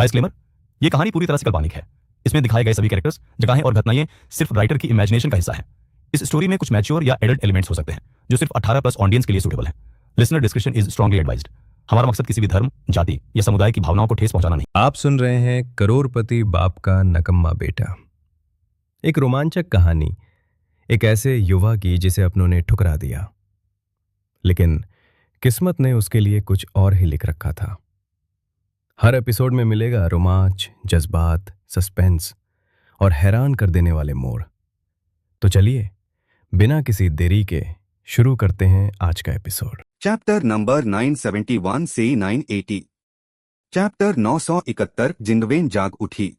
Disclaimer, ये कहानी पूरी तरह से काल्पनिक है। इसमें दिखाए गए सभी कैरेक्टर्स, जगहें और घटनाएं सिर्फ राइटर की इमेजिनेशन का हिस्सा है। इस स्टोरी में कुछ मैच्योर या एडल्ट एलिमेंट्स हो सकते हैं जो सिर्फ 18+ ऑडियंस के लिए सूटेबल है। Listener description is strongly advised. हमारा मकसद किसी भी धर्म, जाति या समुदाय की भावनाओं को ठेस पहुंचाना नहीं। आप सुन रहे हैं करोड़पति बाप का नकम्मा बेटा, एक रोमांचक कहानी एक ऐसे युवा की जिसे अपनों ने ठुकरा दिया, लेकिन किस्मत ने उसके लिए कुछ और ही लिख रखा था। हर एपिसोड में मिलेगा रोमांच, जज्बात, सस्पेंस और हैरान कर देने वाले मोड़। तो चलिए बिना किसी देरी के शुरू करते हैं आज का एपिसोड। चैप्टर नंबर 971 से 980। चैप्टर 971 जिंगवेन जाग उठी।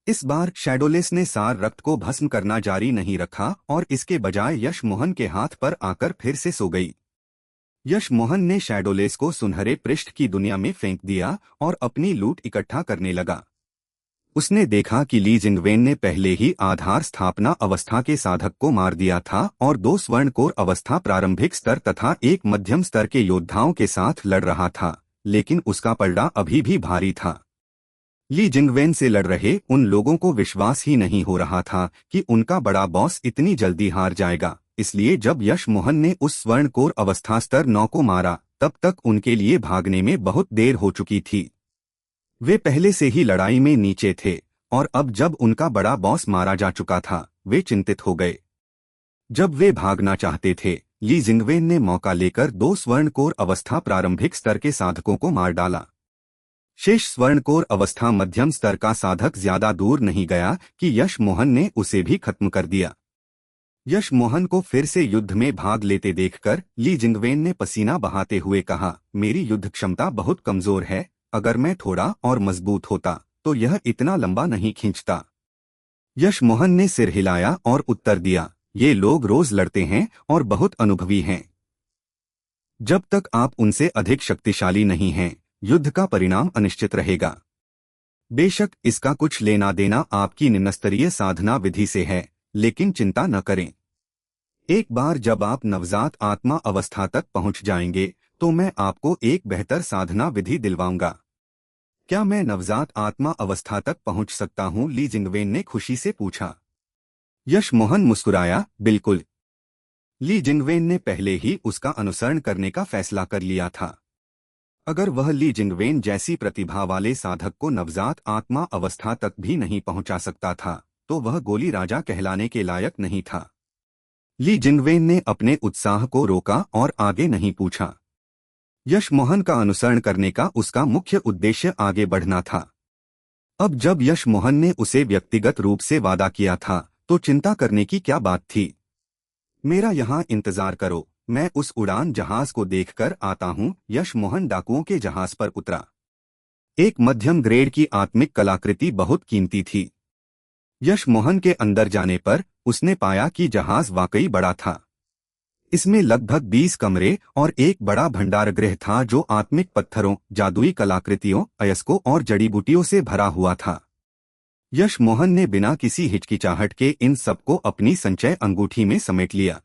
इस बार शैडोलेस ने सार रक्त को भस्म करना जारी नहीं रखा और इसके बजाय यश मोहन के हाथ पर आकर फिर से सो गई। यश मोहन ने शैडोलेस को सुनहरे पृष्ठ की दुनिया में फेंक दिया और अपनी लूट इकट्ठा करने लगा। उसने देखा कि ली जिंगवेन ने पहले ही आधार स्थापना अवस्था के साधक को मार दिया था और 2 स्वर्णकोर अवस्था प्रारंभिक स्तर तथा एक मध्यम स्तर के योद्धाओं के साथ लड़ रहा था, लेकिन उसका पलड़ा अभी भी भारी था। ली जिंगवेन से लड़ रहे उन लोगों को विश्वास ही नहीं हो रहा था कि उनका बड़ा बॉस इतनी जल्दी हार जाएगा। इसलिए जब यश मोहन ने उस स्वर्णकोर अवस्था स्तर 9 को मारा, तब तक उनके लिए भागने में बहुत देर हो चुकी थी। वे पहले से ही लड़ाई में नीचे थे और अब जब उनका बड़ा बॉस मारा जा चुका था, वे चिंतित हो गए। जब वे भागना चाहते थे, ली जिंगवेन ने मौका लेकर 2 स्वर्णकोर अवस्था प्रारंभिक स्तर के साधकों को मार डाला। शेष स्वर्णकोर अवस्था मध्यम स्तर का साधक ज्यादा दूर नहीं गया कि यश मोहन ने उसे भी खत्म कर दिया। यश मोहन को फिर से युद्ध में भाग लेते देखकर ली जिंगवेन ने पसीना बहाते हुए कहा, मेरी युद्ध क्षमता बहुत कमजोर है। अगर मैं थोड़ा और मजबूत होता तो यह इतना लंबा नहीं खींचता। यश मोहन ने सिर हिलाया और उत्तर दिया, ये लोग रोज लड़ते हैं और बहुत अनुभवी हैं। जब तक आप उनसे अधिक शक्तिशाली नहीं हैं, युद्ध का परिणाम अनिश्चित रहेगा। बेशक इसका कुछ लेना देना आपकी निम्नस्तरीय साधना विधि से है, लेकिन चिंता न करें। एक बार जब आप नवजात आत्मा अवस्था तक पहुंच जाएंगे तो मैं आपको एक बेहतर साधना विधि दिलवाऊंगा। क्या मैं नवजात आत्मा अवस्था तक पहुंच सकता हूं? ली जिंगवेन ने खुशी से पूछा। यश मोहन मुस्कुराया, बिल्कुल। ली जिंगवेन ने पहले ही उसका अनुसरण करने का फैसला कर लिया था। अगर वह ली जिंगवेन जैसी प्रतिभा वाले साधक को नवजात आत्मा अवस्था तक भी नहीं पहुंचा सकता था, तो वह गोली राजा कहलाने के लायक नहीं था। ली जिंगवेन ने अपने उत्साह को रोका और आगे नहीं पूछा। यश मोहन का अनुसरण करने का उसका मुख्य उद्देश्य आगे बढ़ना था। अब जब यश मोहन ने उसे व्यक्तिगत रूप से वादा किया था, तो चिंता करने की क्या बात थी। मेरा यहाँ इंतजार करो, मैं उस उड़ान जहाज को देखकर आता हूँ। यश मोहन डाकुओं के जहाज पर उतरा। एक मध्यम ग्रेड की आत्मिक कलाकृति बहुत कीमती थी। यश मोहन के अंदर जाने पर उसने पाया कि जहाज वाकई बड़ा था। इसमें लगभग 20 कमरे और एक बड़ा भंडारगृह था जो आत्मिक पत्थरों, जादुई कलाकृतियों, अयस्कों और जड़ी बूटियों से भरा हुआ था। यश मोहन ने बिना किसी हिचकिचाहट के इन सबको अपनी संचय अंगूठी में समेट लिया।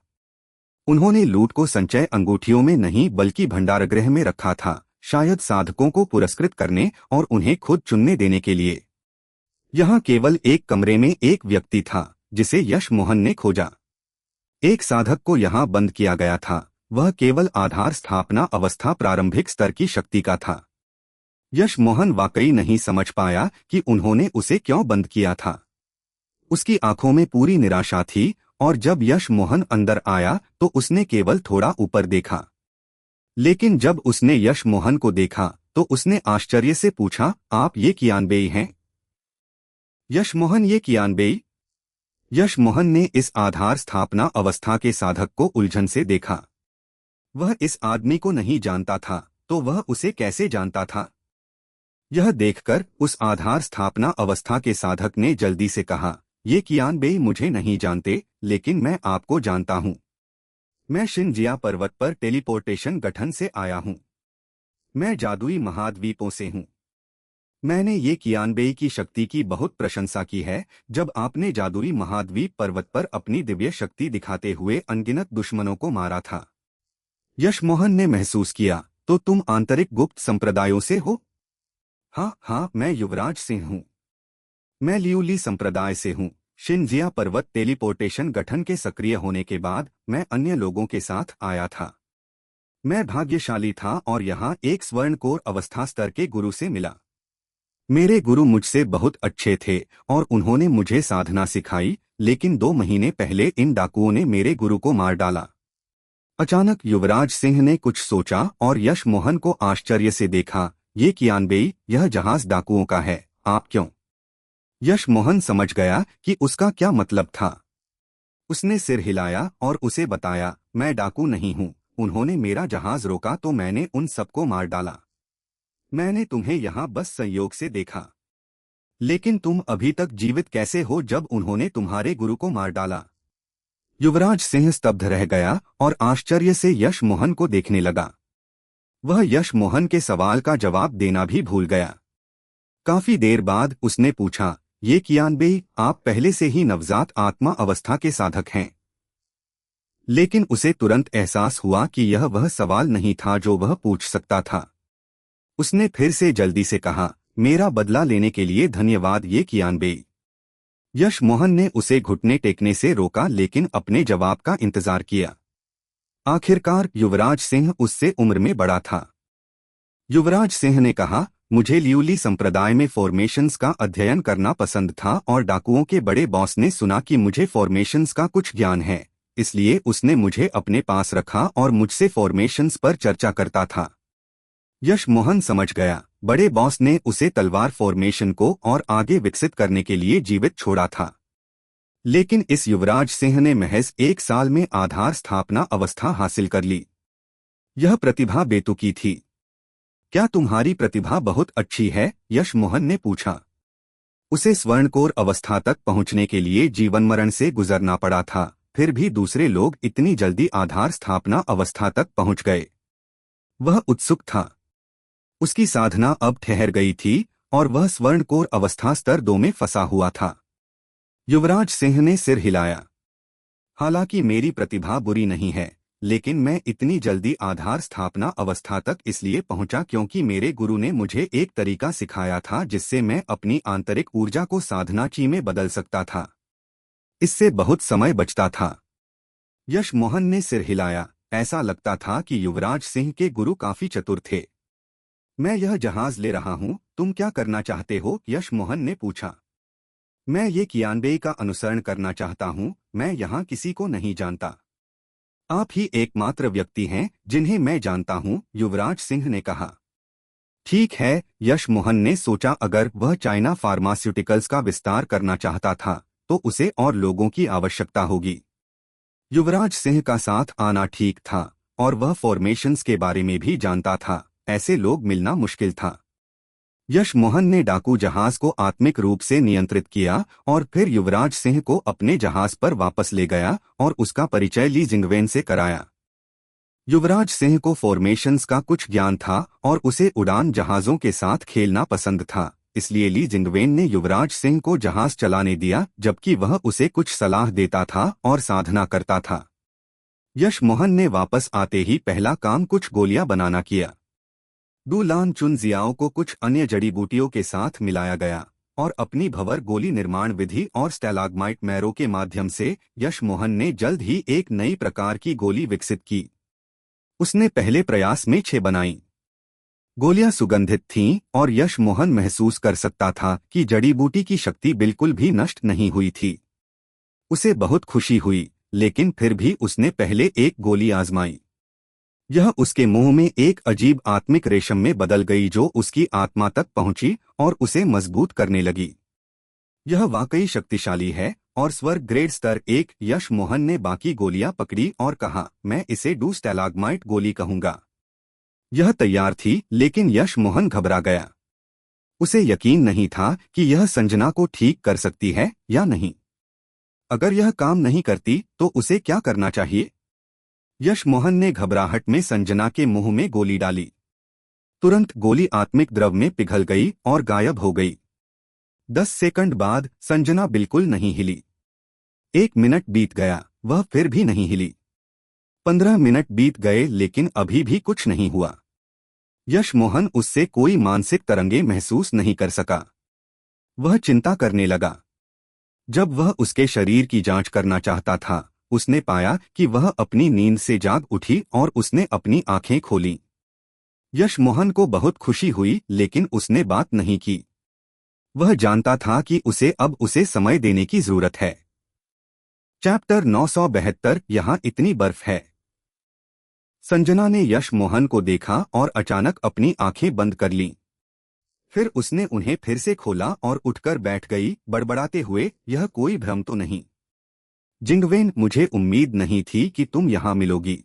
उन्होंने लूट को संचय अंगूठियों में नहीं बल्कि भंडारगृह में रखा था, शायद साधकों को पुरस्कृत करने और उन्हें खुद चुनने देने के लिए। यहाँ केवल एक कमरे में एक व्यक्ति था जिसे यश मोहन ने खोजा। एक साधक को यहाँ बंद किया गया था, वह केवल आधार स्थापना अवस्था प्रारंभिक स्तर की शक्ति का था। यश मोहन वाकई नहीं समझ पाया कि उन्होंने उसे क्यों बंद किया था। उसकी आंखों में पूरी निराशा थी और जब यश मोहन अंदर आया तो उसने केवल थोड़ा ऊपर देखा। लेकिन जब उसने यश मोहन को देखा तो उसने आश्चर्य से पूछा, आप ये कियानबेई हैं? यश मोहन, ये कियानबेई? यश मोहन ने इस आधार स्थापना अवस्था के साधक को उलझन से देखा। वह इस आदमी को नहीं जानता था, तो वह उसे कैसे जानता था? यह देखकर उस आधार स्थापना अवस्था के साधक ने जल्दी से कहा, ये कियानबेई मुझे नहीं जानते, लेकिन मैं आपको जानता हूँ। मैं शिनजिया पर्वत पर टेलीपोर्टेशन गठन से आया हूँ। मैं जादुई महाद्वीपों से हूँ। मैंने ये कियानबेई की शक्ति की बहुत प्रशंसा की है जब आपने जादुई महाद्वीप पर्वत पर अपनी दिव्य शक्ति दिखाते हुए अनगिनत दुश्मनों को मारा था। यश मोहन ने महसूस किया, तो तुम आंतरिक गुप्त संप्रदायों से हो? हाँ, मैं युवराज सिंह हूँ। मैं लियूली संप्रदाय से हूँ। शिनजिया पर्वत टेलीपोर्टेशन गठन के सक्रिय होने के बाद मैं अन्य लोगों के साथ आया था। मैं भाग्यशाली था और यहाँ एक स्वर्ण कोर अवस्था स्तर के गुरु से मिला। मेरे गुरु मुझसे बहुत अच्छे थे और उन्होंने मुझे साधना सिखाई, लेकिन 2 महीने पहले इन डाकुओं ने मेरे गुरु को मार डाला। अचानक युवराज सिंह ने कुछ सोचा और यश मोहन को आश्चर्य से देखा। ये कियानबेई, यह जहाज डाकुओं का है, आप क्यों? यश मोहन समझ गया कि उसका क्या मतलब था। उसने सिर हिलाया और उसे बताया, मैं डाकू नहीं हूँ। उन्होंने मेरा जहाज रोका तो मैंने उन सबको मार डाला। मैंने तुम्हें यहाँ बस संयोग से देखा। लेकिन तुम अभी तक जीवित कैसे हो जब उन्होंने तुम्हारे गुरु को मार डाला? युवराज सिंह स्तब्ध रह गया और आश्चर्य से यश मोहन को देखने लगा। वह यश मोहन के सवाल का जवाब देना भी भूल गया। काफी देर बाद उसने पूछा, ये कियानबेई, आप पहले से ही नवजात आत्मा अवस्था के साधक हैं। लेकिन उसे तुरंत एहसास हुआ कि यह वह सवाल नहीं था जो वह पूछ सकता था। उसने फिर से जल्दी से कहा, मेरा बदला लेने के लिए धन्यवाद ये कियानबेई। यश मोहन ने उसे घुटने टेकने से रोका लेकिन अपने जवाब का इंतजार किया। आखिरकार युवराज सिंह उससे उम्र में बड़ा था। युवराज सिंह ने कहा, मुझे लियूली संप्रदाय में फॉर्मेशंस का अध्ययन करना पसंद था और डाकुओं के बड़े बॉस ने सुना कि मुझे फॉर्मेशंस का कुछ ज्ञान है, इसलिए उसने मुझे अपने पास रखा और मुझसे फॉर्मेशंस पर चर्चा करता था। यश मोहन समझ गया, बड़े बॉस ने उसे तलवार फॉर्मेशन को और आगे विकसित करने के लिए जीवित छोड़ा था। लेकिन इस युवराज सिंह ने महज 1 साल में आधार स्थापना अवस्था हासिल कर ली। यह प्रतिभा बेतुकी थी। क्या तुम्हारी प्रतिभा बहुत अच्छी है? यश मोहन ने पूछा। उसे स्वर्णकोर अवस्था तक पहुंचने के लिए जीवन मरण से गुजरना पड़ा था, फिर भी दूसरे लोग इतनी जल्दी आधार स्थापना अवस्था तक पहुंच गए। वह उत्सुक था। उसकी साधना अब ठहर गई थी और वह स्वर्णकोर अवस्था स्तर 2 में फंसा हुआ था। युवराज सिंह ने सिर हिलाया। हालांकि मेरी प्रतिभा बुरी नहीं है, लेकिन मैं इतनी जल्दी आधार स्थापना अवस्था तक इसलिए पहुंचा क्योंकि मेरे गुरु ने मुझे एक तरीका सिखाया था जिससे मैं अपनी आंतरिक ऊर्जा को साधना ची में बदल सकता था। इससे बहुत समय बचता था। यश मोहन ने सिर हिलाया। ऐसा लगता था कि युवराज सिंह के गुरु काफी चतुर थे। मैं यह जहाज ले रहा हूं, तुम क्या करना चाहते हो? यश मोहन ने पूछा। मैं ये कियानबेई का अनुसरण करना चाहता हूं। मैं यहाँ किसी को नहीं जानता। आप ही एकमात्र व्यक्ति हैं जिन्हें मैं जानता हूं, युवराज सिंह ने कहा। ठीक है, यश मोहन ने सोचा, अगर वह चाइना फार्मास्यूटिकल्स का विस्तार करना चाहता था तो उसे और लोगों की आवश्यकता होगी। युवराज सिंह का साथ आना ठीक था और वह फॉर्मेशंस के बारे में भी जानता था। ऐसे लोग मिलना मुश्किल था। यश मोहन ने डाकू जहाज को आत्मिक रूप से नियंत्रित किया और फिर युवराज सिंह को अपने जहाज पर वापस ले गया और उसका परिचय ली जिंगवेन से कराया। युवराज सिंह को फॉर्मेशंस का कुछ ज्ञान था और उसे उड़ान जहाजों के साथ खेलना पसंद था, इसलिए ली जिंगवेन ने युवराज सिंह को जहाज चलाने दिया जबकि वह उसे कुछ सलाह देता था और साधना करता था। यश मोहन ने वापस आते ही पहला काम कुछ गोलियां बनाना किया। डू लान चुन जियाओ को कुछ अन्य जड़ी बूटियों के साथ मिलाया गया और अपनी भंवर गोली निर्माण विधि और स्टैलाग्माइट मैरो के माध्यम से यश मोहन ने जल्द ही एक नई प्रकार की गोली विकसित की। उसने पहले प्रयास में 6 बनाई। गोलियां सुगंधित थीं और यश मोहन महसूस कर सकता था कि जड़ी बूटी की शक्ति बिल्कुल भी नष्ट नहीं हुई थी। उसे बहुत खुशी हुई, लेकिन फिर भी उसने पहले एक गोली आजमाई। यह उसके मुंह में एक अजीब आत्मिक रेशम में बदल गई जो उसकी आत्मा तक पहुंची और उसे मजबूत करने लगी। यह वाकई शक्तिशाली है और स्वर्ग ग्रेड स्तर 1। यश मोहन ने बाकी गोलियां पकड़ी और कहा, मैं इसे डू स्टैलाग्माइट गोली कहूंगा। यह तैयार थी, लेकिन यश मोहन घबरा गया। उसे यकीन नहीं था कि यह संजना को ठीक कर सकती है या नहीं। अगर यह काम नहीं करती तो उसे क्या करना चाहिए? यश मोहन ने घबराहट में संजना के मुंह में गोली डाली। तुरंत गोली आत्मिक द्रव में पिघल गई और गायब हो गई। 10 सेकंड बाद संजना बिल्कुल नहीं हिली। 1 मिनट बीत गया, वह फिर भी नहीं हिली। 15 मिनट बीत गए लेकिन अभी भी कुछ नहीं हुआ। यशमोहन उससे कोई मानसिक तरंगे महसूस नहीं कर सका। वह चिंता करने लगा। जब वह उसके शरीर की जांच करना चाहता था, उसने पाया कि वह अपनी नींद से जाग उठी और उसने अपनी आंखें खोलीं। यशमोहन को बहुत खुशी हुई, लेकिन उसने बात नहीं की। वह जानता था कि उसे समय देने की जरूरत है। चैप्टर 972 यहाँ इतनी बर्फ है। संजना ने यशमोहन को देखा और अचानक अपनी आंखें बंद कर लीं। फिर उसने उन्हें फिर से खोला और उठकर बैठ गई, बड़बड़ाते हुए, यह कोई भ्रम तो नहीं? जिंगवेन, मुझे उम्मीद नहीं थी कि तुम यहाँ मिलोगी।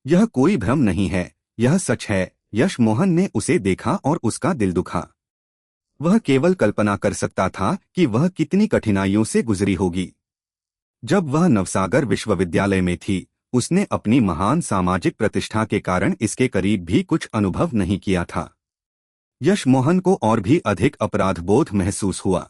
यह कोई भ्रम नहीं है, यह सच है। यशमोहन ने उसे देखा और उसका दिल दुखा। वह केवल कल्पना कर सकता था कि वह कितनी कठिनाइयों से गुजरी होगी। जब वह नवसागर विश्वविद्यालय में थी, उसने अपनी महान सामाजिक प्रतिष्ठा के कारण इसके करीब भी कुछ अनुभव नहीं किया था। यशमोहन को और भी अधिक अपराधबोध महसूस हुआ।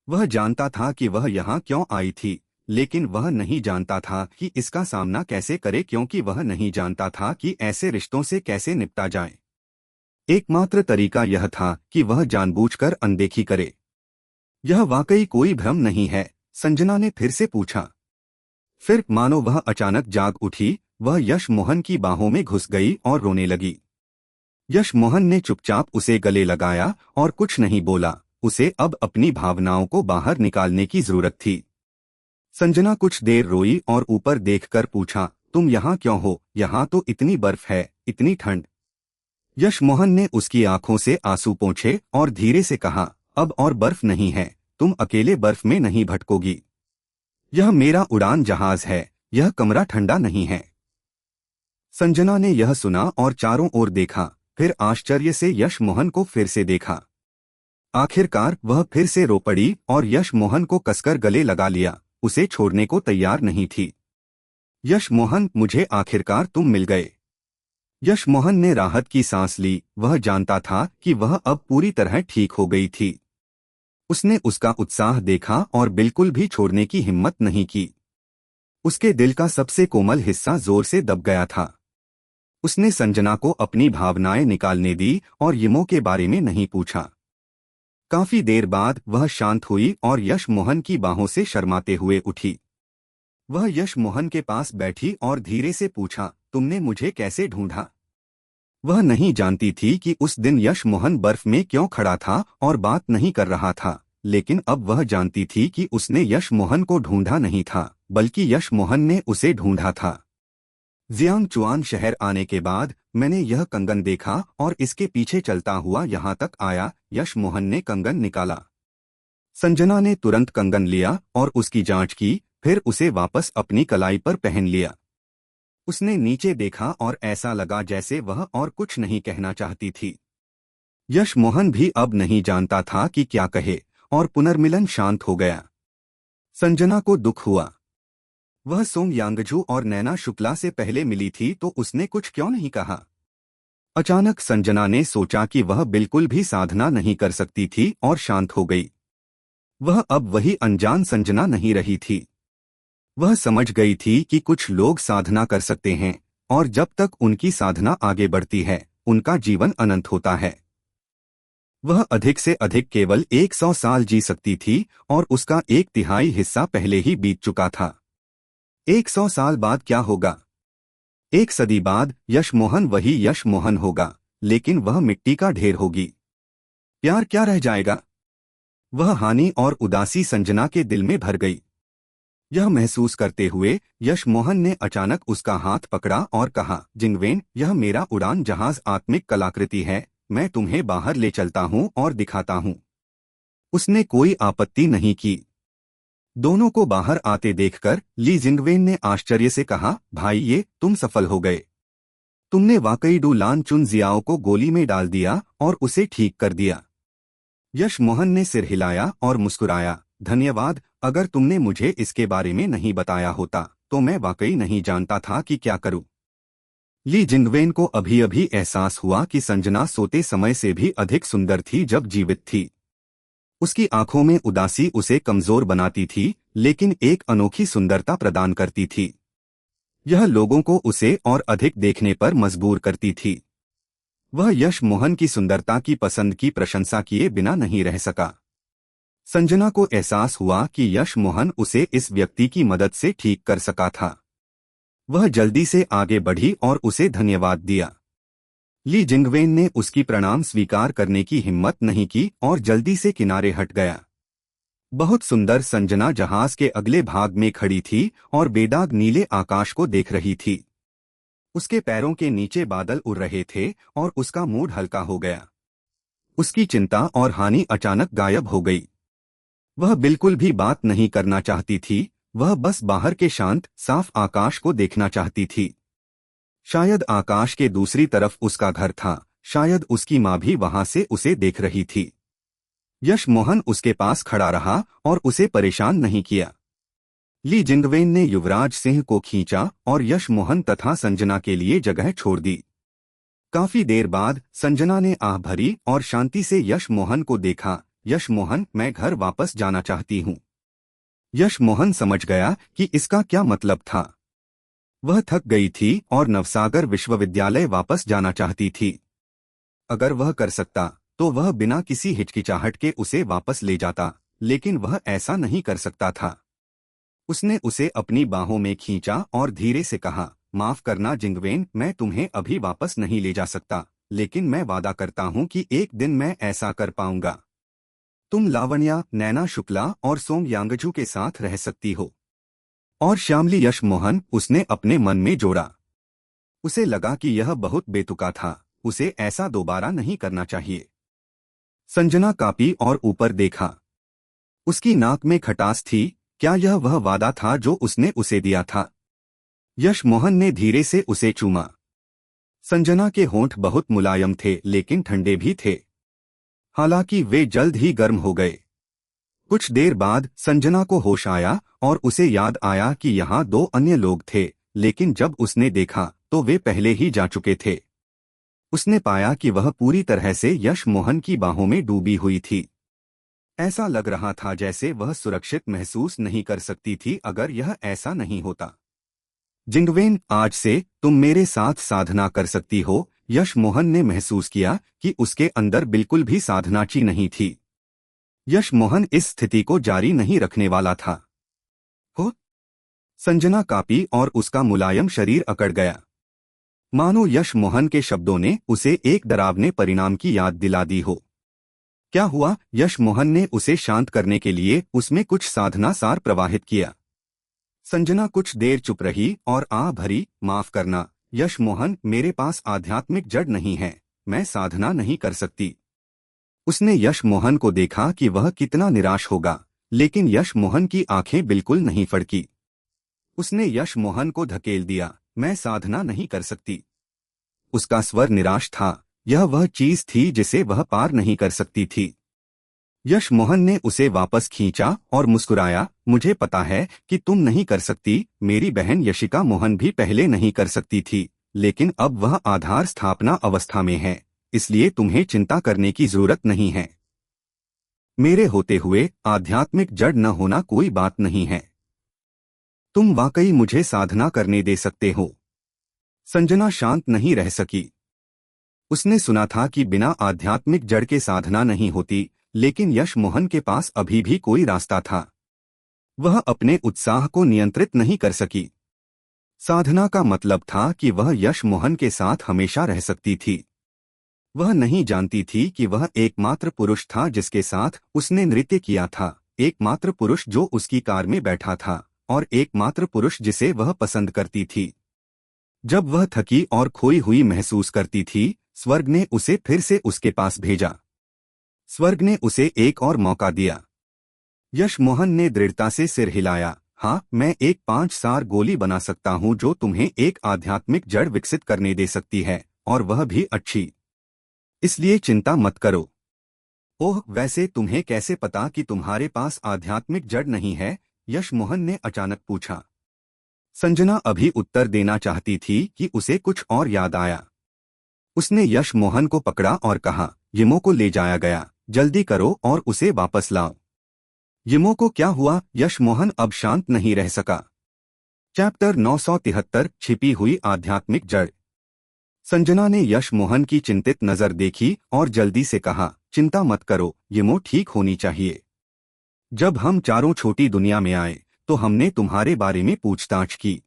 वह जानता था कि वह यहाँ क्यों आई थी, लेकिन वह नहीं जानता था कि इसका सामना कैसे करे, क्योंकि वह नहीं जानता था कि ऐसे रिश्तों से कैसे निपटा जाए। एकमात्र तरीका यह था कि वह जानबूझकर अनदेखी करे। यह वाकई कोई भ्रम नहीं है? संजना ने फिर से पूछा। फिर मानो वह अचानक जाग उठी, वह यशमोहन की बाहों में घुस गई और रोने लगी। यशमोहन ने चुपचाप उसे गले लगाया और कुछ नहीं बोला। उसे अब अपनी भावनाओं को बाहर निकालने की जरूरत थी। संजना कुछ देर रोई और ऊपर देखकर पूछा, तुम यहाँ क्यों हो? यहाँ तो इतनी बर्फ है, इतनी ठंड। यशमोहन ने उसकी आंखों से आंसू पोंछे और धीरे से कहा, अब और बर्फ नहीं है, तुम अकेले बर्फ में नहीं भटकोगी। यह मेरा उड़ान जहाज है, यह कमरा ठंडा नहीं है। संजना ने यह सुना और चारों ओर देखा, फिर आश्चर्य से यशमोहन को फिर से देखा। आखिरकार वह फिर से रो पड़ी और यशमोहन को कसकर गले लगा लिया, उसे छोड़ने को तैयार नहीं थी। यशमोहन, मुझे आखिरकार तुम मिल गए। यशमोहन ने राहत की सांस ली। वह जानता था कि वह अब पूरी तरह ठीक हो गई थी। उसने उसका उत्साह देखा और बिल्कुल भी छोड़ने की हिम्मत नहीं की। उसके दिल का सबसे कोमल हिस्सा जोर से दब गया था। उसने संजना को अपनी भावनाएं निकालने दी और यमो के बारे में नहीं पूछा। काफी देर बाद वह शांत हुई और यशमोहन की बाहों से शर्माते हुए उठी। वह यशमोहन के पास बैठी और धीरे से पूछा, तुमने मुझे कैसे ढूंढा? वह नहीं जानती थी कि उस दिन यशमोहन बर्फ में क्यों खड़ा था और बात नहीं कर रहा था, लेकिन अब वह जानती थी कि उसने यशमोहन को ढूंढा नहीं था, बल्कि यशमोहन ने उसे ढूंढा था। जियांगचुआन शहर आने के बाद मैंने यह कंगन देखा और इसके पीछे चलता हुआ यहाँ तक आया। यशमोहन ने कंगन निकाला। संजना ने तुरंत कंगन लिया और उसकी जांच की, फिर उसे वापस अपनी कलाई पर पहन लिया। उसने नीचे देखा और ऐसा लगा जैसे वह और कुछ नहीं कहना चाहती थी। यशमोहन भी अब नहीं जानता था कि क्या कहे और पुनर्मिलन शांत हो गया। संजना को दुख हुआ। वह सोंग यांगजू और नैना शुक्ला से पहले मिली थी तो उसने कुछ क्यों नहीं कहा? अचानक संजना ने सोचा कि वह बिल्कुल भी साधना नहीं कर सकती थी और शांत हो गई। वह अब वही अनजान संजना नहीं रही थी। वह समझ गई थी कि कुछ लोग साधना कर सकते हैं और जब तक उनकी साधना आगे बढ़ती है, उनका जीवन अनंत होता है। वह अधिक से अधिक केवल 100 साल जी सकती थी और उसका 1/3 हिस्सा पहले ही बीत चुका था। 100 साल बाद क्या होगा? 1 सदी बाद यशमोहन वही यशमोहन होगा, लेकिन वह मिट्टी का ढेर होगी। प्यार क्या रह जाएगा? वह हानि और उदासी संजना के दिल में भर गई। यह महसूस करते हुए यशमोहन ने अचानक उसका हाथ पकड़ा और कहा, जिंगवेन, यह मेरा उड़ान जहाज आत्मिक कलाकृति है, मैं तुम्हें बाहर ले चलता हूं और दिखाता हूं। उसने कोई आपत्ति नहीं की। दोनों को बाहर आते देखकर ली जिंगवेन ने आश्चर्य से कहा, भाई, ये तुम सफल हो गए। तुमने वाकई डू लान चुन जियाओ को गोली में डाल दिया और उसे ठीक कर दिया। यशमोहन ने सिर हिलाया और मुस्कुराया, धन्यवाद। अगर तुमने मुझे इसके बारे में नहीं बताया होता तो मैं वाकई नहीं जानता था कि क्या करूं। ली जिंगवेन को अभी अभी एहसास हुआ कि संजना सोते समय से भी अधिक सुंदर थी जब जीवित थी। उसकी आंखों में उदासी उसे कमजोर बनाती थी, लेकिन एक अनोखी सुंदरता प्रदान करती थी। यह लोगों को उसे और अधिक देखने पर मजबूर करती थी। वह यश मोहन की सुंदरता की पसंद की प्रशंसा किए बिना नहीं रह सका। संजना को एहसास हुआ कि यश मोहन उसे इस व्यक्ति की मदद से ठीक कर सका था। वह जल्दी से आगे बढ़ी और उसे धन्यवाद दिया। ली जिंगवेन ने उसकी प्रणाम स्वीकार करने की हिम्मत नहीं की और जल्दी से किनारे हट गया। बहुत सुंदर संजना जहाज के अगले भाग में खड़ी थी और बेदाग नीले आकाश को देख रही थी। उसके पैरों के नीचे बादल उड़ रहे थे और उसका मूड हल्का हो गया। उसकी चिंता और हानि अचानक गायब हो गई। वह बिल्कुल भी बात नहीं करना चाहती थी, वह बस बाहर के शांत साफ आकाश को देखना चाहती थी। शायद आकाश के दूसरी तरफ उसका घर था, शायद उसकी माँ भी वहां से उसे देख रही थी। यश मोहन उसके पास खड़ा रहा और उसे परेशान नहीं किया। ली जिंगवेन ने युवराज सिंह को खींचा और यश मोहन तथा संजना के लिए जगह छोड़ दी। काफी देर बाद संजना ने आह भरी और शांति से यश मोहन को देखा। यश मोहन, मैं घर वापस जाना चाहती हूँ। यश मोहन समझ गया कि इसका क्या मतलब था। वह थक गई थी और नवसागर विश्वविद्यालय वापस जाना चाहती थी। अगर वह कर सकता तो वह बिना किसी हिचकिचाहट के उसे वापस ले जाता, लेकिन वह ऐसा नहीं कर सकता था। उसने उसे अपनी बाहों में खींचा और धीरे से कहा, माफ करना जिंगवेन, मैं तुम्हें अभी वापस नहीं ले जा सकता, लेकिन मैं वादा करता हूँ कि एक दिन मैं ऐसा कर पाऊंगा। तुम लावण्या, नैना शुक्ला और सोंग यांगचू के साथ रह सकती हो। और श्यामली यश मोहन, उसने अपने मन में जोड़ा। उसे लगा कि यह बहुत बेतुका था, उसे ऐसा दोबारा नहीं करना चाहिए। संजना कांपी और ऊपर देखा। उसकी नाक में खटास थी। क्या यह वह वादा था जो उसने उसे दिया था? यश मोहन ने धीरे से उसे चूमा। संजना के होंठ बहुत मुलायम थे लेकिन ठंडे भी थे। हालांकि वे जल्द ही गर्म हो गए। कुछ देर बाद संजना को होश आया और उसे याद आया कि यहाँ 2 अन्य लोग थे, लेकिन जब उसने देखा तो वे पहले ही जा चुके थे। उसने पाया कि वह पूरी तरह से यश मोहन की बाहों में डूबी हुई थी। ऐसा लग रहा था जैसे वह सुरक्षित महसूस नहीं कर सकती थी अगर यह ऐसा नहीं होता। जिंगवेन, आज से तुम मेरे साथ साधना कर सकती हो। यश मोहन ने महसूस किया कि उसके अंदर बिल्कुल भी साधनाची नहीं थी। यश मोहन इस स्थिति को जारी नहीं रखने वाला था। हो? संजना कांपी और उसका मुलायम शरीर अकड़ गया। मानो यश मोहन के शब्दों ने उसे एक डरावने परिणाम की याद दिला दी हो। क्या हुआ? यश मोहन ने उसे शांत करने के लिए उसमें कुछ साधना सार प्रवाहित किया। संजना कुछ देर चुप रही और आह भरी, माफ करना यश मोहन, मेरे पास आध्यात्मिक जड़ नहीं है, मैं साधना नहीं कर सकती। उसने यश मोहन को देखा कि वह कितना निराश होगा, लेकिन यश मोहन की आंखें बिल्कुल नहीं फड़की। उसने यश मोहन को धकेल दिया, मैं साधना नहीं कर सकती। उसका स्वर निराश था। यह वह चीज थी जिसे वह पार नहीं कर सकती थी। यश मोहन ने उसे वापस खींचा और मुस्कुराया, मुझे पता है कि तुम नहीं कर सकती, मेरी बहन यशिका मोहन भी पहले नहीं कर सकती थी, लेकिन अब वह आधार स्थापना अवस्था में है, इसलिए तुम्हें चिंता करने की जरूरत नहीं है। मेरे होते हुए आध्यात्मिक जड़ न होना कोई बात नहीं है। तुम वाकई मुझे साधना करने दे सकते हो। संजना शांत नहीं रह सकी। उसने सुना था कि बिना आध्यात्मिक जड़ के साधना नहीं होती, लेकिन यश मोहन के पास अभी भी कोई रास्ता था। वह अपने उत्साह को नियंत्रित नहीं कर सकी। साधना का मतलब था कि वह यश मोहन के साथ हमेशा रह सकती थी। वह नहीं जानती थी कि वह एकमात्र पुरुष था जिसके साथ उसने नृत्य किया था, एकमात्र पुरुष जो उसकी कार में बैठा था, और एकमात्र पुरुष जिसे वह पसंद करती थी। जब वह थकी और खोई हुई महसूस करती थी, स्वर्ग ने उसे फिर से उसके पास भेजा। स्वर्ग ने उसे एक और मौका दिया। यश मोहन ने दृढ़ता से सिर हिलाया, हाँ, मैं एक 5 सार गोली बना सकता हूँ जो तुम्हें एक आध्यात्मिक जड़ विकसित करने दे सकती है, और वह भी अच्छी। इसलिए चिंता मत करो। ओह, वैसे तुम्हें कैसे पता कि तुम्हारे पास आध्यात्मिक जड़ नहीं है? यश मोहन ने अचानक पूछा। संजना अभी उत्तर देना चाहती थी कि उसे कुछ और याद आया। उसने यश मोहन को पकड़ा और कहा, यिमो को ले जाया गया, जल्दी करो और उसे वापस लाओ। यिमो को क्या हुआ? यश मोहन अब शांत नहीं रह सका। चैप्टर 973, छिपी हुई आध्यात्मिक जड़। संजना ने यश मोहन की चिंतित नजर देखी और जल्दी से कहा, चिंता मत करो, यमो ठीक होनी चाहिए। जब हम चारों छोटी दुनिया में आए तो हमने तुम्हारे बारे में पूछताछ की।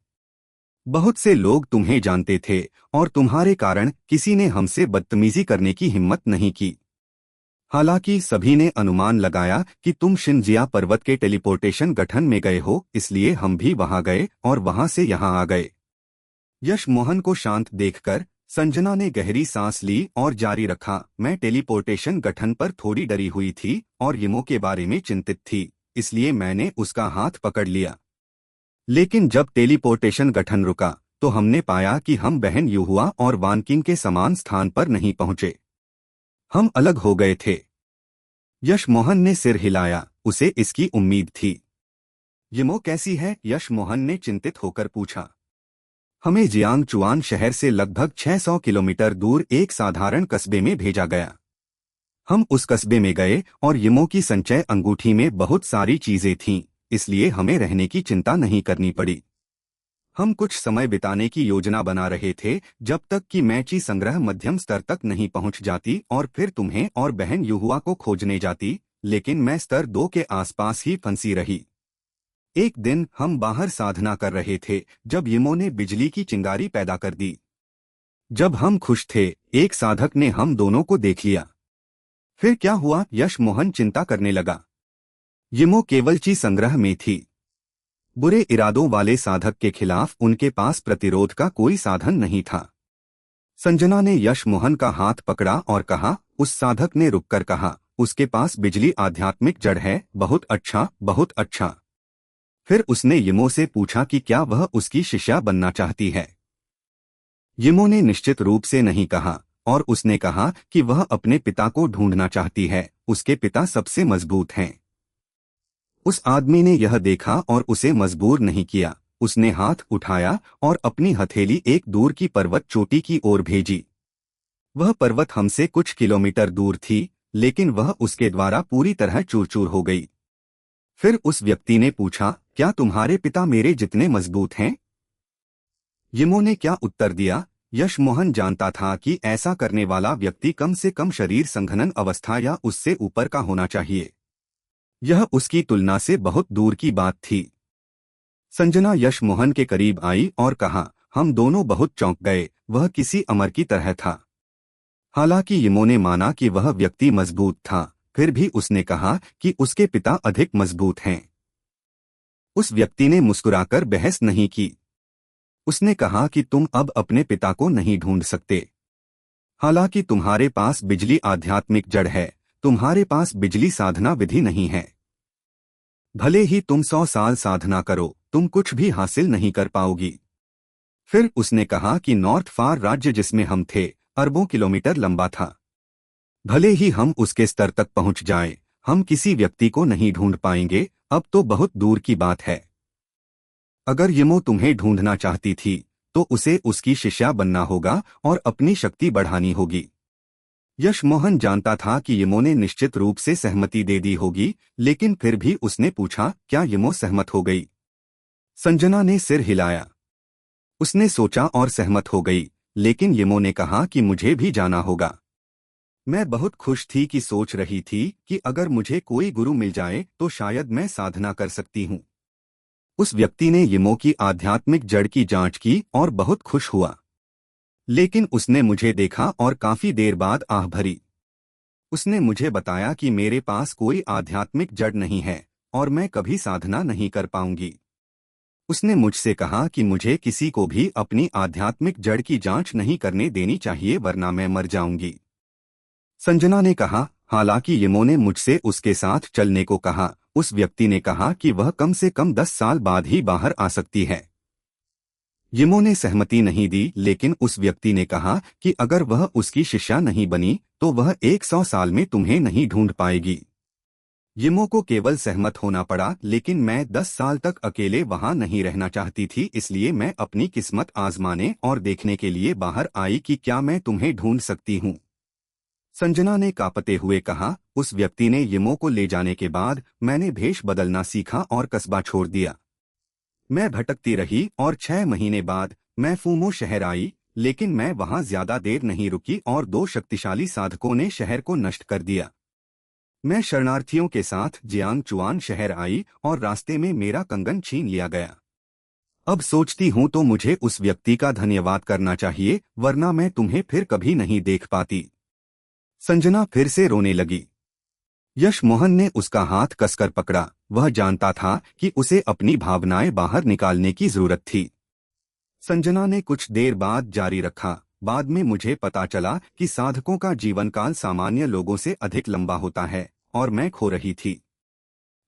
बहुत से लोग तुम्हें जानते थे और तुम्हारे कारण किसी ने हमसे बदतमीजी करने की हिम्मत नहीं की। हालांकि सभी ने अनुमान लगाया कि तुम शिनजिया पर्वत के टेलीपोर्टेशन गठन में गए हो, इसलिए हम भी वहां गए और वहां से यहां आ गए। यश मोहन को शांत देखकर संजना ने गहरी सांस ली और जारी रखा, मैं टेलीपोर्टेशन गठन पर थोड़ी डरी हुई थी और यमो के बारे में चिंतित थी, इसलिए मैंने उसका हाथ पकड़ लिया। लेकिन जब टेलीपोर्टेशन गठन रुका तो हमने पाया कि हम बहन युहुआ और वानकिंग के समान स्थान पर नहीं पहुंचे। हम अलग हो गए थे। यश मोहन ने सिर हिलाया, उसे इसकी उम्मीद थी। यमो कैसी है? यश मोहन ने चिंतित होकर पूछा। हमें जियांगचुआन शहर से लगभग 600 किलोमीटर दूर एक साधारण कस्बे में भेजा गया। हम उस कस्बे में गए और यमो की संचय अंगूठी में बहुत सारी चीजें थीं, इसलिए हमें रहने की चिंता नहीं करनी पड़ी। हम कुछ समय बिताने की योजना बना रहे थे जब तक कि मैची संग्रह मध्यम स्तर तक नहीं पहुंच जाती और फिर तुम्हें और बहन युहुआ को खोजने जाती, लेकिन मैं स्तर 2 के आसपास ही फंसी रही। एक दिन हम बाहर साधना कर रहे थे जब यमो ने बिजली की चिंगारी पैदा कर दी। जब हम खुश थे, एक साधक ने हम दोनों को देख लिया। फिर क्या हुआ? यश मोहन चिंता करने लगा। यमो केवल ची संग्रह में थी। बुरे इरादों वाले साधक के खिलाफ उनके पास प्रतिरोध का कोई साधन नहीं था। संजना ने यश मोहन का हाथ पकड़ा और कहा, उस साधक ने रुककर कहा, उसके पास बिजली आध्यात्मिक जड़ है। बहुत अच्छा, बहुत अच्छा। फिर उसने यमो से पूछा कि क्या वह उसकी शिष्या बनना चाहती है। यमो ने निश्चित रूप से नहीं कहा और उसने कहा कि वह अपने पिता को ढूंढना चाहती है। उसके पिता सबसे मजबूत हैं। उस आदमी ने यह देखा और उसे मजबूर नहीं किया। उसने हाथ उठाया और अपनी हथेली एक दूर की पर्वत चोटी की ओर भेजी। वह पर्वत हमसे कुछ किलोमीटर दूर थी, लेकिन वह उसके द्वारा पूरी तरह चूर चूर हो गई। फिर उस व्यक्ति ने पूछा, क्या तुम्हारे पिता मेरे जितने मजबूत हैं? यमो ने क्या उत्तर दिया? यश मोहन जानता था कि ऐसा करने वाला व्यक्ति कम से कम शरीर संघनन अवस्था या उससे ऊपर का होना चाहिए। यह उसकी तुलना से बहुत दूर की बात थी। संजना यश मोहन के करीब आई और कहा, हम दोनों बहुत चौंक गए। वह किसी अमर की तरह था। हालांकि यमो ने माना कि वह व्यक्ति मजबूत था, फिर भी उसने कहा कि उसके पिता अधिक मजबूत हैं। उस व्यक्ति ने मुस्कुराकर बहस नहीं की। उसने कहा कि तुम अब अपने पिता को नहीं ढूंढ सकते। हालांकि तुम्हारे पास बिजली आध्यात्मिक जड़ है, तुम्हारे पास बिजली साधना विधि नहीं है। भले ही तुम 100 साल साधना करो, तुम कुछ भी हासिल नहीं कर पाओगी। फिर उसने कहा कि नॉर्थ फार राज्य जिसमें हम थे अरबों किलोमीटर लंबा था। भले ही हम उसके स्तर तक पहुंच जाएं, हम किसी व्यक्ति को नहीं ढूंढ पाएंगे। अब तो बहुत दूर की बात है। अगर यमो तुम्हें ढूंढना चाहती थी तो उसे उसकी शिष्या बनना होगा और अपनी शक्ति बढ़ानी होगी। यश मोहन जानता था कि यमो ने निश्चित रूप से सहमति दे दी होगी, लेकिन फिर भी उसने पूछा, क्या यमो सहमत हो गई? संजना ने सिर हिलाया। उसने सोचा और सहमत हो गई, लेकिन यमो ने कहा कि मुझे भी जाना होगा। मैं बहुत खुश थी कि सोच रही थी कि अगर मुझे कोई गुरु मिल जाए तो शायद मैं साधना कर सकती हूँ। उस व्यक्ति ने यमो की आध्यात्मिक जड़ की जांच की और बहुत खुश हुआ। लेकिन उसने मुझे देखा और काफी देर बाद आह भरी। उसने मुझे बताया कि मेरे पास कोई आध्यात्मिक जड़ नहीं है और मैं कभी साधना नहीं कर पाऊंगी। उसने मुझसे कहा कि मुझे किसी को भी अपनी आध्यात्मिक जड़ की जांच नहीं करने देनी चाहिए, वरना मैं मर जाऊंगी। संजना ने कहा। हालांकि यमो ने मुझसे उसके साथ चलने को कहा। उस व्यक्ति ने कहा कि वह कम से कम 10 साल बाद ही बाहर आ सकती है। यमो ने सहमति नहीं दी, लेकिन उस व्यक्ति ने कहा कि अगर वह उसकी शिष्या नहीं बनी तो वह 100 साल में तुम्हें नहीं ढूंढ पाएगी। यमो को केवल सहमत होना पड़ा, लेकिन मैं 10 साल तक अकेले वहां नहीं रहना चाहती थी, इसलिए मैं अपनी किस्मत आजमाने और देखने के लिए बाहर आई कि क्या मैं तुम्हें ढूंढ सकती हूँ। संजना ने कांपते हुए कहा। उस व्यक्ति ने यमो को ले जाने के बाद मैंने भेष बदलना सीखा और कस्बा छोड़ दिया। मैं भटकती रही और 6 महीने बाद मैं फूमो शहर आई, लेकिन मैं वहां ज्यादा देर नहीं रुकी और 2 शक्तिशाली साधकों ने शहर को नष्ट कर दिया। मैं शरणार्थियों के साथ जियांग चुआन शहर आई और रास्ते में मेरा कंगन छीन लिया गया। अब सोचती हूं तो मुझे उस व्यक्ति का धन्यवाद करना चाहिए, वरना मैं तुम्हें फिर कभी नहीं देख पाती। संजना फिर से रोने लगी। यश मोहन ने उसका हाथ कसकर पकड़ा। वह जानता था कि उसे अपनी भावनाएं बाहर निकालने की जरूरत थी। संजना ने कुछ देर बाद जारी रखा। बाद में मुझे पता चला कि साधकों का जीवन काल सामान्य लोगों से अधिक लंबा होता है और मैं खो रही थी।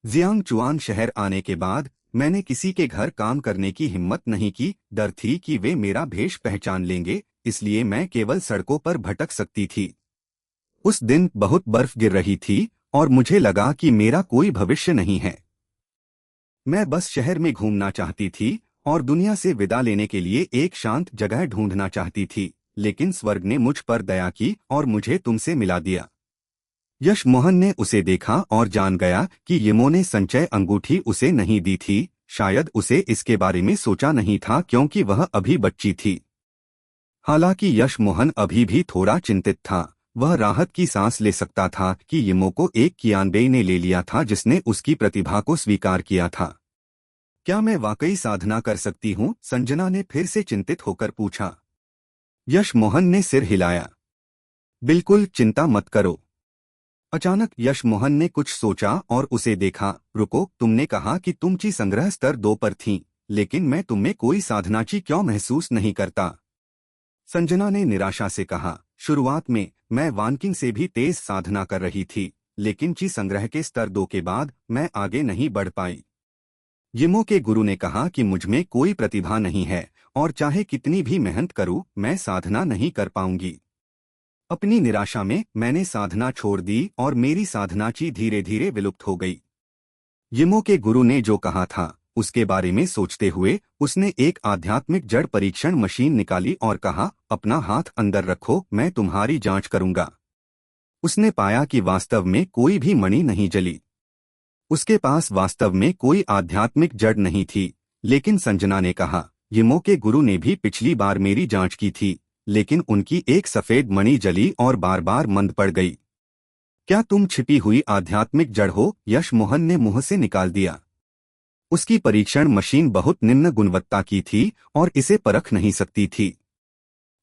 जियांग चुआन शहर आने के बाद मैंने किसी के घर काम करने की हिम्मत नहीं की। डर थी कि वे मेरा भेष पहचान लेंगे, इसलिए मैं केवल सड़कों पर भटक सकती थी। उस दिन बहुत बर्फ गिर रही थी और मुझे लगा कि मेरा कोई भविष्य नहीं है। मैं बस शहर में घूमना चाहती थी और दुनिया से विदा लेने के लिए एक शांत जगह ढूंढना चाहती थी, लेकिन स्वर्ग ने मुझ पर दया की और मुझे तुमसे मिला दिया। यश मोहन ने उसे देखा और जान गया कि यमो ने संचय अंगूठी उसे नहीं दी थी। शायद उसे इसके बारे में सोचा नहीं था क्योंकि वह अभी बच्ची थी। हालांकि यश मोहन अभी भी थोड़ा चिंतित था। वह राहत की सांस ले सकता था कि यमो को एक कियानबेई ने ले लिया था जिसने उसकी प्रतिभा को स्वीकार किया था। क्या मैं वाकई साधना कर सकती हूँ? संजना ने फिर से चिंतित होकर पूछा। यश मोहन ने सिर हिलाया। बिल्कुल चिंता मत करो। अचानक यश मोहन ने कुछ सोचा और उसे देखा। रुको, तुमने कहा कि तुम ची संग्रह स्तर 2 पर थीं, लेकिन मैं तुममें कोई साधना ची क्यों महसूस नहीं करता? संजना ने निराशा से कहा। शुरुआत में मैं वानकिंग से भी तेज साधना कर रही थी, लेकिन ची संग्रह के स्तर 2 के बाद मैं आगे नहीं बढ़ पाई। यमो के गुरु ने कहा कि मुझमें कोई प्रतिभा नहीं है और चाहे कितनी भी मेहनत करूं, मैं साधना नहीं कर पाऊंगी। अपनी निराशा में मैंने साधना छोड़ दी और मेरी साधना ची धीरे धीरे विलुप्त हो गई। यमो के गुरु ने जो कहा था उसके बारे में सोचते हुए उसने एक आध्यात्मिक जड़ परीक्षण मशीन निकाली और कहा, अपना हाथ अंदर रखो, मैं तुम्हारी जांच करूंगा। उसने पाया कि वास्तव में कोई भी मणि नहीं जली। उसके पास वास्तव में कोई आध्यात्मिक जड़ नहीं थी। लेकिन संजना ने कहा, यमो के गुरु ने भी पिछली बार मेरी जांच की थी, लेकिन उनकी एक सफेद मणि जली और बार बार मंद पड़ गई। क्या तुम छिपी हुई आध्यात्मिक जड़ हो? यश मोहन ने मुंह से निकाल दिया। उसकी परीक्षण मशीन बहुत निम्न गुणवत्ता की थी और इसे परख नहीं सकती थी।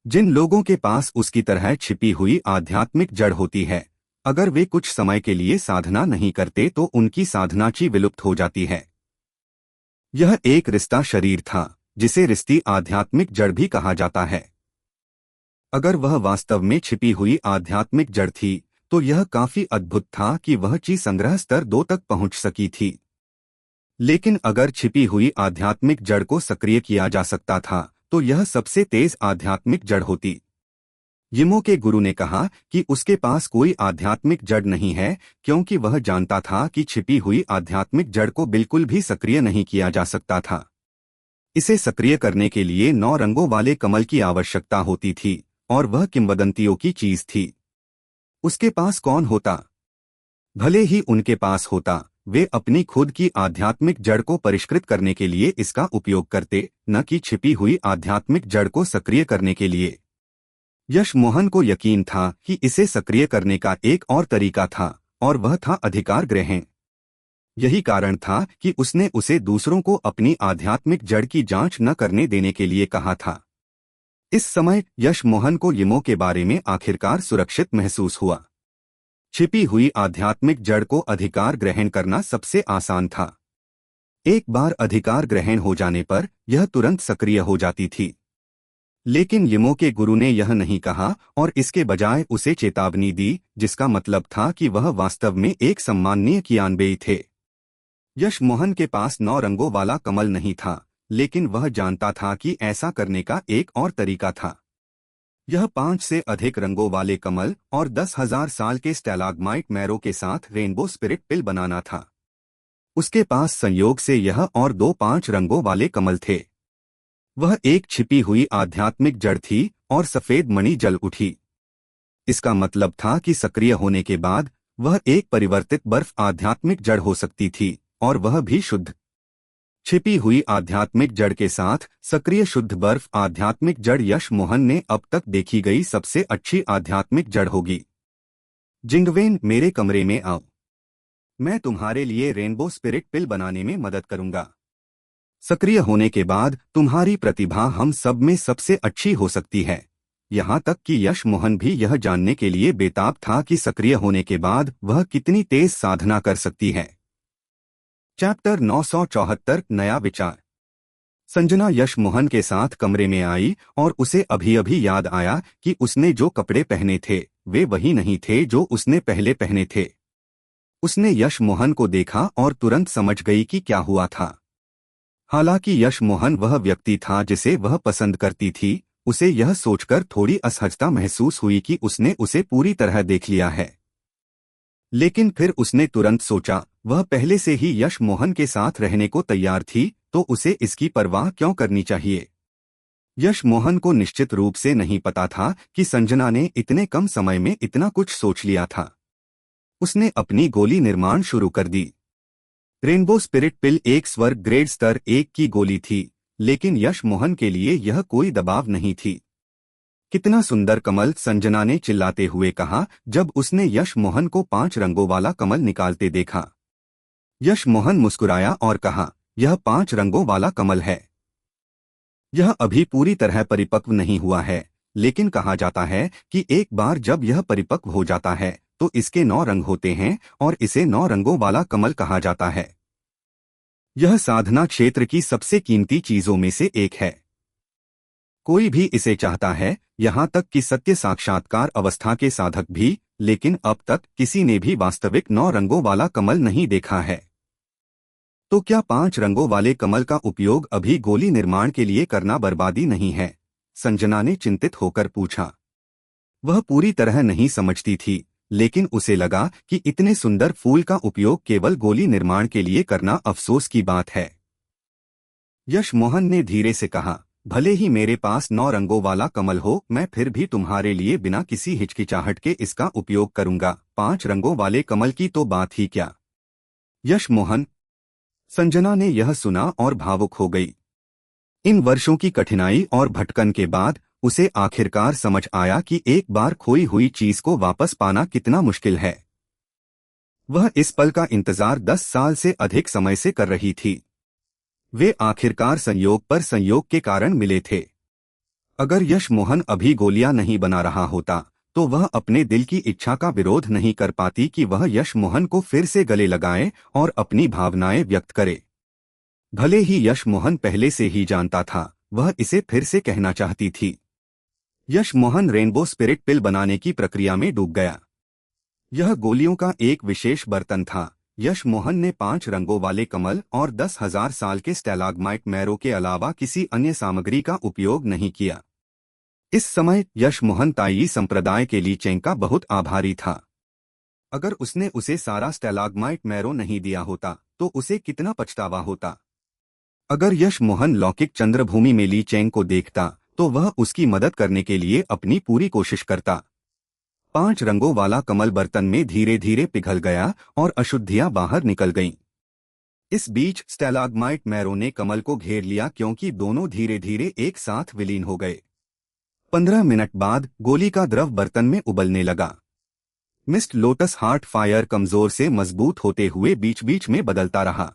जिन लोगों के पास उसकी तरह छिपी हुई आध्यात्मिक जड़ होती है, अगर वे कुछ समय के लिए साधना नहीं करते तो उनकी साधनाची विलुप्त हो जाती है। यह एक रिश्ता शरीर था जिसे रिश्ती आध्यात्मिक जड़ भी कहा जाता है। अगर वह वास्तव में छिपी हुई आध्यात्मिक जड़ थी तो यह काफी अद्भुत था कि वह ची संग्रह स्तर 2 तक पहुंच सकी थी। लेकिन अगर छिपी हुई आध्यात्मिक जड़ को सक्रिय किया जा सकता था तो यह सबसे तेज आध्यात्मिक जड़ होती। यमो के गुरु ने कहा कि उसके पास कोई आध्यात्मिक जड़ नहीं है क्योंकि वह जानता था कि छिपी हुई आध्यात्मिक जड़ को बिल्कुल भी सक्रिय नहीं किया जा सकता था। इसे सक्रिय करने के लिए 9 रंगों वाले कमल की आवश्यकता होती थी और वह किंवदंतियों की चीज थी। उसके पास कौन होता? भले ही उनके पास होता, वे अपनी खुद की आध्यात्मिक जड़ को परिष्कृत करने के लिए इसका उपयोग करते, न कि छिपी हुई आध्यात्मिक जड़ को सक्रिय करने के लिए। यश मोहन को यकीन था कि इसे सक्रिय करने का एक और तरीका था और वह था अधिकार ग्रहण। यही कारण था कि उसने उसे दूसरों को अपनी आध्यात्मिक जड़ की जांच न करने देने के लिए कहा था। इस समय यश मोहन को यमो के बारे में आखिरकार सुरक्षित महसूस हुआ। छिपी हुई आध्यात्मिक जड़ को अधिकार ग्रहण करना सबसे आसान था। एक बार अधिकार ग्रहण हो जाने पर यह तुरंत सक्रिय हो जाती थी। लेकिन यमो के गुरु ने यह नहीं कहा और इसके बजाय उसे चेतावनी दी, जिसका मतलब था कि वह वास्तव में एक सम्माननीय कियानबेई थे। यश मोहन के पास 9 रंगों वाला कमल नहीं था, लेकिन वह जानता था कि ऐसा करने का एक और तरीका था। यह 5 से अधिक रंगों वाले कमल और 10,000 साल के स्टैलाग्माइट मैरो के साथ रेनबो स्पिरिट पिल बनाना था। उसके पास संयोग से यह और 2 5 रंगों वाले कमल थे। वह एक छिपी हुई आध्यात्मिक जड़ थी और सफेद मणि जल उठी। इसका मतलब था कि सक्रिय होने के बाद वह एक परिवर्तित बर्फ आध्यात्मिक जड़ हो सकती थी और वह भी शुद्ध। छिपी हुई आध्यात्मिक जड़ के साथ सक्रिय शुद्ध बर्फ आध्यात्मिक जड़ यश मोहन ने अब तक देखी गई सबसे अच्छी आध्यात्मिक जड़ होगी। जिंगवेन, मेरे कमरे में आओ। मैं तुम्हारे लिए रेनबो स्पिरिट पिल बनाने में मदद करूंगा। सक्रिय होने के बाद तुम्हारी प्रतिभा हम सब में सबसे अच्छी हो सकती है। यहाँ तक कि यश मोहन भी यह जानने के लिए बेताब था कि सक्रिय होने के बाद वह कितनी तेज साधना कर सकती है। चैप्टर 974 नया विचार। संजना यश मोहन के साथ कमरे में आई और उसे अभी अभी याद आया कि उसने जो कपड़े पहने थे वे वही नहीं थे जो उसने पहले पहने थे। उसने यश मोहन को देखा और तुरंत समझ गई कि क्या हुआ था। हालांकि यश मोहन वह व्यक्ति था जिसे वह पसंद करती थी, उसे यह सोचकर थोड़ी असहजता महसूस हुई कि उसने उसे पूरी तरह देख लिया है। लेकिन फिर उसने तुरंत सोचा, वह पहले से ही यश मोहन के साथ रहने को तैयार थी, तो उसे इसकी परवाह क्यों करनी चाहिए। यश मोहन को निश्चित रूप से नहीं पता था कि संजना ने इतने कम समय में इतना कुछ सोच लिया था। उसने अपनी गोली निर्माण शुरू कर दी। रेनबो स्पिरिट पिल एक स्वर्ग ग्रेड स्तर 1 की गोली थी, लेकिन यश मोहन के लिए यह कोई दबाव नहीं थी। कितना सुंदर कमल, संजना ने चिल्लाते हुए कहा जब उसने यश मोहन को 5 रंगों वाला कमल निकालते देखा। यश मोहन मुस्कुराया और कहा, यह 5 रंगों वाला कमल है। यह अभी पूरी तरह परिपक्व नहीं हुआ है, लेकिन कहा जाता है कि एक बार जब यह परिपक्व हो जाता है तो इसके 9 रंग होते हैं और इसे 9 रंगों वाला कमल कहा जाता है। यह साधना क्षेत्र की सबसे कीमती चीजों में से एक है। कोई भी इसे चाहता है, यहाँ तक कि सत्य साक्षात्कार अवस्था के साधक भी, लेकिन अब तक किसी ने भी वास्तविक 9 रंगों वाला कमल नहीं देखा है। तो क्या 5 रंगों वाले कमल का उपयोग अभी गोली निर्माण के लिए करना बर्बादी नहीं है? संजना ने चिंतित होकर पूछा। वह पूरी तरह नहीं समझती थी, लेकिन उसे लगा कि इतने सुंदर फूल का उपयोग केवल गोली निर्माण के लिए करना अफसोस की बात है। यश मोहन ने धीरे से कहा, भले ही मेरे पास 9 रंगों वाला कमल हो, मैं फिर भी तुम्हारे लिए बिना किसी हिचकिचाहट के इसका उपयोग करूंगा। 5 रंगों वाले कमल की तो बात ही क्या। यश मोहन। संजना ने यह सुना और भावुक हो गई। इन वर्षों की कठिनाई और भटकन के बाद उसे आखिरकार समझ आया कि एक बार खोई हुई चीज को वापस पाना कितना मुश्किल है। वह इस पल का इंतजार 10 साल से अधिक समय से कर रही थी। वे आखिरकार संयोग पर संयोग के कारण मिले थे। अगर यश मोहन अभी गोलियां नहीं बना रहा होता तो वह अपने दिल की इच्छा का विरोध नहीं कर पाती कि वह यश मोहन को फिर से गले लगाए और अपनी भावनाएं व्यक्त करे। भले ही यश मोहन पहले से ही जानता था, वह इसे फिर से कहना चाहती थी। यश मोहन रेनबो स्पिरिट पिल बनाने की प्रक्रिया में डूब गया। यह गोलियों का एक विशेष बर्तन था। यश मोहन ने 5 रंगों वाले कमल और 10,000 साल के स्टैलाग्माइट मैरों के अलावा किसी अन्य सामग्री का उपयोग नहीं किया। इस समय यश मोहन ताई संप्रदाय के लीचेंग का बहुत आभारी था। अगर उसने उसे सारा स्टैलाग्माइट मैरो नहीं दिया होता तो उसे कितना पछतावा होता। अगर यश मोहन लौकिक चंद्रभूमि में लीचेंग को देखता तो वह उसकी मदद करने के लिए अपनी पूरी कोशिश करता। 5 रंगों वाला कमल बर्तन में धीरे धीरे पिघल गया और अशुद्धियां बाहर निकल गईं। इस बीच स्टैलाग्माइट मैरो ने कमल को घेर लिया क्योंकि दोनों धीरे धीरे एक साथ विलीन हो गए। 15 मिनट बाद गोली का द्रव बर्तन में उबलने लगा। मिस्ट लोटस हार्ट फायर कमजोर से मजबूत होते हुए बीच बीच में बदलता रहा।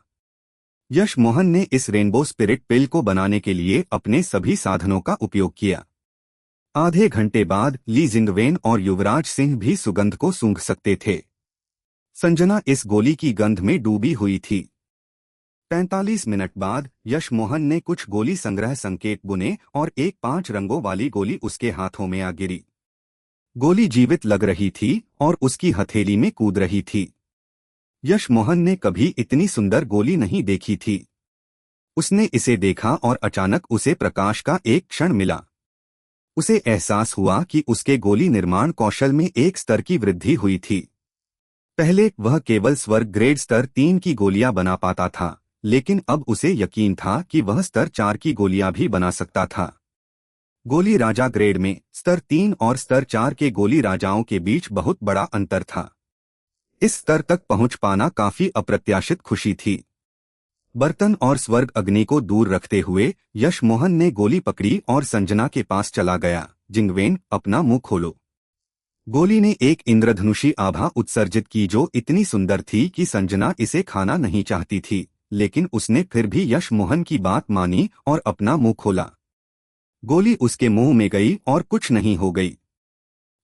यश मोहन ने इस रेनबो स्पिरिट पिल को बनाने के लिए अपने सभी साधनों का उपयोग किया। आधे घंटे बाद ली जिंगवेन और युवराज सिंह भी सुगंध को सूंघ सकते थे। संजना इस गोली की गंध में डूबी हुई थी। 45 मिनट बाद यश मोहन ने कुछ गोली संग्रह संकेत बुने और एक 5 रंगों वाली गोली उसके हाथों में आ गिरी। गोली जीवित लग रही थी और उसकी हथेली में कूद रही थी। यश मोहन ने कभी इतनी सुंदर गोली नहीं देखी थी। उसने इसे देखा और अचानक उसे प्रकाश का एक क्षण मिला। उसे एहसास हुआ कि उसके गोली निर्माण कौशल में एक स्तर की वृद्धि हुई थी। पहले वह केवल स्वर्ग ग्रेड स्तर 3 की गोलियां बना पाता था, लेकिन अब उसे यकीन था कि वह स्तर 4 की गोलियां भी बना सकता था। गोली राजा ग्रेड में स्तर 3 और स्तर 4 के गोली राजाओं के बीच बहुत बड़ा अंतर था। इस स्तर तक पहुंच पाना काफी अप्रत्याशित खुशी थी। बर्तन और स्वर्ग अग्नि को दूर रखते हुए यश मोहन ने गोली पकड़ी और संजना के पास चला गया। जिंगवेन, अपना मुंह खोलो। गोली ने एक इंद्रधनुषी आभा उत्सर्जित की जो इतनी सुंदर थी कि संजना इसे खाना नहीं चाहती थी, लेकिन उसने फिर भी यश मोहन की बात मानी और अपना मुंह खोला। गोली उसके मुंह में गई और कुछ नहीं हो गई।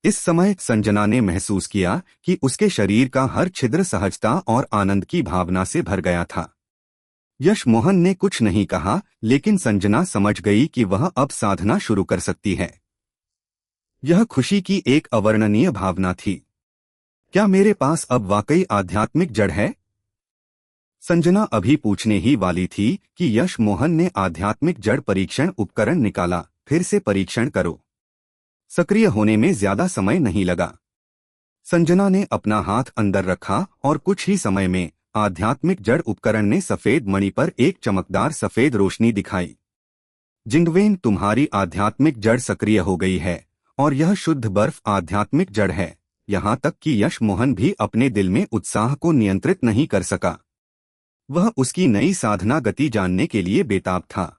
इस समय संजना ने महसूस किया कि उसके शरीर का हर छिद्र सहजता और आनंद की भावना से भर गया था। यश मोहन ने कुछ नहीं कहा, लेकिन संजना समझ गई कि वह अब साधना शुरू कर सकती है। यह खुशी की एक अवर्णनीय भावना थी। क्या मेरे पास अब वाकई आध्यात्मिक जड़ है? संजना अभी पूछने ही वाली थी कि यश मोहन ने आध्यात्मिक जड़ परीक्षण उपकरण निकाला। फिर से परीक्षण करो। सक्रिय होने में ज्यादा समय नहीं लगा। संजना ने अपना हाथ अंदर रखा और कुछ ही समय में आध्यात्मिक जड़ उपकरण ने सफेद मणि पर एक चमकदार सफेद रोशनी दिखाई। जिंगवेन, तुम्हारी आध्यात्मिक जड़ सक्रिय हो गई है और यह शुद्ध बर्फ आध्यात्मिक जड़ है। यहाँ तक कि यश मोहन भी अपने दिल में उत्साह को नियंत्रित नहीं कर सका। वह उसकी नई साधना गति जानने के लिए बेताब था।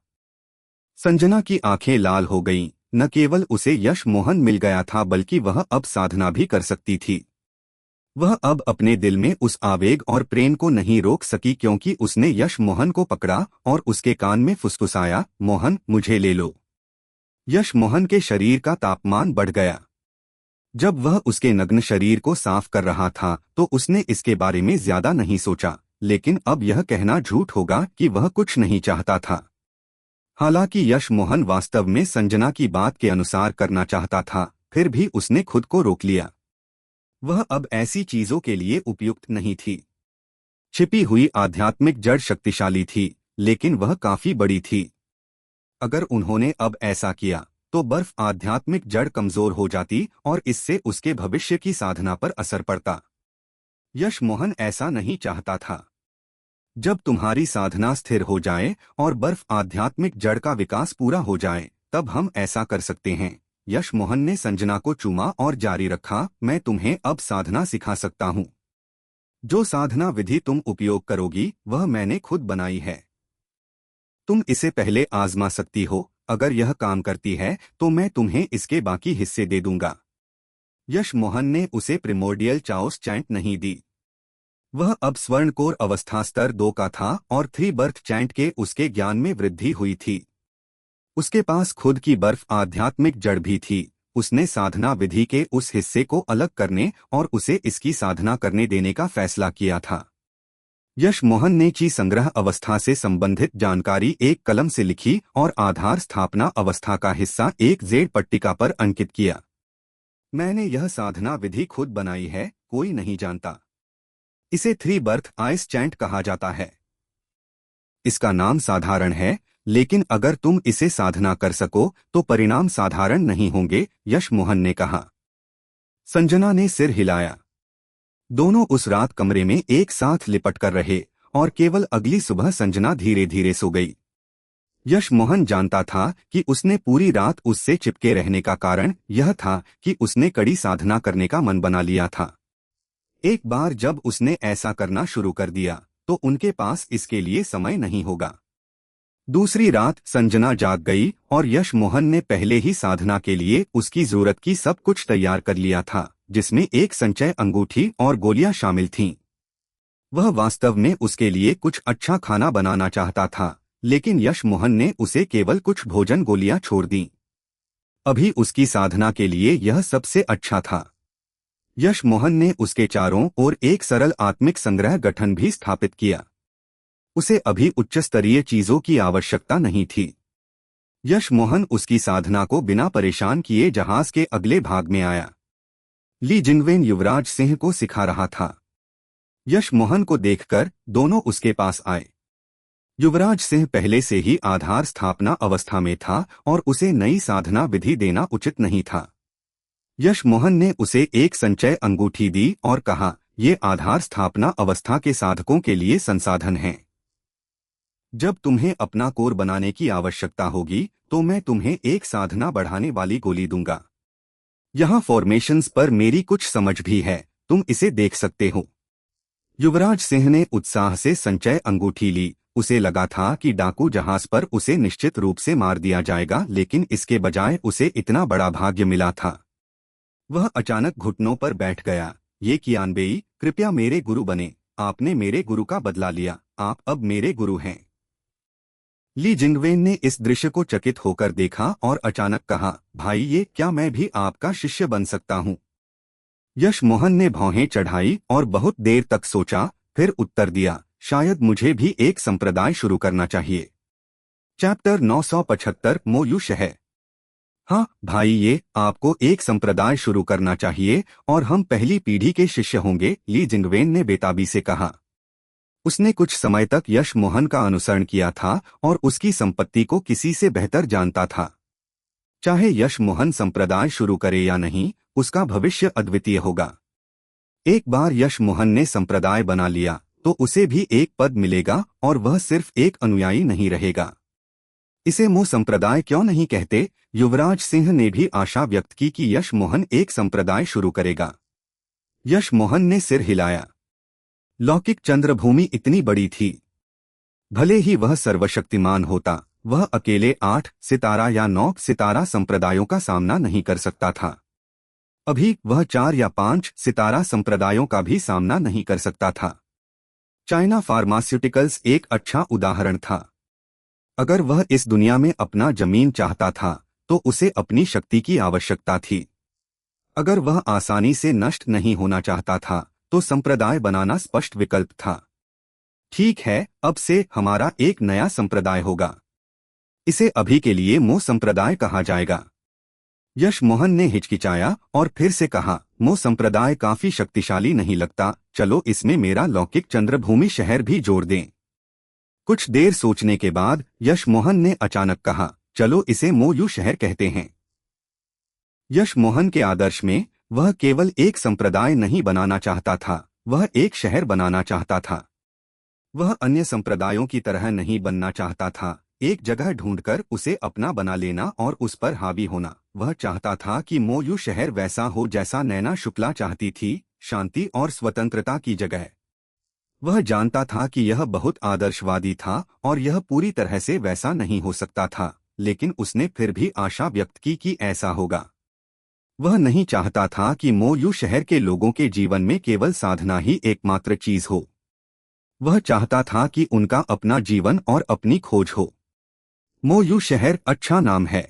संजना की आंखें लाल हो गईं। न केवल उसे यश मोहन मिल गया था, बल्कि वह अब साधना भी कर सकती थी। वह अब अपने दिल में उस आवेग और प्रेम को नहीं रोक सकी, क्योंकि उसने यश मोहन को पकड़ा और उसके कान में फुसफुसाया, मोहन, मुझे ले लो। यश मोहन के शरीर का तापमान बढ़ गया। जब वह उसके नग्न शरीर को साफ कर रहा था तो उसने इसके बारे में ज्यादा नहीं सोचा, लेकिन अब यह कहना झूठ होगा कि वह कुछ नहीं चाहता था। हालांकि यश मोहन वास्तव में संजना की बात के अनुसार करना चाहता था, फिर भी उसने खुद को रोक लिया। वह अब ऐसी चीजों के लिए उपयुक्त नहीं थी। छिपी हुई आध्यात्मिक जड़ शक्तिशाली थी, लेकिन वह काफी बड़ी थी। अगर उन्होंने अब ऐसा किया तो बर्फ आध्यात्मिक जड़ कमजोर हो जाती और इससे उसके भविष्य की साधना पर असर पड़ता। यश मोहन ऐसा नहीं चाहता था। जब तुम्हारी साधना स्थिर हो जाए और बर्फ आध्यात्मिक जड़ का विकास पूरा हो जाए, तब हम ऐसा कर सकते हैं। यश मोहन ने संजना को चूमा और जारी रखा, मैं तुम्हें अब साधना सिखा सकता हूँ। जो साधना विधि तुम उपयोग करोगी वह मैंने खुद बनाई है। तुम इसे पहले आजमा सकती हो। अगर यह काम करती है तो मैं तुम्हें इसके बाकी हिस्से दे दूंगा। यश मोहन ने उसे प्रिमोर्डियल चाओस चैंट नहीं दी। वह अब स्वर्णकोर अवस्था स्तर 2 का था और 3 बर्थ चैंट के उसके ज्ञान में वृद्धि हुई थी। उसके पास खुद की बर्फ आध्यात्मिक जड़ भी थी। उसने साधना विधि के उस हिस्से को अलग करने और उसे इसकी साधना करने देने का फैसला किया था। यश मोहन ने ची संग्रह अवस्था से संबंधित जानकारी एक कलम से लिखी और आधार स्थापना अवस्था का हिस्सा एक जेड पट्टिका पर अंकित किया। मैंने यह साधना विधि खुद बनाई है, कोई नहीं जानता। इसे 3 बर्थ आइस चैंट कहा जाता है। इसका नाम साधारण है, लेकिन अगर तुम इसे साधना कर सको तो परिणाम साधारण नहीं होंगे, यश मोहन ने कहा। संजना ने सिर हिलाया। दोनों उस रात कमरे में एक साथ लिपट कर रहे और केवल अगली सुबह संजना धीरे धीरे सो गई। यश मोहन जानता था कि उसने पूरी रात उससे चिपके रहने का कारण यह था कि उसने कड़ी साधना करने का मन बना लिया था। एक बार जब उसने ऐसा करना शुरू कर दिया तो उनके पास इसके लिए समय नहीं होगा। दूसरी रात संजना जाग गई और यश मोहन ने पहले ही साधना के लिए उसकी जरूरत की सब कुछ तैयार कर लिया था, जिसमें एक संचय अंगूठी और गोलियां शामिल थीं। वह वास्तव में उसके लिए कुछ अच्छा खाना बनाना चाहता था, लेकिन यश मोहन ने उसे केवल कुछ भोजन गोलियां छोड़ दीं। अभी उसकी साधना के लिए यह सबसे अच्छा था। यश मोहन ने उसके चारों ओर एक सरल आत्मिक संग्रह गठन भी स्थापित किया। उसे अभी उच्च स्तरीय चीजों की आवश्यकता नहीं थी। यश मोहन उसकी साधना को बिना परेशान किए जहाज के अगले भाग में आया। ली जिंगवेन युवराज सिंह को सिखा रहा था। यश मोहन को देखकर दोनों उसके पास आए। युवराज सिंह पहले से ही आधार स्थापना अवस्था में था और उसे नई साधना विधि देना उचित नहीं था। यश मोहन ने उसे एक संचय अंगूठी दी और कहा, ये आधार स्थापना अवस्था के साधकों के लिए संसाधन हैं। जब तुम्हें अपना कोर बनाने की आवश्यकता होगी तो मैं तुम्हें एक साधना बढ़ाने वाली गोली दूंगा। यहाँ फॉर्मेशंस पर मेरी कुछ समझ भी है, तुम इसे देख सकते हो। युवराज सिंह ने उत्साह से संचय अंगूठी ली उसे लगा था कि डाकू जहाज पर उसे निश्चित रूप से मार दिया जाएगा, लेकिन इसके बजाय उसे इतना बड़ा भाग्य मिला था। वह अचानक घुटनों पर बैठ गया। ये कियानबेई, कृपया मेरे गुरु बने। आपने मेरे गुरु का बदला लिया, आप अब मेरे गुरु हैं। ली जिंगवेन ने इस दृश्य को चकित होकर देखा और अचानक कहा, भाई, ये क्या मैं भी आपका शिष्य बन सकता हूँ? यश मोहन ने भौहें चढ़ाई और बहुत देर तक सोचा, फिर उत्तर दिया, शायद मुझे भी एक संप्रदाय शुरू करना चाहिए। चैप्टर 975 मोयू शहर। हाँ भाई, ये आपको एक संप्रदाय शुरू करना चाहिए और हम पहली पीढ़ी के शिष्य होंगे, ली जिंगवेन ने बेताबी से कहा। उसने कुछ समय तक यश मोहन का अनुसरण किया था और उसकी संपत्ति को किसी से बेहतर जानता था। चाहे यश मोहन संप्रदाय शुरू करे या नहीं, उसका भविष्य अद्वितीय होगा। एक बार यश मोहन ने संप्रदाय बना लिया तो उसे भी एक पद मिलेगा और वह सिर्फ एक अनुयायी नहीं रहेगा। इसे मो संप्रदाय क्यों नहीं कहते? युवराज सिंह ने भी आशा व्यक्त की कि यश मोहन एक संप्रदाय शुरू करेगा। यश मोहन ने सिर हिलाया। लौकिक चंद्रभूमि इतनी बड़ी थी। भले ही वह सर्वशक्तिमान होता, वह अकेले 8 सितारा या 9 सितारा संप्रदायों का सामना नहीं कर सकता था। अभी वह 4 या 5 सितारा संप्रदायों का भी सामना नहीं कर सकता था। चाइना फार्मास्यूटिकल्स एक अच्छा उदाहरण था। अगर वह इस दुनिया में अपना जमीन चाहता था तो उसे अपनी शक्ति की आवश्यकता थी। अगर वह आसानी से नष्ट नहीं होना चाहता था तो संप्रदाय बनाना स्पष्ट विकल्प था। ठीक है, अब से हमारा एक नया संप्रदाय होगा। इसे अभी के लिए मो संप्रदाय कहा जाएगा। यश मोहन ने हिचकिचाया और फिर से कहा, मो संप्रदाय काफी शक्तिशाली नहीं लगता, चलो इसमें मेरा लौकिक चंद्रभूमि शहर भी जोड़ दें। कुछ देर सोचने के बाद यश मोहन ने अचानक कहा, चलो इसे मोयू शहर कहते हैं। यश मोहन के आदर्श में वह केवल एक संप्रदाय नहीं बनाना चाहता था, वह एक शहर बनाना चाहता था। वह अन्य संप्रदायों की तरह नहीं बनना चाहता था, एक जगह ढूंढकर उसे अपना बना लेना और उस पर हावी होना। वह चाहता था कि मोयू शहर वैसा हो जैसा नैना शुक्ला चाहती थी, शांति और स्वतंत्रता की जगह। वह जानता था कि यह बहुत आदर्शवादी था और यह पूरी तरह से वैसा नहीं हो सकता था, लेकिन उसने फिर भी आशा व्यक्त की कि ऐसा होगा। वह नहीं चाहता था कि मोयू शहर के लोगों के जीवन में केवल साधना ही एकमात्र चीज हो। वह चाहता था कि उनका अपना जीवन और अपनी खोज हो। मोयू शहर अच्छा नाम है।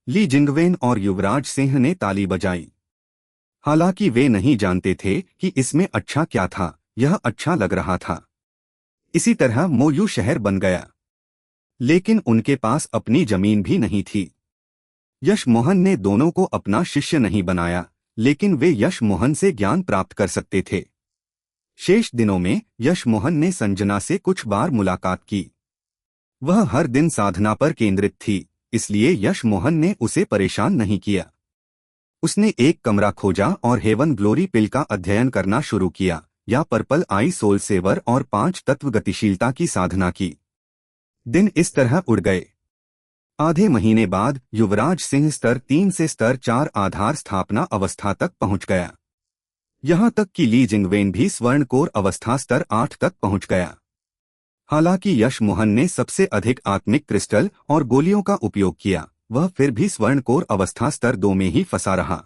ली जिंगवेन और युवराज सिंह ने ताली बजाई। हालांकि वे नहीं जानते थे कि इसमें अच्छा क्या था, यह अच्छा लग रहा था। इसी तरह मोयू शहर बन गया। लेकिन उनके पास अपनी जमीन भी नहीं थी। यश मोहन ने दोनों को अपना शिष्य नहीं बनाया, लेकिन वे यश मोहन से ज्ञान प्राप्त कर सकते थे। शेष दिनों में यश मोहन ने संजना से कुछ बार मुलाकात की। वह हर दिन साधना पर केंद्रित थी, इसलिए यश मोहन ने उसे परेशान नहीं किया। उसने एक कमरा खोजा और हेवन ग्लोरी पिल का अध्ययन करना शुरू किया, या पर्पल आई सोल सेवर और 5 तत्व गतिशीलता की साधना की। दिन इस तरह उड़ गए। आधे महीने बाद युवराज सिंह स्तर 3 से स्तर 4 आधार स्थापना अवस्था तक पहुंच गया। यहां तक कि ली जिंगवेन भी स्वर्ण कोर अवस्था स्तर 8 तक पहुंच गया। हालांकि यश मोहन ने सबसे अधिक आत्मिक क्रिस्टल और गोलियों का उपयोग किया, वह फिर भी स्वर्ण कोर अवस्था स्तर 2 में ही फंसा रहा।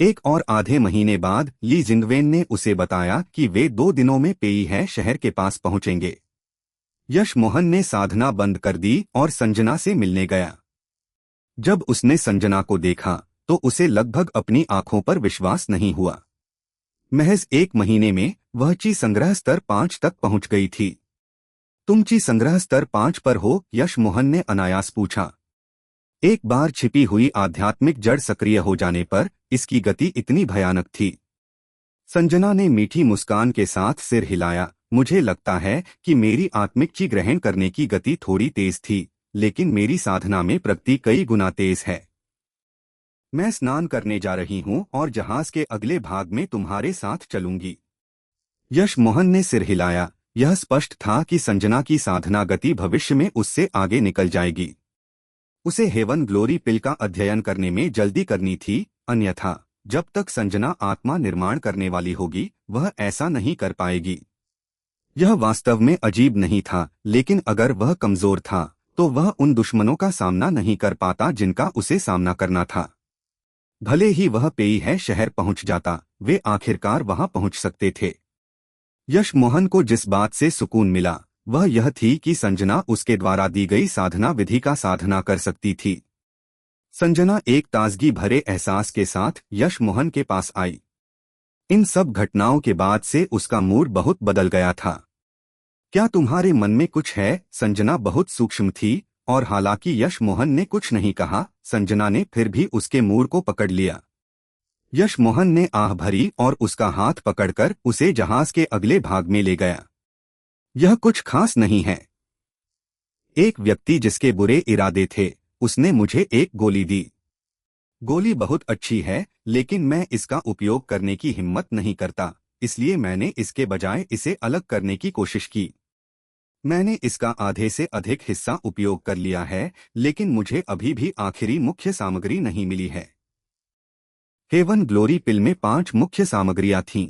एक और आधे महीने बाद ली जिंगवेन ने उसे बताया कि वे 2 दिनों में पेई है शहर के पास पहुंचेंगे। यश मोहन ने साधना बंद कर दी और संजना से मिलने गया। जब उसने संजना को देखा तो उसे लगभग अपनी आंखों पर विश्वास नहीं हुआ। महज 1 महीने में वह ची संग्रह स्तर 5 तक पहुंच गई थी। तुम ची संग्रह स्तर 5 पर हो? यश मोहन ने अनायास पूछा। एक बार छिपी हुई आध्यात्मिक जड़ सक्रिय हो जाने पर इसकी गति इतनी भयानक थी। संजना ने मीठी मुस्कान के साथ सिर हिलाया। मुझे लगता है कि मेरी आत्मिक ची ग्रहण करने की गति थोड़ी तेज थी, लेकिन मेरी साधना में प्रगति कई गुना तेज है। मैं स्नान करने जा रही हूं और जहाज के अगले भाग में तुम्हारे साथ चलूंगी। यश मोहन ने सिर हिलाया। यह स्पष्ट था कि संजना की साधना गति भविष्य में उससे आगे निकल जाएगी। उसे हेवन ग्लोरी पिल का अध्ययन करने में जल्दी करनी थी, अन्यथा जब तक संजना आत्मा निर्माण करने वाली होगी वह ऐसा नहीं कर पाएगी। यह वास्तव में अजीब नहीं था, लेकिन अगर वह कमजोर था तो वह उन दुश्मनों का सामना नहीं कर पाता जिनका उसे सामना करना था। भले ही वह पेई है शहर पहुंच जाता, वे आखिरकार वहां पहुंच सकते थे। यश मोहन को जिस बात से सुकून मिला वह यह थी कि संजना उसके द्वारा दी गई साधना विधि का साधना कर सकती थी। संजना एक ताजगी भरे एहसास के साथ यश मोहन के पास आई। इन सब घटनाओं के बाद से उसका मूड बहुत बदल गया था। क्या तुम्हारे मन में कुछ है? संजना बहुत सूक्ष्म थी, और हालांकि यश मोहन ने कुछ नहीं कहा, संजना ने फिर भी उसके मूड को पकड़ लिया। यश मोहन ने आह भरी और उसका हाथ पकड़कर उसे जहाज के अगले भाग में ले गया। यह कुछ खास नहीं है। एक व्यक्ति जिसके बुरे इरादे थे, उसने मुझे एक गोली दी। गोली बहुत अच्छी है, लेकिन मैं इसका उपयोग करने की हिम्मत नहीं करता, इसलिए मैंने इसके बजाय इसे अलग करने की कोशिश की। मैंने इसका आधे से अधिक हिस्सा उपयोग कर लिया है, लेकिन मुझे अभी भी आखिरी मुख्य सामग्री नहीं मिली है। हेवन ग्लोरी पिल में 5 मुख्य सामग्रियां थीं।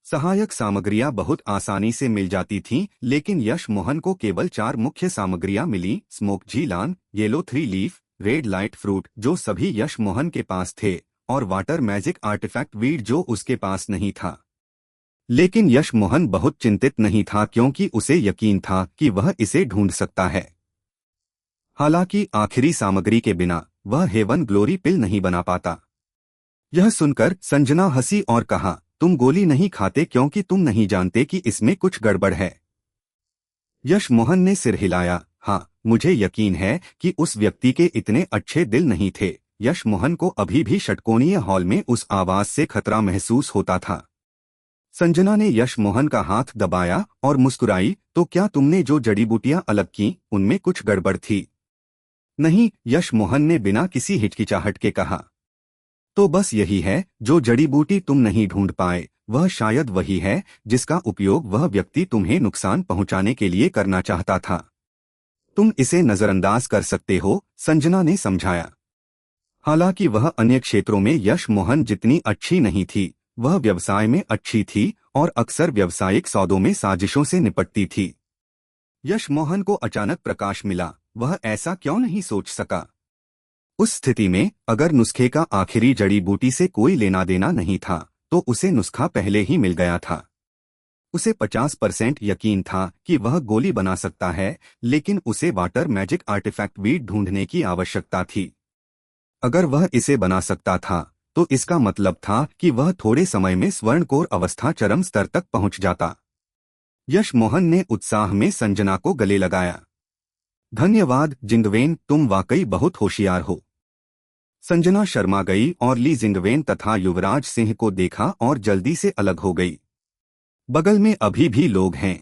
सहायक सामग्रियां बहुत आसानी से मिल जाती थीं, लेकिन यश मोहन को केवल 4 मुख्य सामग्रियां मिली: स्मोक जीलान, yellow 3 leaf, red light fruit जो सभी यश मोहन के पास थे, और वाटर मैजिक आर्टिफैक्ट वीड जो उसके पास नहीं था। लेकिन यश मोहन बहुत चिंतित नहीं था, क्योंकि उसे यकीन था कि वह इसे ढूंढ सकता है। हालांकि आखिरी सामग्री के बिना वह हेवन ग्लोरी पिल नहीं बना पाता। यह सुनकर संजना हंसी और कहा, तुम गोली नहीं खाते क्योंकि तुम नहीं जानते कि इसमें कुछ गड़बड़ है। यश मोहन ने सिर हिलाया। हाँ, मुझे यकीन है कि उस व्यक्ति के इतने अच्छे दिल नहीं थे। यश मोहन को अभी भी षटकोणीय हॉल में उस आवाज से खतरा महसूस होता था। संजना ने यश मोहन का हाथ दबाया और मुस्कुराई। तो क्या तुमने जो जड़ी बूटियां अलग की, उनमें कुछ गड़बड़ थी? नहीं, यश मोहन ने बिना किसी हिचकिचाहट के कहा। तो बस यही है, जो जड़ी बूटी तुम नहीं ढूंढ पाए, वह शायद वही है जिसका उपयोग वह व्यक्ति तुम्हें नुकसान पहुंचाने के लिए करना चाहता था। तुम इसे नजरअंदाज कर सकते हो, संजना ने समझाया। हालांकि वह अन्य क्षेत्रों में यश मोहन जितनी अच्छी नहीं थी, वह व्यवसाय में अच्छी थी और अक्सर व्यावसायिक सौदों में साजिशों से निपटती थी। यश मोहन को अचानक प्रकाश मिला। वह ऐसा क्यों नहीं सोच सका? उस स्थिति में अगर नुस्खे का आखिरी जड़ी बूटी से कोई लेना देना नहीं था, तो उसे नुस्खा पहले ही मिल गया था। उसे 50% यकीन था कि वह गोली बना सकता है, लेकिन उसे वाटर मैजिक आर्टिफैक्ट वीड ढूंढने की आवश्यकता थी। अगर वह इसे बना सकता था, तो इसका मतलब था कि वह थोड़े समय में स्वर्णकोर अवस्था चरम स्तर तक पहुंच जाता। यश मोहन ने उत्साह में संजना को गले लगाया। धन्यवाद जिंगवेन, तुम वाकई बहुत होशियार हो। संजना शर्मा गई और ली जिंगवेन तथा युवराज सिंह को देखा और जल्दी से अलग हो गई। बगल में अभी भी लोग हैं।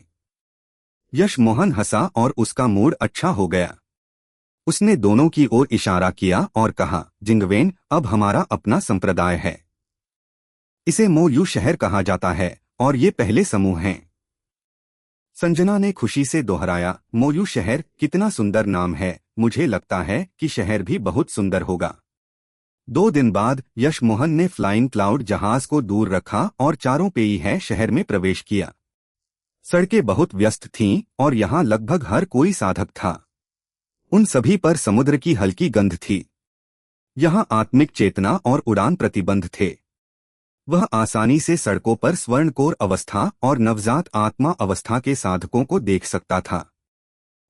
यश मोहन हंसा और उसका मूड अच्छा हो गया। उसने दोनों की ओर इशारा किया और कहा, जिंगवेन, अब हमारा अपना संप्रदाय है। इसे मोयू शहर कहा जाता है और ये पहले समूह हैं। संजना ने खुशी से दोहराया, मोयू शहर, कितना सुंदर नाम है। मुझे लगता है कि शहर भी बहुत सुंदर होगा। 2 दिन बाद यश मोहन ने फ्लाइंग क्लाउड जहाज को दूर रखा और चारों पेई है शहर में प्रवेश किया। सड़कें बहुत व्यस्त थीं और यहाँ लगभग हर कोई साधक था। उन सभी पर समुद्र की हल्की गंध थी। यहाँ आत्मिक चेतना और उड़ान प्रतिबंध थे। वह आसानी से सड़कों पर स्वर्णकोर अवस्था और नवजात आत्मा अवस्था के साधकों को देख सकता था।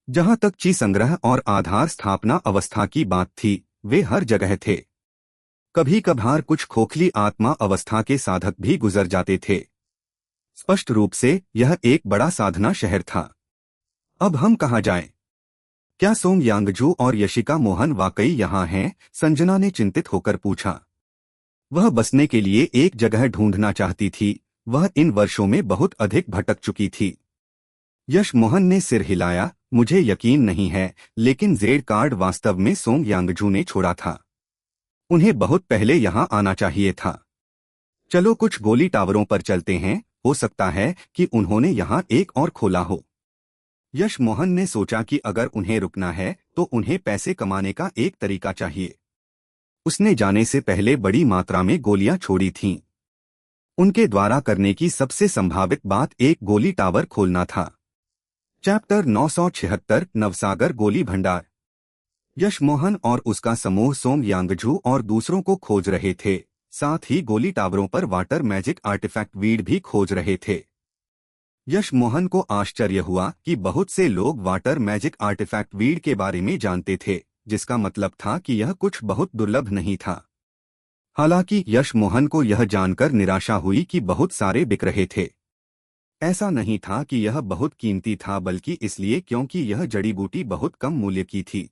जहां तक ची संग्रह और आधार स्थापना अवस्था की बात थी, वे हर जगह थे। कभी कभार कुछ खोखली आत्मा अवस्था के साधक भी गुजर जाते थे। स्पष्ट रूप से यह एक बड़ा साधना शहर था। अब हम कहाँ जाएं? क्या सोंग यांगजू और यशिका मोहन वाकई यहाँ हैं? संजना ने चिंतित होकर पूछा। वह बसने के लिए एक जगह ढूंढना चाहती थी। वह इन वर्षों में बहुत अधिक भटक चुकी थी। यश मोहन ने सिर हिलाया। मुझे यकीन नहीं है, लेकिन जेड कार्ड वास्तव में सोंग यांगजू ने छोड़ा था। उन्हें बहुत पहले यहाँ आना चाहिए था। चलो कुछ गोली टावरों पर चलते हैं, हो सकता है कि उन्होंने यहाँ एक और खोला हो। यश मोहन ने सोचा कि अगर उन्हें रुकना है तो उन्हें पैसे कमाने का एक तरीका चाहिए। उसने जाने से पहले बड़ी मात्रा में गोलियां छोड़ी थीं। उनके द्वारा करने की सबसे संभावित बात एक गोली टावर खोलना था। चैप्टर 976 नवसागर गोली भंडार। यश मोहन और उसका समूह सोम यांगझू और दूसरों को खोज रहे थे, साथ ही गोली टावरों पर वाटर मैजिक आर्टिफैक्ट वीड भी खोज रहे थे। यश मोहन को आश्चर्य हुआ कि बहुत से लोग वाटर मैजिक आर्टिफैक्ट वीड के बारे में जानते थे, जिसका मतलब था कि यह कुछ बहुत दुर्लभ नहीं था। हालांकि यश मोहन को यह जानकर निराशा हुई कि बहुत सारे बिक रहे थे। ऐसा नहीं था कि यह बहुत कीमती था, बल्कि इसलिए क्योंकि यह जड़ी बूटी बहुत कम मूल्य की थी।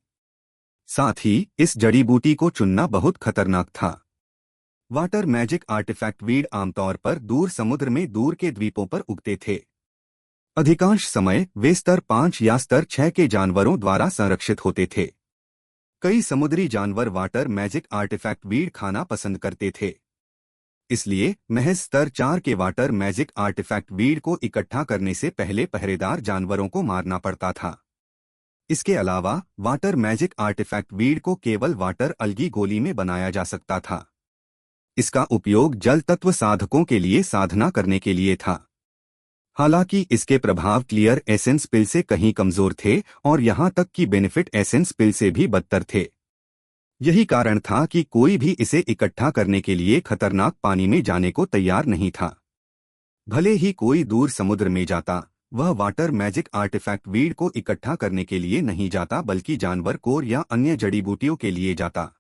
साथ ही इस जड़ी बूटी को चुनना बहुत खतरनाक था। वाटर मैजिक आर्टिफैक्ट वीड आमतौर पर दूर समुद्र में दूर के द्वीपों पर उगते थे। अधिकांश समय वे स्तर 5 या स्तर 6 के जानवरों द्वारा संरक्षित होते थे। कई समुद्री जानवर वाटर मैजिक आर्टिफैक्ट वीड खाना पसंद करते थे, इसलिए महज स्तर 4 के वाटर मैजिक आर्टिफैक्ट वीड को इकट्ठा करने से पहले पहरेदार जानवरों को मारना पड़ता था। इसके अलावा वाटर मैजिक आर्टिफैक्ट वीड को केवल वाटर अलगी गोली में बनाया जा सकता था। इसका उपयोग जल तत्व साधकों के लिए साधना करने के लिए था। हालांकि इसके प्रभाव क्लियर एसेंस पिल से कहीं कमजोर थे और यहां तक कि बेनिफिट एसेंस पिल से भी बदतर थे। यही कारण था कि कोई भी इसे इकट्ठा करने के लिए खतरनाक पानी में जाने को तैयार नहीं था। भले ही कोई दूर समुद्र में जाता, वह वाटर मैजिक आर्टिफैक्ट वीड को इकट्ठा करने के लिए नहीं जाता, बल्कि जानवर कोर या अन्य जड़ी बूटियों के लिए जाता।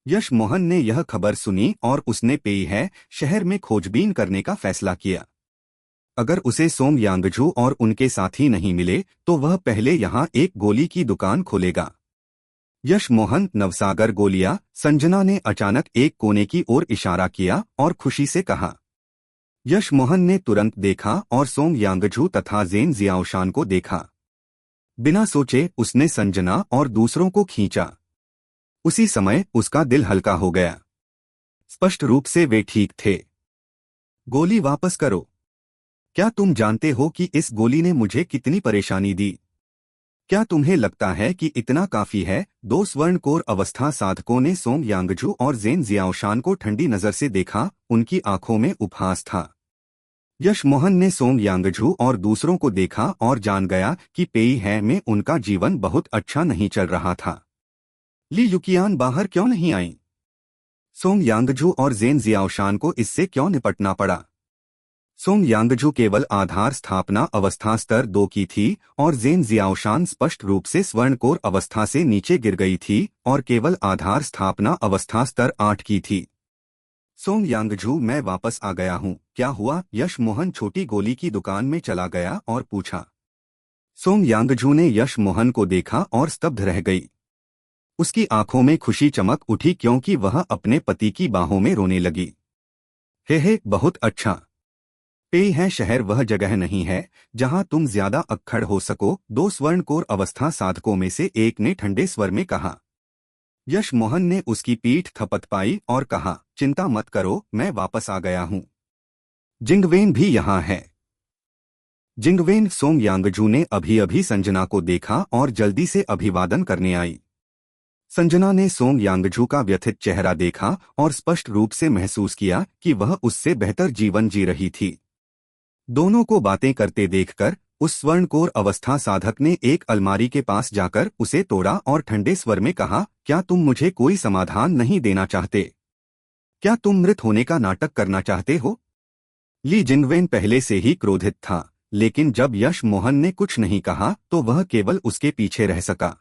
यश मोहन ने यह खबर सुनी और उसने पेई है शहर में खोजबीन करने का फैसला किया। अगर उसे सोम यांगझू और उनके साथी नहीं मिले तो वह पहले यहां एक गोली की दुकान खोलेगा। यश मोहन नवसागर गोलियां। संजना ने अचानक एक कोने की ओर इशारा किया और खुशी से कहा। यश मोहन ने तुरंत देखा और सोम यांगझू तथा जेन जियाओशान को देखा। बिना सोचे उसने संजना और दूसरों को खींचा। उसी समय उसका दिल हल्का हो गया। स्पष्ट रूप से वे ठीक थे। गोली वापस करो। क्या तुम जानते हो कि इस गोली ने मुझे कितनी परेशानी दी? क्या तुम्हें लगता है कि इतना काफी है? दो स्वर्ण कोर अवस्था साधकों ने सोम यांगझू और जेन जियाओशान को ठंडी नजर से देखा। उनकी आंखों में उपहास था। यश मोहन ने सोम यांगझू और दूसरों को देखा और जान गया कि पेई है में उनका जीवन बहुत अच्छा नहीं चल रहा था। ली युकियान बाहर क्यों नहीं आई? सोम यांगझू और जेन जियाओशान को इससे क्यों निपटना पड़ा? सोम यांगझू केवल आधार स्थापना अवस्था स्तर 2 की थी और जेन जियाओशान स्पष्ट रूप से स्वर्ण कोर अवस्था से नीचे गिर गई थी और केवल आधार स्थापना अवस्था स्तर 8 की थी। सोम यांगझू, मैं वापस आ गया हूँ, क्या हुआ? यश मोहन छोटी गोली की दुकान में चला गया और पूछा। सोम यांगझू ने यश मोहन को देखा और स्तब्ध रह गई। उसकी आंखों में खुशी चमक उठी क्योंकि वह अपने पति की बाहों में रोने लगी। हे, बहुत अच्छा। पेई है शहर वह जगह नहीं है जहां तुम ज्यादा अक्खड़ हो सको, दो स्वर्ण कोर अवस्था साधकों में से एक ने ठंडे स्वर में कहा। यश मोहन ने उसकी पीठ थपथपाई और कहा, चिंता मत करो, मैं वापस आ गया हूं। जिंगवेन भी यहाँ है। जिंगवेन। सोम यांगझू ने अभी अभी संजना को देखा और जल्दी से अभिवादन करने आई। संजना ने सोम यांगझू का व्यथित चेहरा देखा और स्पष्ट रूप से महसूस किया कि वह उससे बेहतर जीवन जी रही थी। दोनों को बातें करते देखकर उस स्वर्ण कोर अवस्था साधक ने एक अलमारी के पास जाकर उसे तोड़ा और ठंडे स्वर में कहा, क्या तुम मुझे कोई समाधान नहीं देना चाहते? क्या तुम मृत होने का नाटक करना चाहते हो? ली जिंगवेन पहले से ही क्रोधित था, लेकिन जब यश मोहन ने कुछ नहीं कहा तो वह केवल उसके पीछे रह सका।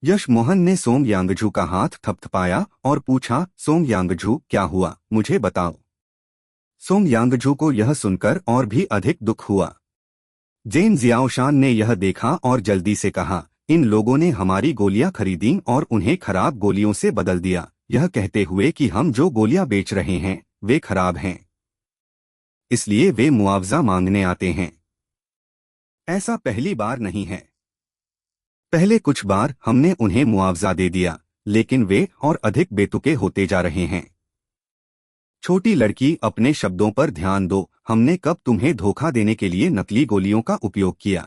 यश मोहन ने सोम यांगझू का हाथ थपथपाया और पूछा, सोम यांगझू, क्या हुआ, मुझे बताओ। सोम यांगझू को यह सुनकर और भी अधिक दुख हुआ। जेन जियाओशान ने यह देखा और जल्दी से कहा, इन लोगों ने हमारी गोलियां खरीदी और उन्हें खराब गोलियों से बदल दिया, यह कहते हुए कि हम जो गोलियां बेच रहे हैं वे खराब हैं, इसलिए वे मुआवजा मांगने आते हैं। ऐसा पहली बार नहीं है। पहले कुछ बार हमने उन्हें मुआवजा दे दिया, लेकिन वे और अधिक बेतुके होते जा रहे हैं। छोटी लड़की, अपने शब्दों पर ध्यान दो। हमने कब तुम्हें धोखा देने के लिए नकली गोलियों का उपयोग किया?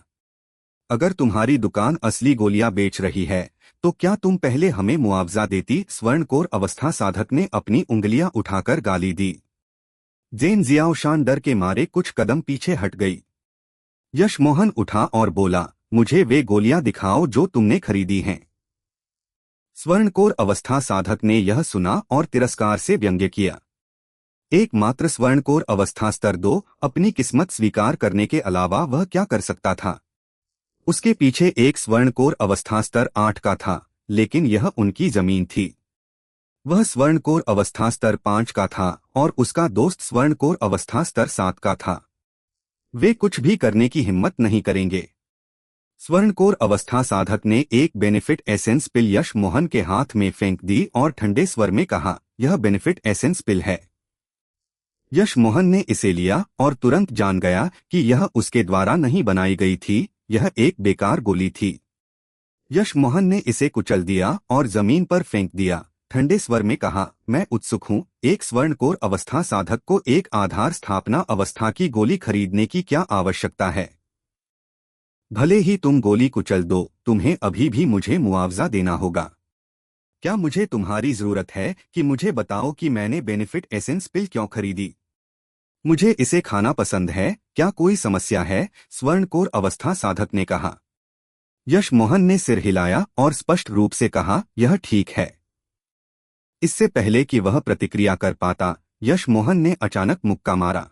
अगर तुम्हारी दुकान असली गोलियां बेच रही है तो क्या तुम पहले हमें मुआवजा देती? स्वर्ण कोर अवस्था साधक ने अपनी उंगलियां उठाकर गाली दी। जेन जियाओशान डर के मारे कुछ कदम पीछे हट गई। यशमोहन उठा और बोला, मुझे वे गोलियां दिखाओ जो तुमने खरीदी हैं। स्वर्णकोर अवस्था साधक ने यह सुना और तिरस्कार से व्यंग्य किया। एकमात्र स्वर्णकोर अवस्था स्तर 2 अपनी किस्मत स्वीकार करने के अलावा वह क्या कर सकता था। उसके पीछे एक स्वर्णकोर अवस्था स्तर 8 का था, लेकिन यह उनकी जमीन थी। वह स्वर्णकोर अवस्था स्तर 5 का था और उसका दोस्त स्वर्णकोर अवस्था स्तर 7 का था। वे कुछ भी करने की हिम्मत नहीं करेंगे। स्वर्णकोर अवस्था साधक ने एक बेनिफिट एसेंस पिल यशमोहन के हाथ में फेंक दी और ठंडे स्वर में कहा, यह बेनिफिट एसेंस पिल है। यशमोहन ने इसे लिया और तुरंत जान गया कि यह उसके द्वारा नहीं बनाई गई थी, यह एक बेकार गोली थी। यशमोहन ने इसे कुचल दिया और जमीन पर फेंक दिया। ठंडे स्वर में कहा, मैं उत्सुक हूं, एक स्वर्णकोर अवस्था साधक को एक आधार स्थापना अवस्था की गोली खरीदने की क्या आवश्यकता है। भले ही तुम गोली कुचल दो, तुम्हें अभी भी मुझे मुआवजा देना होगा। क्या मुझे तुम्हारी जरूरत है कि मुझे बताओ कि मैंने बेनिफिट एसेंस पिल क्यों खरीदी? मुझे इसे खाना पसंद है, क्या कोई समस्या है? स्वर्णकोर अवस्था साधक ने कहा। यशमोहन ने सिर हिलाया और स्पष्ट रूप से कहा, यह ठीक है। इससे पहले कि वह प्रतिक्रिया कर पाता, यशमोहन ने अचानक मुक्का मारा।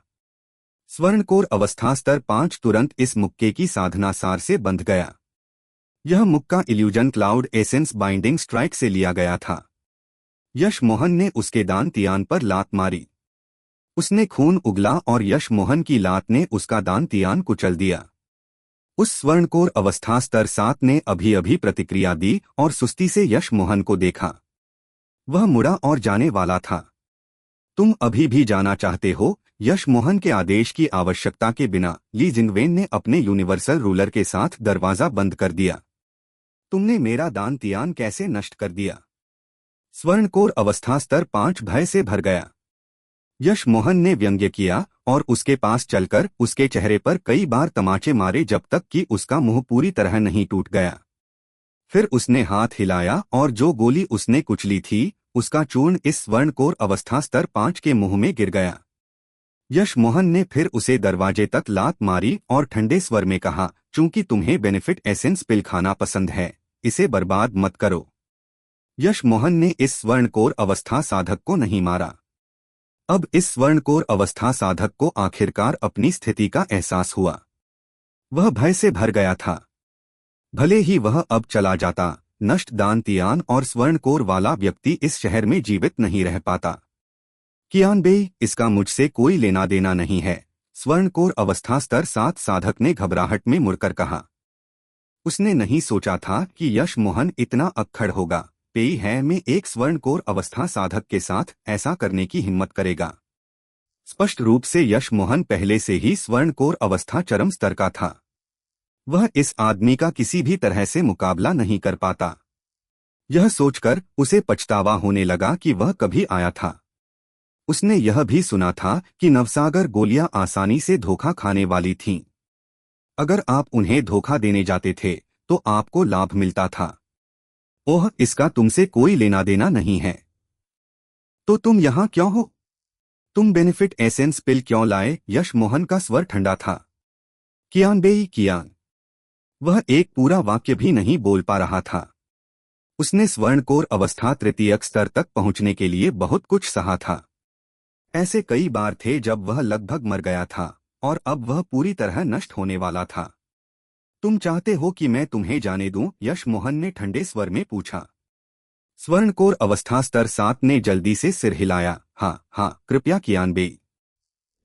स्वर्णकोर अवस्था स्तर 5 तुरंत इस मुक्के की साधना सार से बंध गया। यह मुक्का illusion cloud essence binding strike से लिया गया था। यशमोहन ने उसके दान तियान पर लात मारी। उसने खून उगला और यशमोहन की लात ने उसका दान तियान कुचल दिया। उस स्वर्णकोर अवस्था स्तर 7 ने अभी अभी प्रतिक्रिया दी और सुस्ती से यशमोहन को देखा। वह मुड़ा और जाने वाला था। तुम अभी भी जाना चाहते हो? यशमोहन के आदेश की आवश्यकता के बिना ली जिंगवेन ने अपने यूनिवर्सल रूलर के साथ दरवाजा बंद कर दिया। तुमने मेरा दान तियान कैसे नष्ट कर दिया? स्वर्णकोर अवस्था स्तर 5 भय से भर गया। यशमोहन ने व्यंग्य किया और उसके पास चलकर उसके चेहरे पर कई बार तमाचे मारे जब तक कि उसका मुंह पूरी तरह नहीं टूट गया। फिर उसने हाथ हिलाया और जो गोली उसने कुचली थी, उसका चूर्ण इस स्वर्णकोर अवस्था स्तर 5 के मुंह में गिर गया। यशमोहन ने फिर उसे दरवाजे तक लात मारी और ठंडे स्वर में कहा, चूंकि तुम्हें बेनिफिट एसेंस पिल खाना पसंद है, इसे बर्बाद मत करो। यशमोहन ने इस स्वर्णकोर अवस्था साधक को नहीं मारा। अब इस स्वर्णकोर अवस्था साधक को आखिरकार अपनी स्थिति का एहसास हुआ। वह भय से भर गया था। भले ही वह अब चला जाता, नष्ट दान तियान और स्वर्णकोर वाला व्यक्ति इस शहर में जीवित नहीं रह पाता। कियान बेई, इसका मुझसे कोई लेना देना नहीं है, स्वर्णकोर अवस्था स्तर 7 साधक ने घबराहट में मुड़कर कहा। उसने नहीं सोचा था कि यशमोहन इतना अक्खड़ होगा। पेई है में एक स्वर्णकोर अवस्था साधक के साथ ऐसा करने की हिम्मत करेगा। स्पष्ट रूप से यशमोहन पहले से ही स्वर्णकोर अवस्था चरम स्तर का था। वह इस आदमी का किसी भी तरह से मुकाबला नहीं कर पाता। यह सोचकर उसे पछतावा होने लगा कि वह कभी आया था। उसने यह भी सुना था कि नवसागर गोलियां आसानी से धोखा खाने वाली थीं। अगर आप उन्हें धोखा देने जाते थे तो आपको लाभ मिलता था। ओह, इसका तुमसे कोई लेना देना नहीं है। तो तुम यहां क्यों हो? तुम बेनिफिट एसेंस पिल क्यों लाए? यशमोहन का स्वर ठंडा था। कियान बेई, कियान। वह एक पूरा वाक्य भी नहीं बोल पा रहा था। उसने स्वर्णकोर अवस्था तृतीयक स्तर तक पहुंचने के लिए बहुत कुछ सहा था। ऐसे कई बार थे जब वह लगभग मर गया था और अब वह पूरी तरह नष्ट होने वाला था। तुम चाहते हो कि मैं तुम्हें जाने दूं? यशमोहन ने ठंडे स्वर में पूछा। स्वर्णकोर अवस्था स्तर 7 ने जल्दी से सिर हिलाया। हाँ हाँ, कृपया कियान बेई।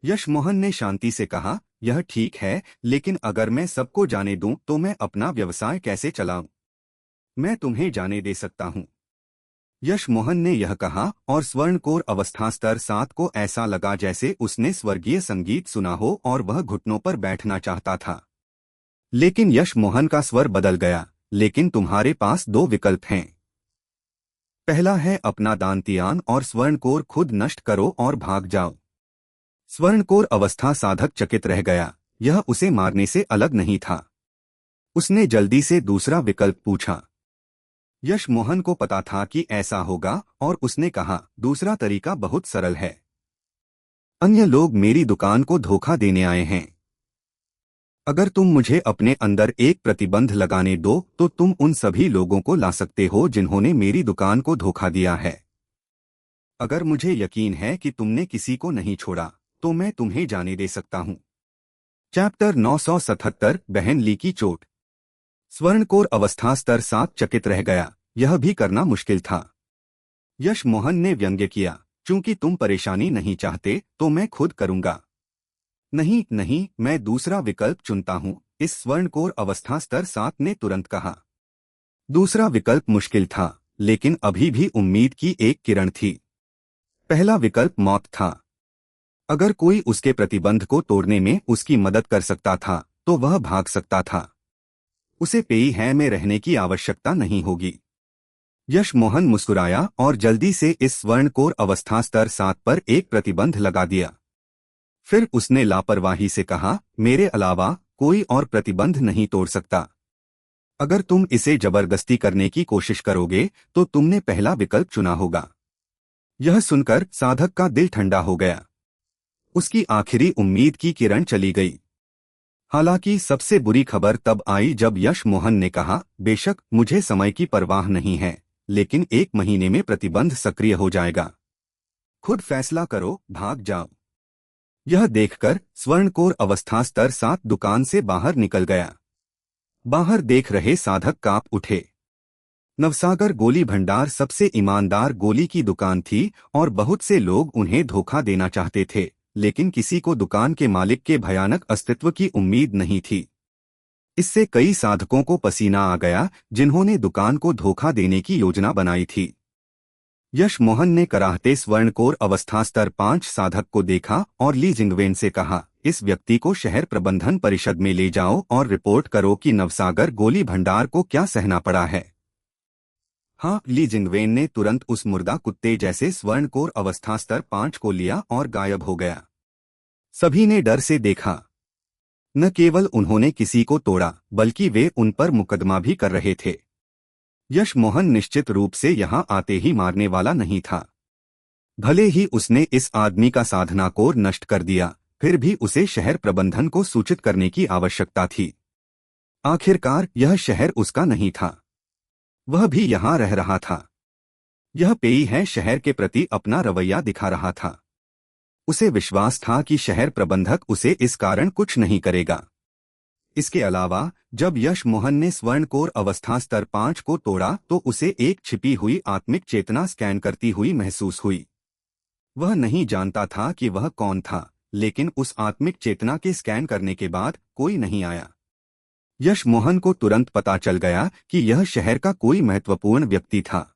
यशमोहन ने शांति से कहा, यह ठीक है, लेकिन अगर मैं सबको जाने दूं तो मैं अपना व्यवसाय कैसे चलाऊं? मैं तुम्हें जाने दे सकता हूं। यशमोहन ने यह कहा और स्वर्णकोर अवस्था स्तर 7 को ऐसा लगा जैसे उसने स्वर्गीय संगीत सुना हो और वह घुटनों पर बैठना चाहता था। लेकिन यशमोहन का स्वर बदल गया। लेकिन तुम्हारे पास 2 विकल्प हैं। पहला है अपना दान तियान और स्वर्णकोर खुद नष्ट करो और भाग जाओ। स्वर्णकोर अवस्था साधक चकित रह गया। यह उसे मारने से अलग नहीं था। उसने जल्दी से दूसरा विकल्प पूछा। यशमोहन को पता था कि ऐसा होगा और उसने कहा, दूसरा तरीका बहुत सरल है। अन्य लोग मेरी दुकान को धोखा देने आए हैं। अगर तुम मुझे अपने अंदर एक प्रतिबंध लगाने दो तो तुम उन सभी लोगों को ला सकते हो जिन्होंने मेरी दुकान को धोखा दिया है। अगर मुझे यकीन है कि तुमने किसी को नहीं छोड़ा तो मैं तुम्हें जाने दे सकता हूं। चैप्टर 977 बहन ली की चोट। स्वर्णकोर अवस्था स्तर 7 चकित रह गया। यह भी करना मुश्किल था। यश मोहन ने व्यंग्य किया, चूंकि तुम परेशानी नहीं चाहते तो मैं खुद करूंगा। नहीं नहीं, मैं दूसरा विकल्प चुनता हूं, इस स्वर्णकोर अवस्था स्तर 7 ने तुरंत कहा। दूसरा विकल्प मुश्किल था, लेकिन अभी भी उम्मीद की एक किरण थी। पहला विकल्प मौत था। अगर कोई उसके प्रतिबंध को तोड़ने में उसकी मदद कर सकता था तो वह भाग सकता था। उसे पेई है में रहने की आवश्यकता नहीं होगी। यश मोहन मुस्कुराया और जल्दी से इस स्वर्णकोर अवस्था स्तर 7 पर एक प्रतिबंध लगा दिया। फिर उसने लापरवाही से कहा, मेरे अलावा कोई और प्रतिबंध नहीं तोड़ सकता। अगर तुम इसे जबरदस्ती करने की कोशिश करोगे तो तुमने पहला विकल्प चुना होगा। यह सुनकर साधक का दिल ठंडा हो गया। उसकी आखिरी उम्मीद की किरण चली गई। हालांकि सबसे बुरी खबर तब आई जब यश मोहन ने कहा, बेशक मुझे समय की परवाह नहीं है, लेकिन 1 महीने में प्रतिबंध सक्रिय हो जाएगा। खुद फैसला करो, भाग जाओ। यह देखकर स्वर्णकोर अवस्था स्तर 7 दुकान से बाहर निकल गया। बाहर देख रहे साधक कांप उठे। नवसागर गोली भंडार सबसे ईमानदार गोली की दुकान थी और बहुत से लोग उन्हें धोखा देना चाहते थे, लेकिन किसी को दुकान के मालिक के भयानक अस्तित्व की उम्मीद नहीं थी। इससे कई साधकों को पसीना आ गया जिन्होंने दुकान को धोखा देने की योजना बनाई थी। यश मोहन ने कराहते स्वर्णकोर अवस्था स्तर 5 साधक को देखा और ली जिंगवेन से कहा, इस व्यक्ति को शहर प्रबंधन परिषद में ले जाओ और रिपोर्ट करो कि नवसागर गोली भंडार को क्या सहना पड़ा है। हाँ, ली जिंगवेन ने तुरंत उस मुर्दा कुत्ते जैसे स्वर्णकोर अवस्था स्तर 5 को लिया और गायब हो गया। सभी ने डर से देखा। न केवल उन्होंने किसी को तोड़ा, बल्कि वे उन पर मुकदमा भी कर रहे थे। यश मोहन निश्चित रूप से यहां आते ही मारने वाला नहीं था। भले ही उसने इस आदमी का साधना कोर नष्ट कर दिया, फिर भी उसे शहर प्रबंधन को सूचित करने की आवश्यकता थी। आखिरकार यह शहर उसका नहीं था, वह भी यहां रह रहा था। यह पेई है शहर के प्रति अपना रवैया दिखा रहा था। उसे विश्वास था कि शहर प्रबंधक उसे इस कारण कुछ नहीं करेगा। इसके अलावा जब यश मोहन ने स्वर्णकोर अवस्था स्तर 5 को तोड़ा तो उसे एक छिपी हुई आत्मिक चेतना स्कैन करती हुई महसूस हुई। वह नहीं जानता था कि वह कौन था, लेकिन उस आत्मिक चेतना के स्कैन करने के बाद कोई नहीं आया। यश मोहन को तुरंत पता चल गया कि यह शहर का कोई महत्वपूर्ण व्यक्ति था।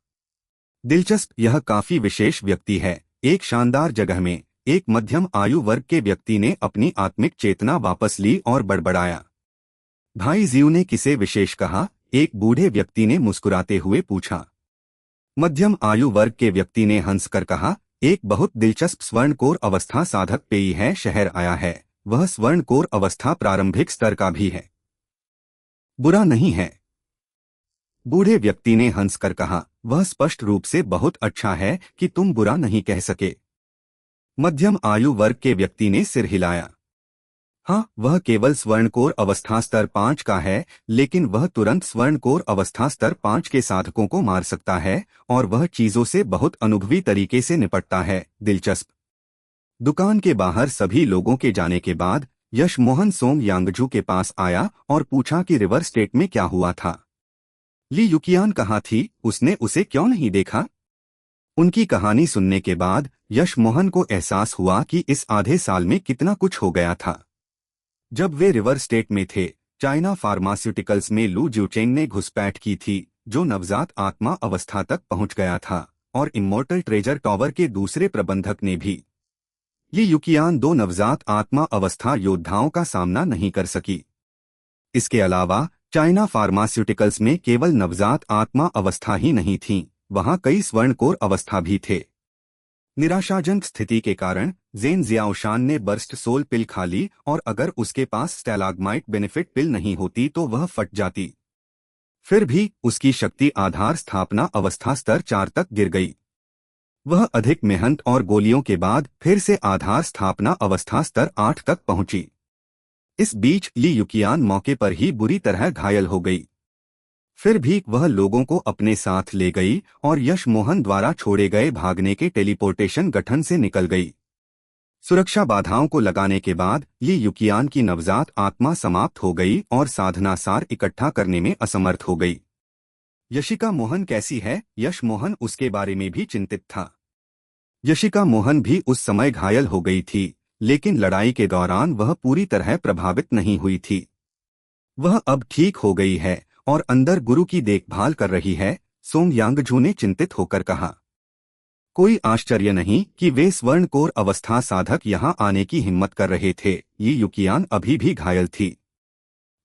दिलचस्प, यह काफी विशेष व्यक्ति है। एक शानदार जगह में एक मध्यम आयु वर्ग के व्यक्ति ने अपनी आत्मिक चेतना वापस ली और बड़बड़ाया। भाई जीव ने किसे विशेष कहा? एक बूढ़े व्यक्ति ने मुस्कुराते हुए पूछा। मध्यम आयु वर्ग के व्यक्ति ने हंसकर कहा, एक बहुत दिलचस्प स्वर्णकोर अवस्था साधक पेई है शहर आया है। वह स्वर्णकोर अवस्था प्रारंभिक स्तर का भी है। बुरा नहीं है। बूढ़े व्यक्ति ने हंसकर कहा, वह स्पष्ट रूप से बहुत अच्छा है कि तुम बुरा नहीं कह सके। मध्यम आयु वर्ग के व्यक्ति ने सिर हिलाया। हाँ, वह केवल स्वर्णकोर अवस्था स्तर 5 का है, लेकिन वह तुरंत स्वर्णकोर अवस्था स्तर 5 के साधकों को मार सकता है और वह चीजों से बहुत अनुभवी तरीके से निपटता है। दिलचस्प। दुकान के बाहर सभी लोगों के जाने के बाद यश मोहन सोम यांगजू के पास आया और पूछा कि रिवर स्टेट में क्या हुआ था। ली युकियान कहाँ थी? उसने उसे क्यों नहीं देखा? उनकी कहानी सुनने के बाद यश मोहन को एहसास हुआ कि इस आधे साल में कितना कुछ हो गया था। जब वे रिवर स्टेट में थे, चाइना फार्मास्यूटिकल्स में लू ज्यूचेंग ने घुसपैठ की थी, जो नवजात आत्मा अवस्था तक पहुंच गया था, और इमोर्टल ट्रेजर टॉवर के दूसरे प्रबंधक ने भी। ये युकियान 2 नवजात आत्मा अवस्था योद्धाओं का सामना नहीं कर सकी। इसके अलावा चाइना फार्मास्यूटिकल्स में केवल नवजात आत्मा अवस्था ही नहीं थी, वहां कई स्वर्णकोर अवस्था भी थे। निराशाजनक स्थिति के कारण ज़ेन जियाओशान ने बर्स्ट सोल पिल खा ली और अगर उसके पास स्टैलाग्माइट बेनिफिट पिल नहीं होती तो वह फट जाती। फिर भी उसकी शक्ति आधार स्थापना अवस्था स्तर 4 तक गिर गई। वह अधिक मेहनत और गोलियों के बाद फिर से आधार स्थापना अवस्था स्तर 8 तक पहुंची। इस बीच ली युकियान मौके पर ही बुरी तरह घायल हो गई। फिर भी वह लोगों को अपने साथ ले गई और यश मोहन द्वारा छोड़े गए भागने के टेलीपोर्टेशन गठन से निकल गई। सुरक्षा बाधाओं को लगाने के बाद ली युकियान की नवजात आत्मा समाप्त हो गई और साधना सार इकट्ठा करने में असमर्थ हो गई। यशिका मोहन कैसी है? यश मोहन उसके बारे में भी चिंतित था। यशिका मोहन भी उस समय घायल हो गई थी, लेकिन लड़ाई के दौरान वह पूरी तरह प्रभावित नहीं हुई थी। वह अब ठीक हो गई है और अंदर गुरु की देखभाल कर रही है, सोंग यांगजू ने चिंतित होकर कहा। कोई आश्चर्य नहीं कि वे स्वर्णकोर अवस्था साधक यहाँ आने की हिम्मत कर रहे थे। ये युकियान अभी भी घायल थी।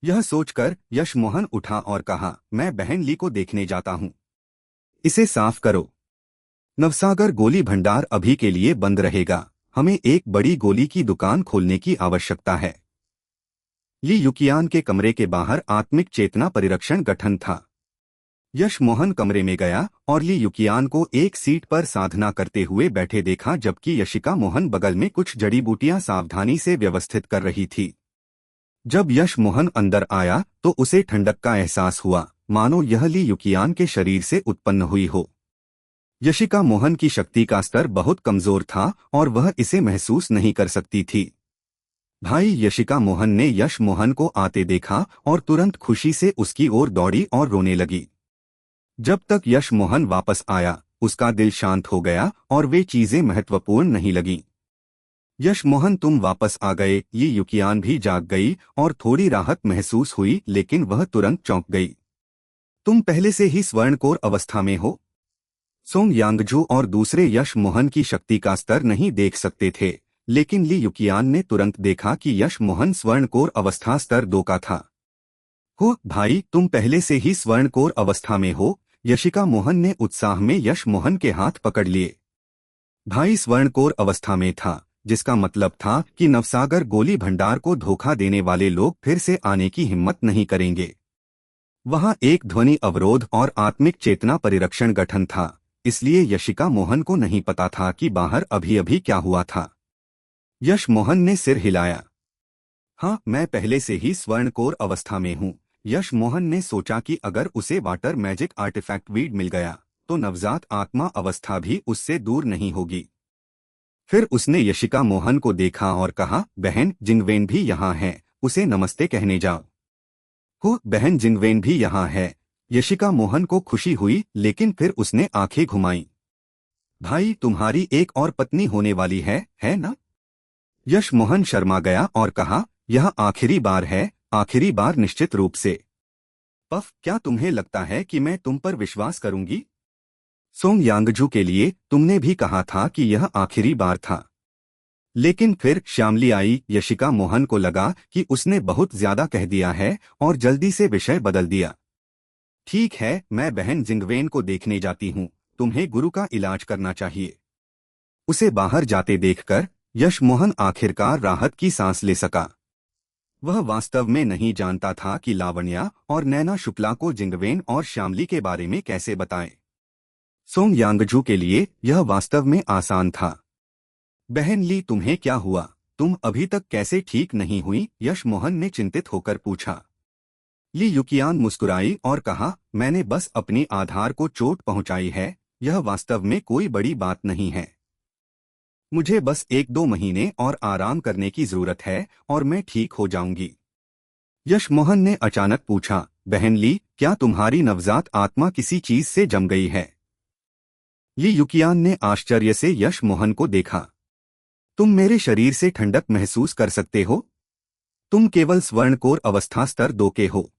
यह सोचकर यश मोहन उठा और कहा, मैं बहन ली को देखने जाता हूँ। इसे साफ करो। नवसागर गोली भंडार अभी के लिए बंद रहेगा। हमें एक बड़ी गोली की दुकान खोलने की आवश्यकता है। ली युकियान के कमरे के बाहर आत्मिक चेतना परिरक्षण गठन था। यश मोहन कमरे में गया और ली युकियान को एक सीट पर साधना करते हुए बैठे देखा, जबकि यशिका मोहन बगल में कुछ जड़ी बूटियां सावधानी से व्यवस्थित कर रही थी। जब यश मोहन अंदर आया तो उसे ठंडक का एहसास हुआ, मानो यह ली युकियान के शरीर से उत्पन्न हुई हो। यशिका मोहन की शक्ति का स्तर बहुत कमजोर था और वह इसे महसूस नहीं कर सकती थी। भाई यशिका मोहन ने यश मोहन को आते देखा और तुरंत खुशी से उसकी ओर दौड़ी और रोने लगी। जब तक यश मोहन वापस आया, उसका दिल शांत हो गया और वे चीजें महत्वपूर्ण नहीं लगीं। यश मोहन, तुम वापस आ गए। ये युकियान भी जाग गई और थोड़ी राहत महसूस हुई, लेकिन वह तुरंत चौंक गई। तुम पहले से ही स्वर्णकोर अवस्था में हो? सोंग यांगजू और दूसरे यश मोहन की शक्ति का स्तर नहीं देख सकते थे, लेकिन ली युकियान ने तुरंत देखा कि यश मोहन स्वर्णकोर अवस्था स्तर 2 का था। हो भाई, तुम पहले से ही स्वर्णकोर अवस्था में हो। यशिका मोहन ने उत्साह में यश मोहन के हाथ पकड़ लिए। भाई स्वर्णकोर अवस्था में था, जिसका मतलब था कि नवसागर गोली भंडार को धोखा देने वाले लोग फिर से आने की हिम्मत नहीं करेंगे। वहां एक ध्वनि अवरोध और आत्मिक चेतना परिरक्षण गठन था, इसलिए यशिका मोहन को नहीं पता था कि बाहर अभी अभी क्या हुआ था। यश मोहन ने सिर हिलाया। हाँ, मैं पहले से ही स्वर्णकोर अवस्था में हूँ। यश मोहन ने सोचा कि अगर उसे वाटर मैजिक आर्टिफैक्ट वीड मिल गया तो नवजात आत्मा अवस्था भी उससे दूर नहीं होगी। फिर उसने यशिका मोहन को देखा और कहा, बहन जिंगवेन भी यहाँ है, उसे नमस्ते कहने जाओ। हो, बहन जिंगवेन भी यहाँ है। यशिका मोहन को खुशी हुई, लेकिन फिर उसने आंखें घुमाई। भाई, तुम्हारी एक और पत्नी होने वाली है ना? यश मोहन शर्मा गया और कहा, यह आखिरी बार है, आखिरी बार निश्चित रूप से। पफ, क्या तुम्हें लगता है कि मैं तुम पर विश्वास करूंगी? सोंग यांगजू के लिए तुमने भी कहा था कि यह आखिरी बार था। लेकिन फिर श्यामली आई। यशिका मोहन को लगा कि उसने बहुत ज्यादा कह दिया है और जल्दी से विषय बदल दिया। ठीक है, मैं बहन जिंगवेन को देखने जाती हूँ। तुम्हें गुरु का इलाज करना चाहिए। उसे बाहर जाते देखकर यश मोहन आखिरकार राहत की सांस ले सका। वह वास्तव में नहीं जानता था कि लावण्या और नैना शुक्ला को जिंगवेन और श्यामली के बारे में कैसे बताएं। सोंग यांगजू के लिए यह वास्तव में आसान था। बहन ली, तुम्हें क्या हुआ? तुम अभी तक कैसे ठीक नहीं हुई? यश मोहन ने चिंतित होकर पूछा। ली युकियान मुस्कुराई और कहा, मैंने बस अपनी आधार को चोट पहुंचाई है। यह वास्तव में कोई बड़ी बात नहीं है। मुझे बस 1-2 महीने और आराम करने की जरूरत है और मैं ठीक हो जाऊंगी। यश मोहन ने अचानक पूछा, बहन ली, क्या तुम्हारी नवजात आत्मा किसी चीज से जम गई है? ली युकियान ने आश्चर्य से यश मोहन को देखा। तुम मेरे शरीर से ठंडक महसूस कर सकते हो? तुम केवल स्वर्णकोर अवस्था स्तर 2 के हो।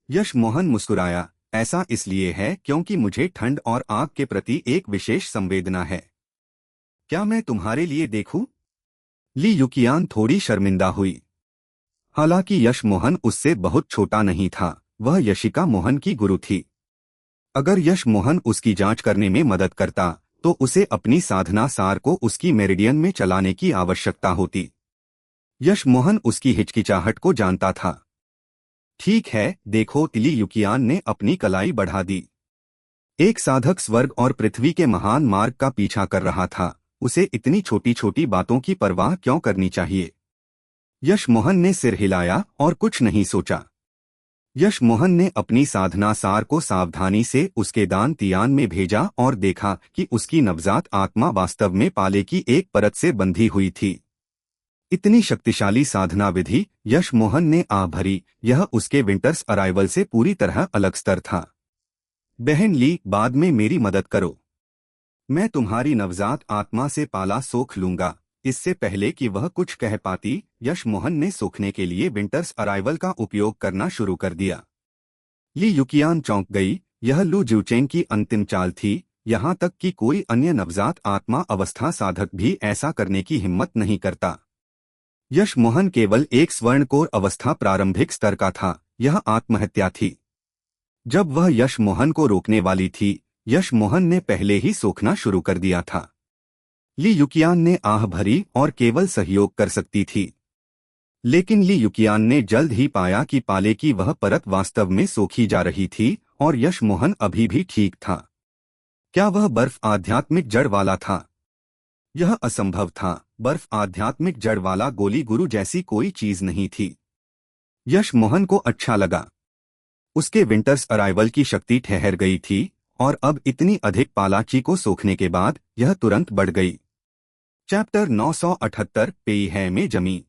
यश मोहन मुस्कुराया, ऐसा इसलिए है क्योंकि मुझे ठंड और आग के प्रति एक विशेष संवेदना है। क्या मैं तुम्हारे लिए देखूं? ली युकियान थोड़ी शर्मिंदा हुई। हालांकि यश मोहन उससे बहुत छोटा नहीं था, वह यशिका मोहन की गुरु थी। अगर यश मोहन उसकी जांच करने में मदद करता तो उसे अपनी साधना सार को उसकी मेरिडियन में चलाने की आवश्यकता होती। यश मोहन उसकी हिचकिचाहट को जानता था। ठीक है, देखो, ली युकियान ने अपनी कलाई बढ़ा दी। एक साधक स्वर्ग और पृथ्वी के महान मार्ग का पीछा कर रहा था, उसे इतनी छोटी छोटी बातों की परवाह क्यों करनी चाहिए? यश मोहन ने सिर हिलाया और कुछ नहीं सोचा। यश मोहन ने अपनी साधना सार को सावधानी से उसके दान तियान में भेजा और देखा कि उसकी नवजात आत्मा वास्तव में पाले की एक परत से बंधी हुई थी। इतनी शक्तिशाली साधना विधि यश मोहन ने आह भरी, यह उसके विंटर्स अराइवल से पूरी तरह अलग स्तर था। बहन ली, बाद में मेरी मदद करो। मैं तुम्हारी नवजात आत्मा से पाला सोख लूंगा। इससे पहले कि वह कुछ कह पाती, यश मोहन ने सोखने के लिए विंटर्स अराइवल का उपयोग करना शुरू कर दिया। ली युकियान चौंक गई। यह लू ज्यूचेन की अंतिम चाल थी, यहाँ तक कि कोई अन्य नवजात आत्मा अवस्था साधक भी ऐसा करने की हिम्मत नहीं करता। यश मोहन केवल एक स्वर्णकोर अवस्था प्रारंभिक स्तर का था, यह आत्महत्या थी। जब वह यश मोहन को रोकने वाली थी, यश मोहन ने पहले ही सोखना शुरू कर दिया था। ली युकियान ने आह भरी और केवल सहयोग कर सकती थी, लेकिन ली युकियान ने जल्द ही पाया कि पाले की वह परत वास्तव में सोखी जा रही थी और यश मोहन अभी भी ठीक था। क्या वह बर्फ आध्यात्मिक जड़ वाला था? यह असंभव था। बर्फ आध्यात्मिक जड़ वाला गोली गुरु जैसी कोई चीज नहीं थी। यश मोहन को अच्छा लगा। उसके विंटर्स अराइवल की शक्ति ठहर गई थी और अब इतनी अधिक पालाची को सोखने के बाद यह तुरंत बढ़ गई। चैप्टर 978 पेई है में जमी।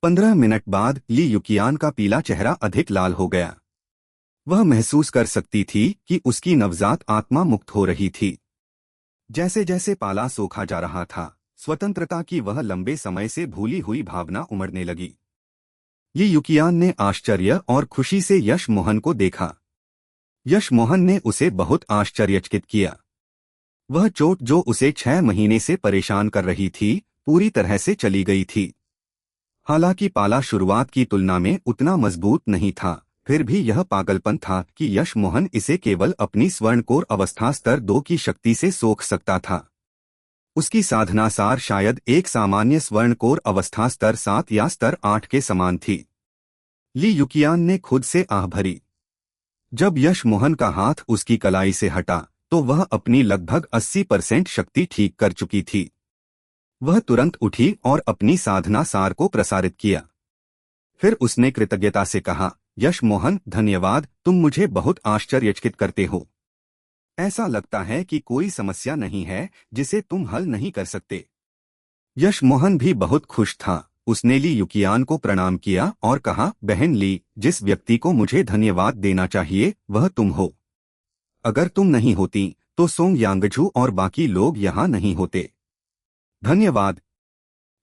15 मिनट बाद ली युकियान का पीला चेहरा अधिक लाल हो गया। वह महसूस कर सकती थी कि उसकी नवजात आत्मा मुक्त हो रही थी। जैसे जैसे पाला सोखा जा रहा था, स्वतंत्रता की वह लंबे समय से भूली हुई भावना उमड़ने लगी। ली युकियान ने आश्चर्य और खुशी से यश मोहन को देखा। यश मोहन ने उसे बहुत आश्चर्यचकित किया। वह चोट जो उसे 6 महीने से परेशान कर रही थी, पूरी तरह से चली गई थी। हालांकि पाला शुरुआत की तुलना में उतना मजबूत नहीं था, फिर भी यह पागलपन था कि यश मोहन इसे केवल अपनी स्वर्णकोर अवस्था स्तर 2 की शक्ति से सोख सकता था। उसकी साधना सार शायद एक सामान्य स्वर्णकोर अवस्था स्तर 7 या स्तर 8 के समान थी। ली युकियान ने खुद से आह भरी। जब यश मोहन का हाथ उसकी कलाई से हटा तो वह अपनी लगभग 80% शक्ति ठीक कर चुकी थी। वह तुरंत उठी और अपनी साधना सार को प्रसारित किया। फिर उसने कृतज्ञता से कहा, यश मोहन, धन्यवाद, तुम मुझे बहुत आश्चर्यचकित करते हो। ऐसा लगता है कि कोई समस्या नहीं है जिसे तुम हल नहीं कर सकते। यश मोहन भी बहुत खुश था। उसने ली युकियान को प्रणाम किया और कहा, बहन ली, जिस व्यक्ति को मुझे धन्यवाद देना चाहिए वह तुम हो। अगर तुम नहीं होती तो सोंग यांगझू और बाकी लोग यहाँ नहीं होते। धन्यवाद।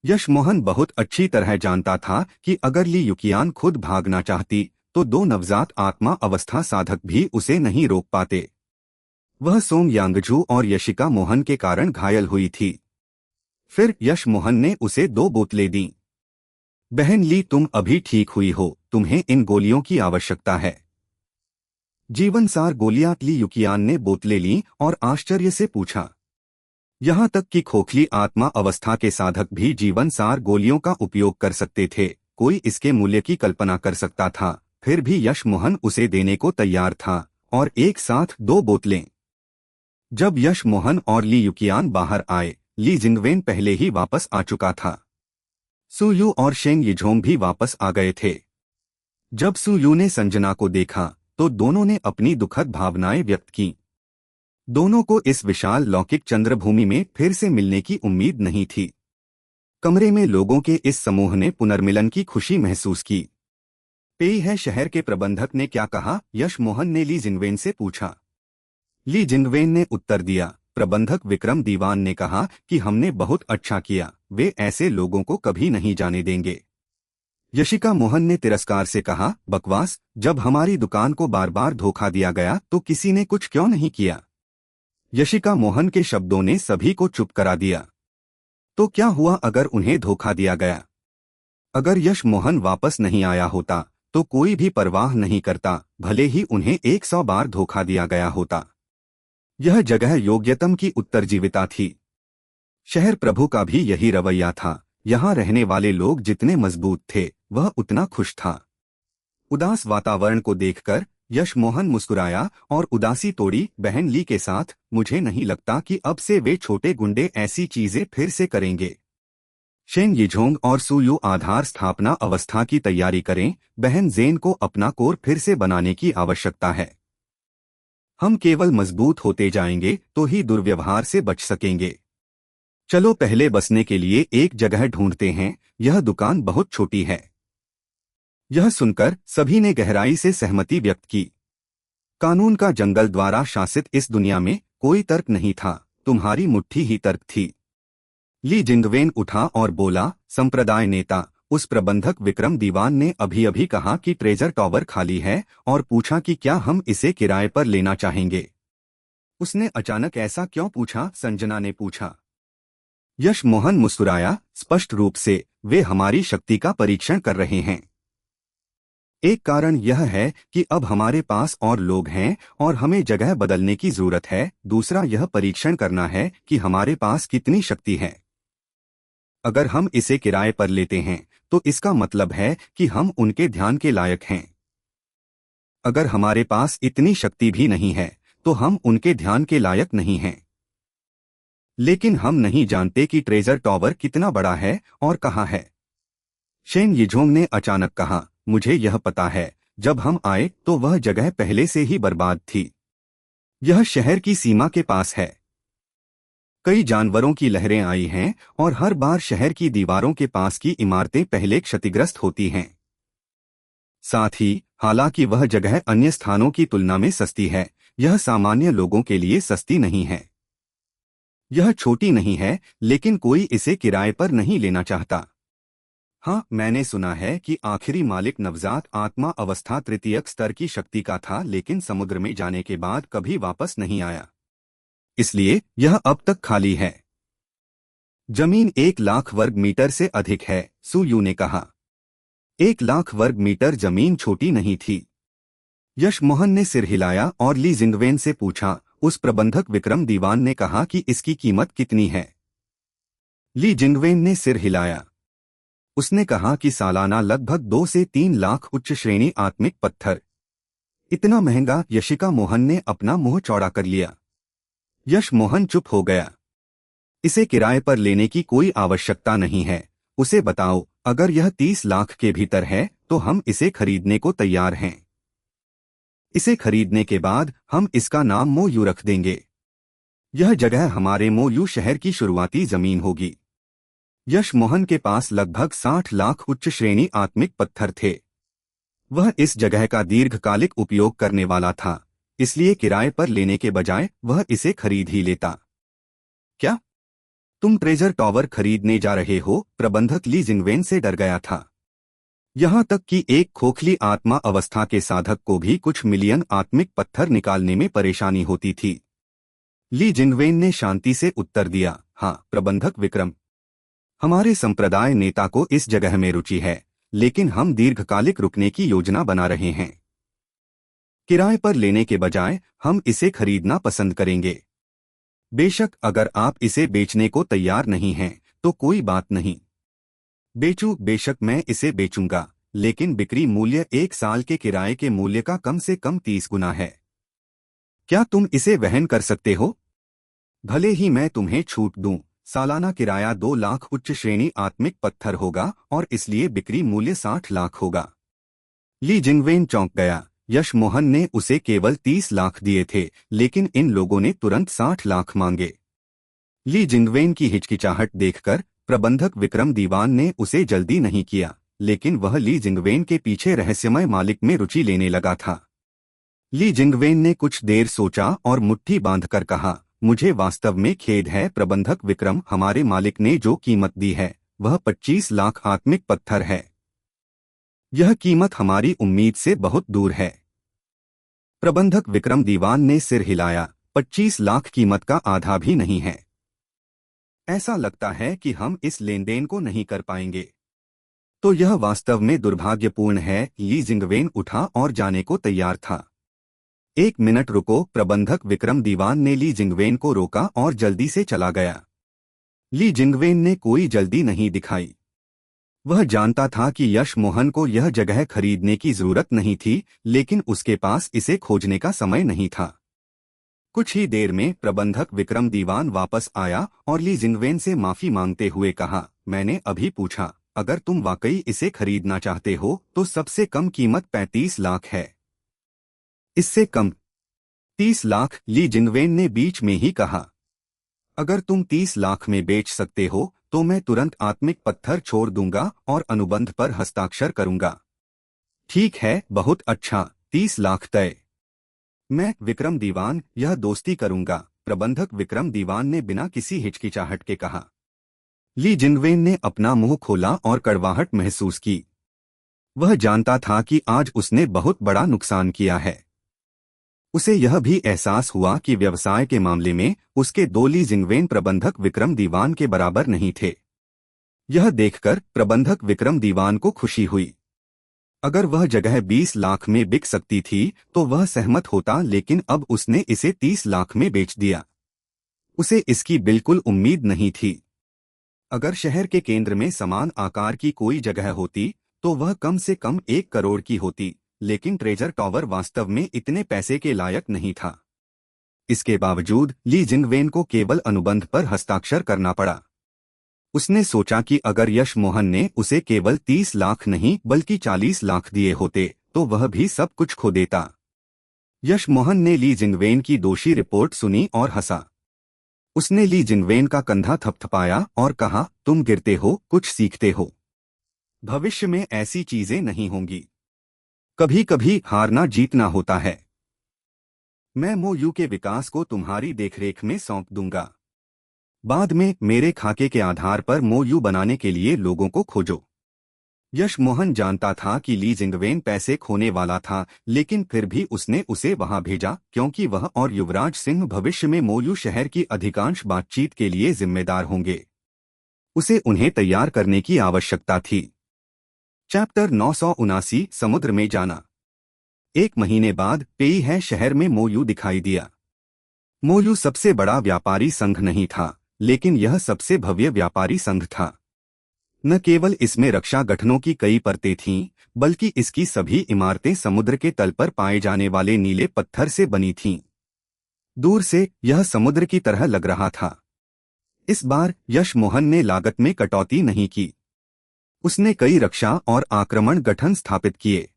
यश मोहन बहुत अच्छी तरह जानता था कि अगर ली युकियान खुद भागना चाहती तो 2 नवजात आत्मा अवस्था साधक भी उसे नहीं रोक पाते। वह सोंग यांगझू और यशिका मोहन के कारण घायल हुई थी। फिर यश मोहन ने उसे 2 बोतलें दी। बहन ली, तुम अभी ठीक हुई हो, तुम्हें इन गोलियों की आवश्यकता है। जीवनसार गोलियां। ली युकियान ने बोतलें लीं और आश्चर्य से पूछा। यहाँ तक कि खोखली आत्मा अवस्था के साधक भी जीवनसार गोलियों का उपयोग कर सकते थे। कोई इसके मूल्य की कल्पना कर सकता था, फिर भी यश मोहन उसे देने को तैयार था, और एक साथ 2 बोतलें। जब यश मोहन और ली युकियान बाहर आए, ली जिंगवेन पहले ही वापस आ चुका था। सुयू और शेंग यिझोंग भी वापस आ गए थे। जब सुयू ने संजना को देखा तो दोनों ने अपनी दुखद भावनाएं व्यक्त की। दोनों को इस विशाल लौकिक चंद्रभूमि में फिर से मिलने की उम्मीद नहीं थी। कमरे में लोगों के इस समूह ने पुनर्मिलन की खुशी महसूस की। पेई है शहर के प्रबंधक ने क्या कहा? यश मोहन ने ली जिंगवेन से पूछा। ली जिंगवेन ने उत्तर दिया, प्रबंधक विक्रम दीवान ने कहा कि हमने बहुत अच्छा किया, वे ऐसे लोगों को कभी नहीं जाने देंगे। यशिका मोहन ने तिरस्कार से कहा, बकवास, जब हमारी दुकान को बार बार धोखा दिया गया तो किसी ने कुछ क्यों नहीं किया? यशिका मोहन के शब्दों ने सभी को चुप करा दिया। तो क्या हुआ अगर उन्हें धोखा दिया गया? अगर यश मोहन वापस नहीं आया होता तो कोई भी परवाह नहीं करता, भले ही उन्हें 100 बार धोखा दिया गया होता। यह जगह योग्यतम की उत्तरजीविता थी। शहर प्रभु का भी यही रवैया था। यहाँ रहने वाले लोग जितने मजबूत थे वह उतना खुश था। उदास वातावरण को देखकर यश मोहन मुस्कुराया और उदासी तोड़ी। बहन ली के साथ मुझे नहीं लगता कि अब से वे छोटे गुंडे ऐसी चीजें फिर से करेंगे। शेन यिझोंग और सुयू आधार स्थापना अवस्था की तैयारी करें। बहन जेन को अपना कोर फिर से बनाने की आवश्यकता है। हम केवल मजबूत होते जाएंगे तो ही दुर्व्यवहार से बच सकेंगे। चलो पहले बसने के लिए एक जगह ढूंढते हैं। यह दुकान बहुत छोटी है। यह सुनकर सभी ने गहराई से सहमति व्यक्त की। कानून का जंगल द्वारा शासित इस दुनिया में कोई तर्क नहीं था। तुम्हारी मुट्ठी ही तर्क थी। ली जिंगवेन उठा और बोला, संप्रदाय नेता, उस प्रबंधक विक्रम दीवान ने अभी अभी कहा कि ट्रेजर टॉवर खाली है और पूछा कि क्या हम इसे किराए पर लेना चाहेंगे। उसने अचानक ऐसा क्यों पूछा? संजना ने पूछा। यश मोहन मुस्कुराया, स्पष्ट रूप से वे हमारी शक्ति का परीक्षण कर रहे हैं। एक कारण यह है कि अब हमारे पास और लोग हैं और हमें जगह बदलने की जरूरत है। दूसरा यह परीक्षण करना है कि हमारे पास कितनी शक्ति है। अगर हम इसे किराए पर लेते हैं तो इसका मतलब है कि हम उनके ध्यान के लायक हैं। अगर हमारे पास इतनी शक्ति भी नहीं है तो हम उनके ध्यान के लायक नहीं हैं। लेकिन हम नहीं जानते कि ट्रेजर टॉवर कितना बड़ा है और कहाँ है। शेन यिझोंग ने अचानक कहा, मुझे यह पता है। जब हम आए तो वह जगह पहले से ही बर्बाद थी। यह शहर की सीमा के पास है। कई जानवरों की लहरें आई हैं और हर बार शहर की दीवारों के पास की इमारतें पहले क्षतिग्रस्त होती हैं। साथ ही हालांकि वह जगह अन्य स्थानों की तुलना में सस्ती है, यह सामान्य लोगों के लिए सस्ती नहीं है। यह छोटी नहीं है, लेकिन कोई इसे किराए पर नहीं लेना चाहता। हाँ, मैंने सुना है कि आखिरी मालिक नवजात आत्मा अवस्था तृतीयक स्तर की शक्ति का था, लेकिन समुद्र में जाने के बाद कभी वापस नहीं आया। इसलिए यह अब तक खाली है। जमीन 1,00,000 वर्ग मीटर से अधिक है, सुयू ने कहा। 1,00,000 वर्ग मीटर जमीन छोटी नहीं थी। यश मोहन ने सिर हिलाया और ली जिंगवेन से पूछा, उस प्रबंधक विक्रम दीवान ने कहा कि इसकी कीमत कितनी है? ली जिंगवेन ने सिर हिलाया। उसने कहा कि सालाना लगभग 2 से 3 लाख उच्च श्रेणी आत्मिक पत्थर। इतना महंगा? यशिका मोहन ने अपना मुंह चौड़ा कर लिया। यश मोहन चुप हो गया। इसे किराए पर लेने की कोई आवश्यकता नहीं है। उसे बताओ, अगर यह 30 लाख के भीतर है तो हम इसे खरीदने को तैयार हैं। इसे खरीदने के बाद हम इसका नाम मोयू रख देंगे। यह जगह हमारे मोयू शहर की शुरुआती जमीन होगी। यश मोहन के पास लगभग 60 लाख उच्च श्रेणी आत्मिक पत्थर थे। वह इस जगह का दीर्घकालिक उपयोग करने वाला था, इसलिए किराए पर लेने के बजाय वह इसे खरीद ही लेता। क्या तुम ट्रेजर टॉवर खरीदने जा रहे हो? प्रबंधक ली जिंगवेन से डर गया था। यहां तक कि एक खोखली आत्मा अवस्था के साधक को भी कुछ मिलियन आत्मिक पत्थर निकालने में परेशानी होती थी। ली जिंगवेन ने शांति से उत्तर दिया, हाँ प्रबंधक विक्रम, हमारे संप्रदाय नेता को इस जगह में रुचि है, लेकिन हम दीर्घकालिक रुकने की योजना बना रहे हैं। किराए पर लेने के बजाय हम इसे खरीदना पसंद करेंगे। बेशक अगर आप इसे बेचने को तैयार नहीं हैं तो कोई बात नहीं। बेशक मैं इसे बेचूंगा, लेकिन बिक्री मूल्य 1 साल के किराए के मूल्य का कम से कम 30 गुना है। क्या तुम इसे वहन कर सकते हो? भले ही मैं तुम्हें छूट दूं, सालाना किराया 2 लाख उच्च श्रेणी आत्मिक पत्थर होगा और इसलिए बिक्री मूल्य 60 लाख होगा। ली जिंगवेन चौंक गया। यश मोहन ने उसे केवल 30 लाख दिए थे, लेकिन इन लोगों ने तुरंत 60 लाख मांगे। ली जिंगवेन की हिचकिचाहट देखकर प्रबंधक विक्रम दीवान ने उसे जल्दी नहीं किया, लेकिन वह ली जिंगवेन के पीछे रहस्यमय मालिक में रुचि लेने लगा था। ली जिंगवेन ने कुछ देर सोचा और मुट्ठी बांधकर कहा, मुझे वास्तव में खेद है प्रबंधक विक्रम, हमारे मालिक ने जो कीमत दी है वह 25 लाख आत्मिक पत्थर है। यह कीमत हमारी उम्मीद से बहुत दूर है। प्रबंधक विक्रम दीवान ने सिर हिलाया। 25 लाख कीमत का आधा भी नहीं है। ऐसा लगता है कि हम इस लेनदेन को नहीं कर पाएंगे। तो यह वास्तव में दुर्भाग्यपूर्ण है। ली जिंगवेन उठा और जाने को तैयार था। 1 मिनट रुको, प्रबंधक विक्रम दीवान ने ली जिंगवेन को रोका और जल्दी से चला गया। ली जिंगवेन ने कोई जल्दी नहीं दिखाई। वह जानता था कि यश मोहन को यह जगह खरीदने की जरूरत नहीं थी, लेकिन उसके पास इसे खोजने का समय नहीं था। कुछ ही देर में प्रबंधक विक्रम दीवान वापस आया और ली जिंगवेन से माफी मांगते हुए कहा, मैंने अभी पूछा, अगर तुम वाकई इसे खरीदना चाहते हो तो सबसे कम कीमत 35 लाख है। इससे कम 30 लाख, ली जिंगवेन ने बीच में ही कहा। अगर तुम 30 लाख में बेच सकते हो तो मैं तुरंत आत्मिक पत्थर छोड़ दूंगा और अनुबंध पर हस्ताक्षर करूंगा। ठीक है, बहुत अच्छा, 30 लाख तय। मैं विक्रम दीवान यह दोस्ती करूंगा, प्रबंधक विक्रम दीवान ने बिना किसी हिचकिचाहट के कहा। ली जिंगवेन ने अपना मुंह खोला और कड़वाहट महसूस की। वह जानता था कि आज उसने बहुत बड़ा नुकसान किया है। उसे यह भी एहसास हुआ कि व्यवसाय के मामले में उसके दो ली जिंगवेन प्रबंधक विक्रम दीवान के बराबर नहीं थे। यह देखकर प्रबंधक विक्रम दीवान को खुशी हुई। अगर वह जगह 20 लाख में बिक सकती थी तो वह सहमत होता, लेकिन अब उसने इसे 30 लाख में बेच दिया। उसे इसकी बिल्कुल उम्मीद नहीं थी। अगर शहर के केंद्र में समान आकार की कोई जगह होती तो वह कम से कम 1 करोड़ की होती, लेकिन ट्रेजर टॉवर वास्तव में इतने पैसे के लायक नहीं था। इसके बावजूद ली जिंगवेन को केवल अनुबंध पर हस्ताक्षर करना पड़ा। उसने सोचा कि अगर यश मोहन ने उसे केवल 30 लाख नहीं बल्कि 40 लाख दिए होते तो वह भी सब कुछ खो देता। यश मोहन ने ली जिंगवेन की दोषी रिपोर्ट सुनी और हंसा। उसने ली जिंगवेन का कंधा थपथपाया और कहा, तुम गिरते हो, कुछ सीखते हो। भविष्य में ऐसी चीजें नहीं होंगी। कभी कभी हारना जीतना होता है। मैं मोयू के विकास को तुम्हारी देखरेख में सौंप दूंगा। बाद में मेरे खाके के आधार पर मोयू बनाने के लिए लोगों को खोजो। यश मोहन जानता था कि ली जिंगवेन पैसे खोने वाला था, लेकिन फिर भी उसने उसे वहां भेजा क्योंकि वह और युवराज सिंह भविष्य में मोयू शहर की अधिकांश बातचीत के लिए जिम्मेदार होंगे। उसे उन्हें तैयार करने की आवश्यकता थी। चैप्टर 979 समुद्र में जाना। 1 महीने बाद पेई है शहर में मोयू दिखाई दिया। मोयू सबसे बड़ा व्यापारी संघ नहीं था, लेकिन यह सबसे भव्य व्यापारी संघ था। न केवल इसमें रक्षा गठनों की कई परतें थीं, बल्कि इसकी सभी इमारतें समुद्र के तल पर पाए जाने वाले नीले पत्थर से बनी थीं। दूर से यह समुद्र की तरह लग रहा था। इस बार यश मोहन ने लागत में कटौती नहीं की। उसने कई रक्षा और आक्रमण गठन स्थापित किए।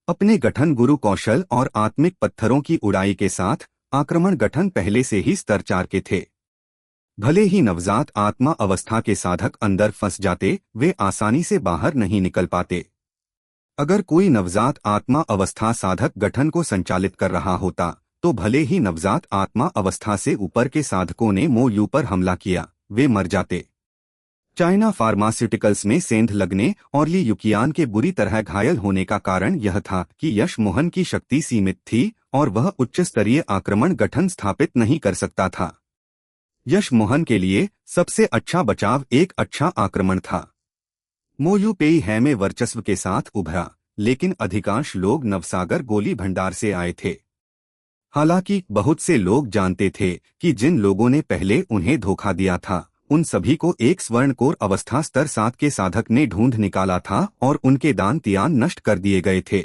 अपने गठन गुरु कौशल और आत्मिक पत्थरों की उड़ाई के साथ आक्रमण गठन पहले से ही स्तर 4 के थे। भले ही नवजात आत्मा अवस्था के साधक अंदर फंस जाते, वे आसानी से बाहर नहीं निकल पाते। अगर कोई नवजात आत्मा अवस्था साधक गठन को संचालित कर रहा होता तो भले ही नवजात आत्मा अवस्था से ऊपर के साधकों ने मोयू पर हमला किया, वे मर जाते। चाइना फार्मास्यूटिकल्स में सेंध लगने और ली युकियान के बुरी तरह घायल होने का कारण यह था कि यश मोहन की शक्ति सीमित थी और वह उच्च स्तरीय आक्रमण गठन स्थापित नहीं कर सकता था। यश मोहन के लिए सबसे अच्छा बचाव एक अच्छा आक्रमण था। मोयू पेई है में वर्चस्व के साथ उभरा, लेकिन अधिकांश लोग नवसागर गोली भंडार से आए थे। हालांकि बहुत से लोग जानते थे कि जिन लोगों ने पहले उन्हें धोखा दिया था उन सभी को एक स्वर्णकोर अवस्था स्तर 7 के साधक ने ढूंढ निकाला था और उनके दान तियान नष्ट कर दिए गए थे।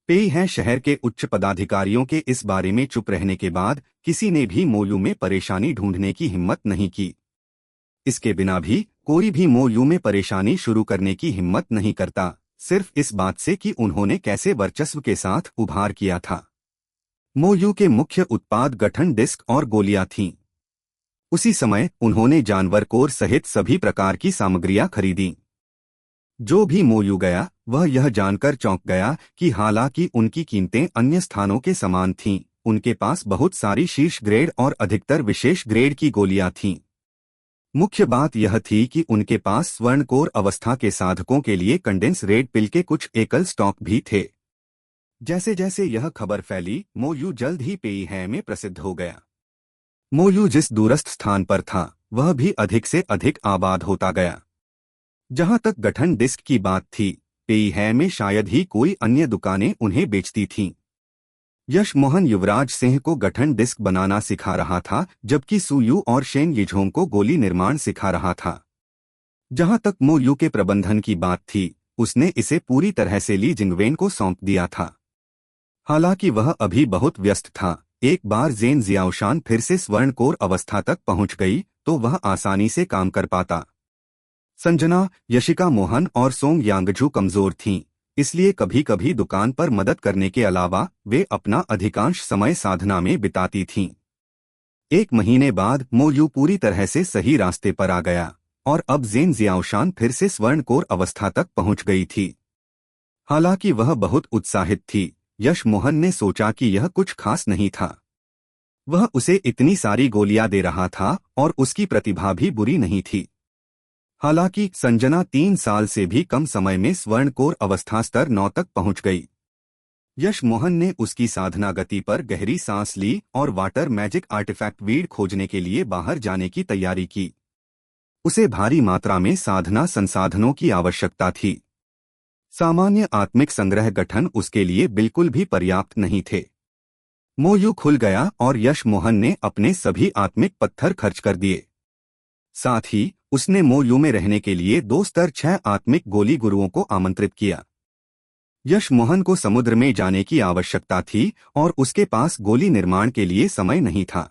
पेई है शहर के उच्च पदाधिकारियों के इस बारे में चुप रहने के बाद किसी ने भी मोयू में परेशानी ढूंढने की हिम्मत नहीं की। इसके बिना भी कोई भी मोयू में परेशानी शुरू करने की हिम्मत नहीं करता, सिर्फ इस बात से कि उन्होंने कैसे वर्चस्व के साथ उभार किया था। मोयू के मुख्य उत्पाद गठन डिस्क और गोलियां थीं। उसी समय उन्होंने जानवर कोर सहित सभी प्रकार की सामग्रियां खरीदी। जो भी मोयू गया वह यह जानकर चौंक गया कि हालांकि उनकी कीमतें अन्य स्थानों के समान थीं, उनके पास बहुत सारी शीर्ष ग्रेड और अधिकतर विशेष ग्रेड की गोलियां थीं। मुख्य बात यह थी कि उनके पास स्वर्णकोर अवस्था के साधकों के लिए कंडेंस रेड पिल के कुछ एकल स्टॉक भी थे। जैसे जैसे यह खबर फैली, मोयू जल्द ही पेई है में प्रसिद्ध हो गया। मोयू जिस दूरस्थ स्थान पर था वह भी अधिक से अधिक आबाद होता गया। जहां तक गठन डिस्क की बात थी, पेई है में शायद ही कोई अन्य दुकानें उन्हें बेचती थीं। यश मोहन युवराज सिंह को गठन डिस्क बनाना सिखा रहा था, जबकि सुयू और शेन यिझोंग को गोली निर्माण सिखा रहा था। जहां तक मो यू के प्रबंधन की बात थी, उसने इसे पूरी तरह से ली जिंगवेन को सौंप दिया था। हालांकि वह अभी बहुत व्यस्त था। एक बार जेन जियाओशान फिर से स्वर्णकोर अवस्था तक पहुंच गई तो वह आसानी से काम कर पाता। संजना, यशिका मोहन और सोंग यांगजू कमजोर थीं, इसलिए कभी कभी दुकान पर मदद करने के अलावा वे अपना अधिकांश समय साधना में बिताती थीं। 1 महीने बाद मो यू पूरी तरह से सही रास्ते पर आ गया और अब जेन जियाओशान फिर से स्वर्णकोर अवस्था तक पहुंच गई थी। हालांकि वह बहुत उत्साहित थी। यश मोहन ने सोचा कि यह कुछ खास नहीं था। वह उसे इतनी सारी गोलियां दे रहा था और उसकी प्रतिभा भी बुरी नहीं थी। हालांकि संजना 3 साल से भी कम समय में स्वर्णकोर अवस्था स्तर 9 तक पहुंच गई। यश मोहन ने उसकी साधना गति पर गहरी सांस ली और वाटर मैजिक आर्टिफैक्ट वीड खोजने के लिए बाहर जाने की तैयारी की। उसे भारी मात्रा में साधना संसाधनों की आवश्यकता थी। सामान्य आत्मिक संग्रह गठन उसके लिए बिल्कुल भी पर्याप्त नहीं थे। मो यू खुल गया और यश मोहन ने अपने सभी आत्मिक पत्थर खर्च कर दिए। साथ ही उसने मो यू में रहने के लिए 2 स्तर 6 आत्मिक गोली गुरुओं को आमंत्रित किया। यश मोहन को समुद्र में जाने की आवश्यकता थी और उसके पास गोली निर्माण के लिए समय नहीं था।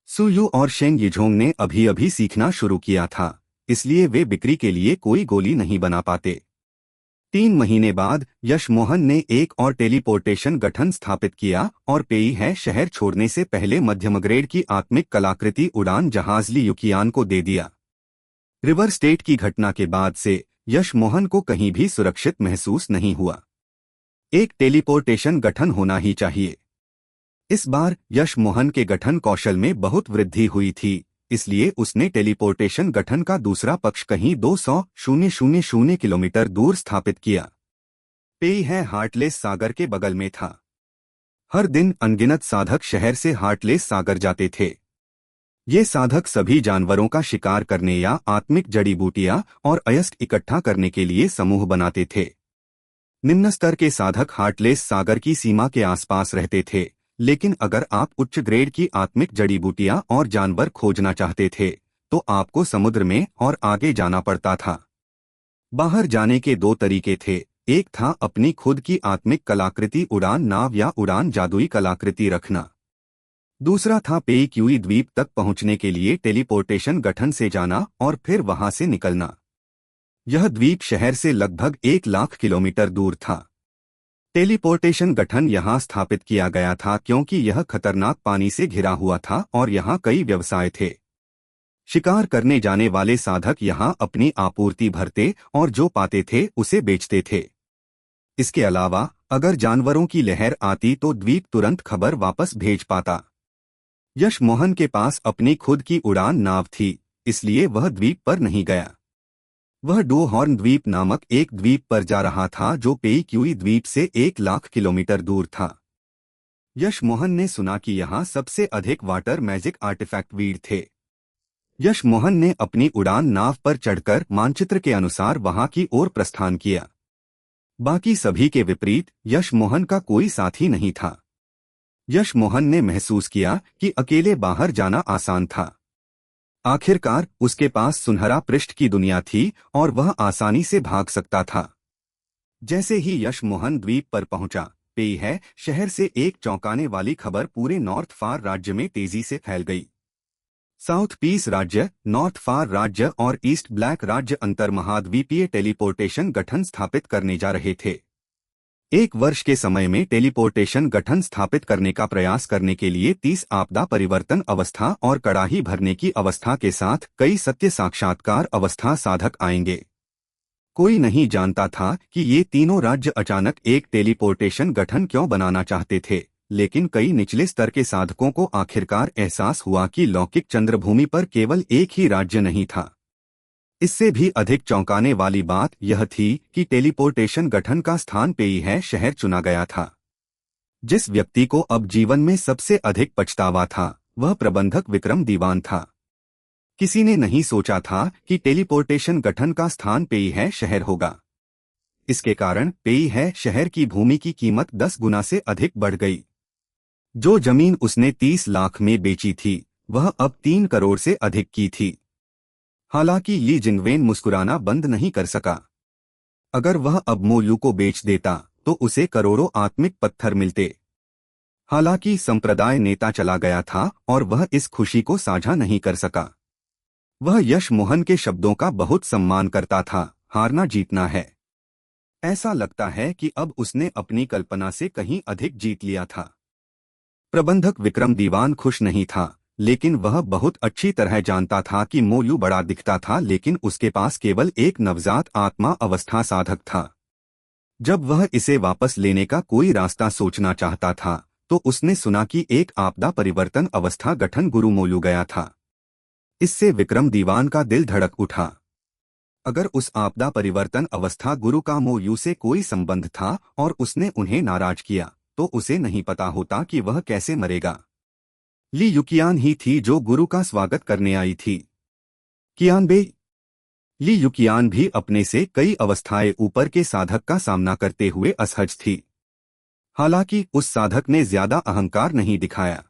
सु यू और शेंग यिझोंग ने अभी अभी सीखना शुरू किया था, इसलिए वे बिक्री के लिए कोई गोली नहीं बना पाते। 3 महीने बाद यश मोहन ने एक और टेलीपोर्टेशन गठन स्थापित किया और पेई है शहर छोड़ने से पहले मध्यम ग्रेड की आत्मिक कलाकृति उड़ान जहाज ली युकियान को दे दिया। रिवर स्टेट की घटना के बाद से यश मोहन को कहीं भी सुरक्षित महसूस नहीं हुआ। एक टेलीपोर्टेशन गठन होना ही चाहिए। इस बार यश मोहन के गठन कौशल में बहुत वृद्धि हुई थी, इसलिए उसने टेलीपोर्टेशन गठन का दूसरा पक्ष कहीं 200,000 किलोमीटर दूर स्थापित किया। पेई है हार्टलेस सागर के बगल में था। हर दिन अनगिनत साधक शहर से हार्टलेस सागर जाते थे। ये साधक सभी जानवरों का शिकार करने या आत्मिक जड़ी बूटियां और अयस्क इकट्ठा करने के लिए समूह बनाते थे। निम्न स्तर के साधक हार्टलेस सागर की सीमा के आसपास रहते थे, लेकिन अगर आप उच्च ग्रेड की आत्मिक जड़ी बूटियां और जानवर खोजना चाहते थे तो आपको समुद्र में और आगे जाना पड़ता था। बाहर जाने के 2 तरीके थे। एक था अपनी खुद की आत्मिक कलाकृति उड़ान नाव या उड़ान जादुई कलाकृति रखना। दूसरा था पेई क्यूई द्वीप तक पहुंचने के लिए टेलीपोर्टेशन गठन से जाना और फिर वहां से निकलना। यह द्वीप शहर से लगभग 1 लाख किलोमीटर दूर था। टेलीपोर्टेशन गठन यहां स्थापित किया गया था क्योंकि यह खतरनाक पानी से घिरा हुआ था और यहां कई व्यवसाय थे। शिकार करने जाने वाले साधक यहां अपनी आपूर्ति भरते और जो पाते थे उसे बेचते थे। इसके अलावा अगर जानवरों की लहर आती तो द्वीप तुरंत खबर वापस भेज पाता। यश मोहन के पास अपनी खुद की उड़ान नाव थी, इसलिए वह द्वीप पर नहीं गया। वह डो हॉर्न द्वीप नामक एक द्वीप पर जा रहा था जो पेई क्यूई द्वीप से 1 लाख किलोमीटर दूर था। यश मोहन ने सुना कि यहाँ सबसे अधिक वाटर मैजिक आर्टिफैक्ट वीड थे। यश मोहन ने अपनी उड़ान नाव पर चढ़कर मानचित्र के अनुसार वहां की ओर प्रस्थान किया। बाकी सभी के विपरीत यश मोहन का कोई साथी नहीं था। यश मोहन ने महसूस किया कि अकेले बाहर जाना आसान था। आखिरकार उसके पास सुनहरा पृष्ठ की दुनिया थी और वह आसानी से भाग सकता था। जैसे ही यश मोहन द्वीप पर पहुंचा, पेई है शहर से एक चौंकाने वाली खबर पूरे नॉर्थ फार राज्य में तेजी से फैल गई। साउथ पीस राज्य, नॉर्थ फार राज्य और ईस्ट ब्लैक राज्य अंतर महाद्वीपीय टेलीपोर्टेशन गठन स्थापित करने जा रहे थे। 1 वर्ष के समय में टेलीपोर्टेशन गठन स्थापित करने का प्रयास करने के लिए 30 आपदा परिवर्तन अवस्था और कड़ाही भरने की अवस्था के साथ कई सत्य साक्षात्कार अवस्था साधक आएंगे। कोई नहीं जानता था कि ये तीनों राज्य अचानक एक टेलीपोर्टेशन गठन क्यों बनाना चाहते थे, लेकिन कई निचले स्तर के साधकों को आखिरकार एहसास हुआ कि लौकिक चंद्रभूमि पर केवल एक ही राज्य नहीं था। इससे भी अधिक चौंकाने वाली बात यह थी कि टेलीपोर्टेशन गठन का स्थान पेई है शहर चुना गया था। जिस व्यक्ति को अब जीवन में सबसे अधिक पछतावा था वह प्रबंधक विक्रम दीवान था। किसी ने नहीं सोचा था कि टेलीपोर्टेशन गठन का स्थान पेई है शहर होगा। इसके कारण पेई है शहर की भूमि की कीमत 10 गुना से अधिक बढ़ गई। जो जमीन उसने 30 लाख में बेची थी वह अब 3 करोड़ से अधिक की थी। हालांकि ली जिनवेन मुस्कुराना बंद नहीं कर सका। अगर वह अब मोलू को बेच देता तो उसे करोड़ों आत्मिक पत्थर मिलते। हालांकि संप्रदाय नेता चला गया था और वह इस खुशी को साझा नहीं कर सका। वह यश मोहन के शब्दों का बहुत सम्मान करता था, हारना जीतना है। ऐसा लगता है कि अब उसने अपनी कल्पना से कहीं अधिक जीत लिया था। प्रबंधक विक्रम दीवान खुश नहीं था, लेकिन वह बहुत अच्छी तरह जानता था कि मोलू बड़ा दिखता था, लेकिन उसके पास केवल एक नवजात आत्मा अवस्था साधक था। जब वह इसे वापस लेने का कोई रास्ता सोचना चाहता था तो उसने सुना कि एक आपदा परिवर्तन अवस्था गठन गुरु मोलू गया था। इससे विक्रम दीवान का दिल धड़क उठा। अगर उस आपदा परिवर्तन अवस्था गुरु का मोलू से कोई संबंध था और उसने उन्हें नाराज किया तो उसे नहीं पता होता कि वह कैसे मरेगा। ली युकियान ही थी जो गुरु का स्वागत करने आई थी। कियानबे। ली युकियान भी अपने से कई अवस्थाएं ऊपर के साधक का सामना करते हुए असहज थी। हालांकि उस साधक ने ज्यादा अहंकार नहीं दिखाया।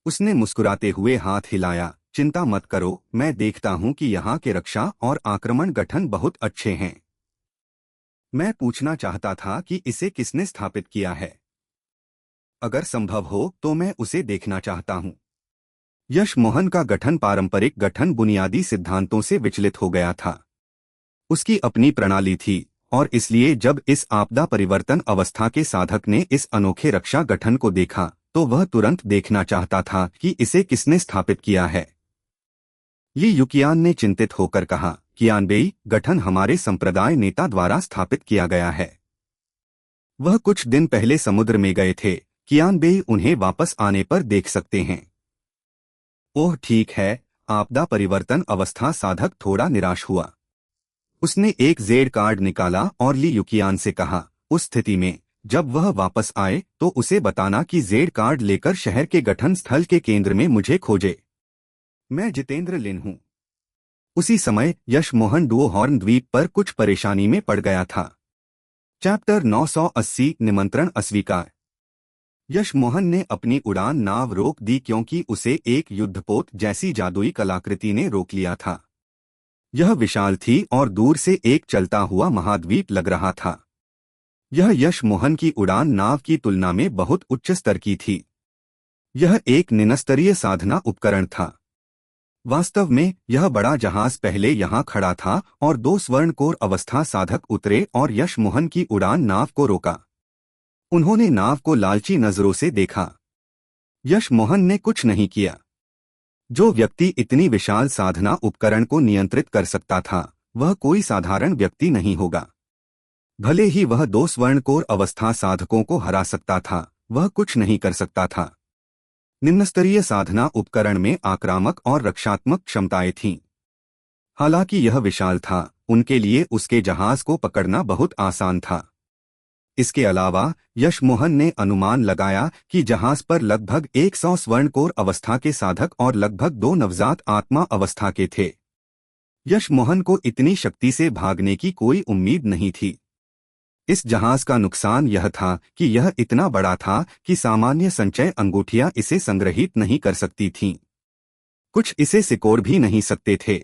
उसने मुस्कुराते हुए हाथ हिलाया, चिंता मत करो, मैं देखता हूं कि यहाँ के रक्षा और आक्रमण गठन बहुत अच्छे हैं। मैं पूछना चाहता था कि इसे किसने स्थापित किया है। अगर संभव हो तो मैं उसे देखना चाहता हूं। यश मोहन का गठन पारंपरिक गठन बुनियादी सिद्धांतों से विचलित हो गया था। उसकी अपनी प्रणाली थी और इसलिए जब इस आपदा परिवर्तन अवस्था के साधक ने इस अनोखे रक्षा गठन को देखा तो वह तुरंत देखना चाहता था कि इसे किसने स्थापित किया है। ली युकियान ने चिंतित होकर कहा, कियानबेई, गठन हमारे संप्रदाय नेता द्वारा स्थापित किया गया है। वह कुछ दिन पहले समुद्र में गए थे। कियानबेई उन्हें वापस आने पर देख सकते हैं। ओह ठीक है। आपदा परिवर्तन अवस्था साधक थोड़ा निराश हुआ। उसने एक जेड कार्ड निकाला और ली युकियान से कहा, उस स्थिति में जब वह वापस आए तो उसे बताना कि जेड कार्ड लेकर शहर के गठन स्थल के केंद्र में मुझे खोजे। मैं जितेंद्र लिन हूं। उसी समय यश मोहन डुओ हॉर्न द्वीप पर कुछ परेशानी में पड़ गया था। चैप्टर 980 निमंत्रण अस्वीकार। यश मोहन ने अपनी उड़ान नाव रोक दी क्योंकि उसे एक युद्धपोत जैसी जादुई कलाकृति ने रोक लिया था। यह विशाल थी और दूर से एक चलता हुआ महाद्वीप लग रहा था। यह यश मोहन की उड़ान नाव की तुलना में बहुत उच्च स्तर की थी। यह एक निम्नस्तरीय साधना उपकरण था। वास्तव में यह बड़ा जहाज पहले यहां खड़ा था और दो स्वर्णकोर अवस्था साधक उतरे और यश मोहन की उड़ान नाव को रोका। उन्होंने नाव को लालची नजरों से देखा। यश मोहन ने कुछ नहीं किया। जो व्यक्ति इतनी विशाल साधना उपकरण को नियंत्रित कर सकता था वह कोई साधारण व्यक्ति नहीं होगा। भले ही वह दो स्वर्णकोर अवस्था साधकों को हरा सकता था, वह कुछ नहीं कर सकता था। निम्नस्तरीय साधना उपकरण में आक्रामक और रक्षात्मक क्षमताएं थीं। हालांकि यह विशाल था, उनके लिए उसके जहाज को पकड़ना बहुत आसान था। इसके अलावा यश मोहन ने अनुमान लगाया कि जहाज पर लगभग 100 स्वर्णकोर अवस्था के साधक और लगभग 2 नवजात आत्मा अवस्था के थे। यश मोहन को इतनी शक्ति से भागने की कोई उम्मीद नहीं थी। इस जहाज का नुकसान यह था कि यह इतना बड़ा था कि सामान्य संचय अंगूठियां इसे संग्रहित नहीं कर सकती थीं। कुछ इसे सिकोड़ भी नहीं सकते थे।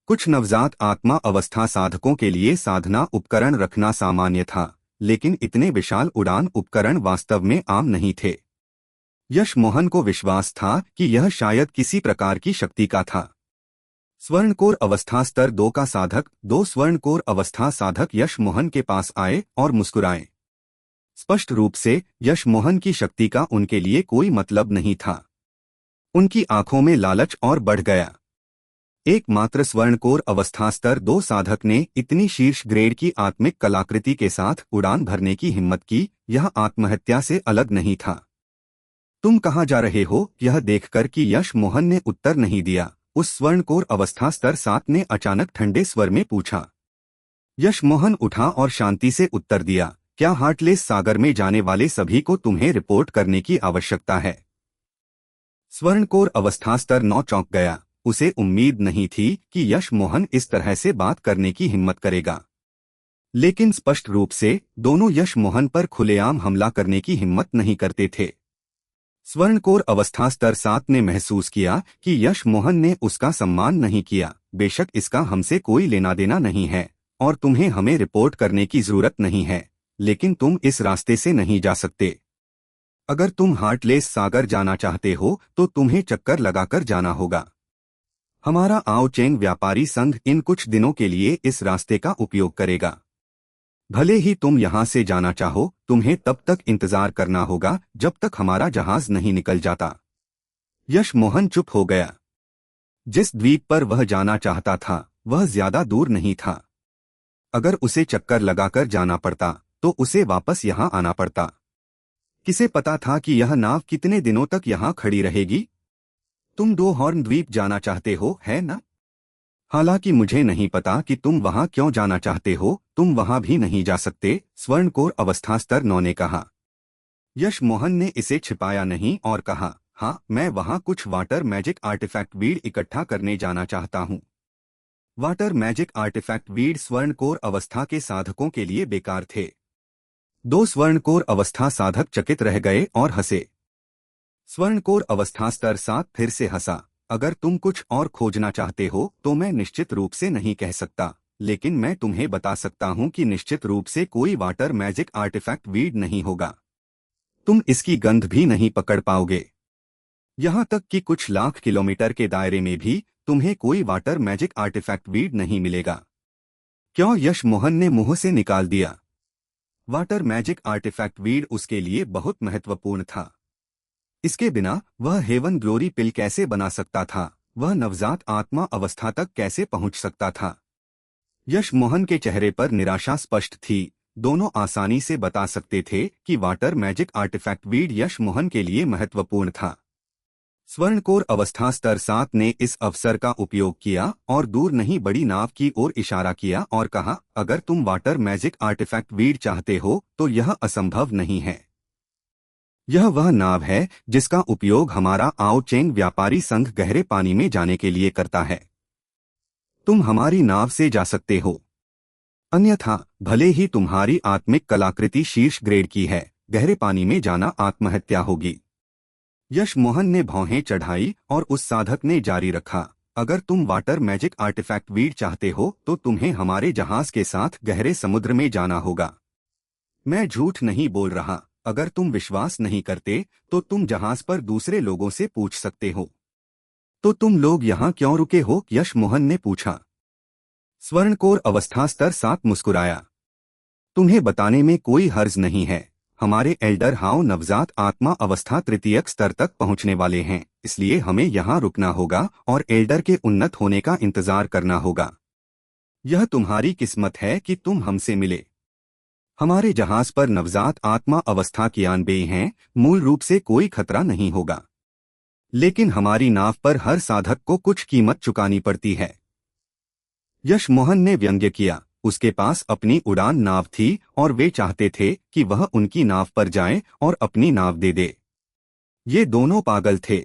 कुछ नवजात आत्मा अवस्था साधकों के लिए साधना उपकरण रखना सामान्य था, लेकिन इतने विशाल उड़ान उपकरण वास्तव में आम नहीं थे। यश मोहन को विश्वास था कि यह शायद किसी प्रकार की शक्ति का था। स्वर्णकोर अवस्था स्तर 2 का साधक, 2 स्वर्णकोर अवस्था साधक यश मोहन के पास आए और मुस्कुराए। स्पष्ट रूप से यश मोहन की शक्ति का उनके लिए कोई मतलब नहीं था। उनकी आंखों में लालच और बढ़ गया। एकमात्र स्वर्णकोर अवस्था स्तर 2 साधक ने इतनी शीर्ष ग्रेड की आत्मिक कलाकृति के साथ उड़ान भरने की हिम्मत की, यह आत्महत्या से अलग नहीं था। तुम कहाँ जा रहे हो? यह देखकर कि यश मोहन ने उत्तर नहीं दिया, उस स्वर्णकोर अवस्था स्तर 7 ने अचानक ठंडे स्वर में पूछा। यश मोहन उठा और शांति से उत्तर दिया, क्या हार्टलेस सागर में जाने वाले सभी को तुम्हें रिपोर्ट करने की आवश्यकता है? स्वर्णकोर अवस्था स्तर 9 चौंक गया। उसे उम्मीद नहीं थी कि यश मोहन इस तरह से बात करने की हिम्मत करेगा। लेकिन स्पष्ट रूप से दोनों यश मोहन पर खुलेआम हमला करने की हिम्मत नहीं करते थे। स्वर्णकोर अवस्था स्तर 7 ने महसूस किया कि यश मोहन ने उसका सम्मान नहीं किया। बेशक इसका हमसे कोई लेना देना नहीं है और तुम्हें हमें रिपोर्ट करने की जरूरत नहीं है, लेकिन तुम इस रास्ते से नहीं जा सकते। अगर तुम हार्टलेस सागर जाना चाहते हो तो तुम्हें चक्कर लगाकर जाना होगा। हमारा आओचेंग व्यापारी संघ इन कुछ दिनों के लिए इस रास्ते का उपयोग करेगा। भले ही तुम यहां से जाना चाहो, तुम्हें तब तक इंतजार करना होगा जब तक हमारा जहाज नहीं निकल जाता। यश मोहन चुप हो गया। जिस द्वीप पर वह जाना चाहता था वह ज्यादा दूर नहीं था। अगर उसे चक्कर लगाकर जाना पड़ता तो उसे वापस यहां आना पड़ता। किसे पता था कि यह नाव कितने दिनों तक यहां खड़ी रहेगी? तुम दो हॉर्न द्वीप जाना चाहते हो, है ना? हालांकि मुझे नहीं पता कि तुम वहां क्यों जाना चाहते हो, तुम वहां भी नहीं जा सकते, स्वर्णकोर अवस्था स्तर 9 ने कहा। यश मोहन ने इसे छिपाया नहीं और कहा, हाँ, मैं वहां कुछ वाटर मैजिक आर्टिफैक्ट वीड इकट्ठा करने जाना चाहता हूं। वाटर मैजिक आर्टिफैक्ट वीड स्वर्णकोर अवस्था के साधकों के लिए बेकार थे। दो स्वर्णकोर अवस्था साधक चकित रह गए और हंसे। स्वर्णकोर अवस्था स्तर 7 फिर से हंसा। अगर तुम कुछ और खोजना चाहते हो तो मैं निश्चित रूप से नहीं कह सकता, लेकिन मैं तुम्हें बता सकता हूं कि निश्चित रूप से कोई वाटर मैजिक आर्टिफैक्ट वीड नहीं होगा। तुम इसकी गंध भी नहीं पकड़ पाओगे। यहां तक कि कुछ लाख किलोमीटर के दायरे में भी तुम्हें कोई वाटर मैजिक आर्टिफैक्ट वीड नहीं मिलेगा। क्यों? यश मोहन ने मुंह से निकाल दिया। वाटर मैजिक आर्टिफैक्ट वीड उसके लिए बहुत महत्वपूर्ण था। इसके बिना वह हेवन ग्लोरी पिल कैसे बना सकता था? वह नवजात आत्मा अवस्था तक कैसे पहुंच सकता था? यश मोहन के चेहरे पर निराशा स्पष्ट थी। दोनों आसानी से बता सकते थे कि वाटर मैजिक आर्टिफैक्ट वीड यश मोहन के लिए महत्वपूर्ण था। स्वर्णकोर अवस्था स्तर 7 ने इस अवसर का उपयोग किया और दूर नहीं बड़ी नाव की ओर इशारा किया और कहा, अगर तुम वाटर मैजिक आर्टिफैक्ट वीड चाहते हो तो यह असंभव नहीं है। यह वह नाव है जिसका उपयोग हमारा आओचेंग व्यापारी संघ गहरे पानी में जाने के लिए करता है। तुम हमारी नाव से जा सकते हो, अन्यथा भले ही तुम्हारी आत्मिक कलाकृति शीर्ष ग्रेड की है, गहरे पानी में जाना आत्महत्या होगी। यश मोहन ने भौहें चढ़ाई और उस साधक ने जारी रखा, अगर तुम वाटर मैजिक आर्टिफैक्ट वीड चाहते हो तो तुम्हें हमारे जहाज के साथ गहरे समुद्र में जाना होगा। मैं झूठ नहीं बोल रहा। अगर तुम विश्वास नहीं करते तो तुम जहाज पर दूसरे लोगों से पूछ सकते हो। तो तुम लोग यहाँ क्यों रुके हो? यश मोहन ने पूछा। स्वर्णकोर अवस्था स्तर 7 मुस्कुराया। तुम्हें बताने में कोई हर्ज नहीं है। हमारे एल्डर हाउ नवजात आत्मा अवस्था तृतीयक स्तर तक पहुंचने वाले हैं, इसलिए हमें यहाँ रुकना होगा और एल्डर के उन्नत होने का इंतजार करना होगा। यह तुम्हारी किस्मत है कि तुम हमसे मिले। हमारे जहाज पर नवजात आत्मा अवस्था की आनबेई हैं, मूल रूप से कोई खतरा नहीं होगा, लेकिन हमारी नाव पर हर साधक को कुछ कीमत चुकानी पड़ती है। यश मोहन ने व्यंग्य किया। उसके पास अपनी उड़ान नाव थी और वे चाहते थे कि वह उनकी नाव पर जाएं और अपनी नाव दे दे। ये दोनों पागल थे।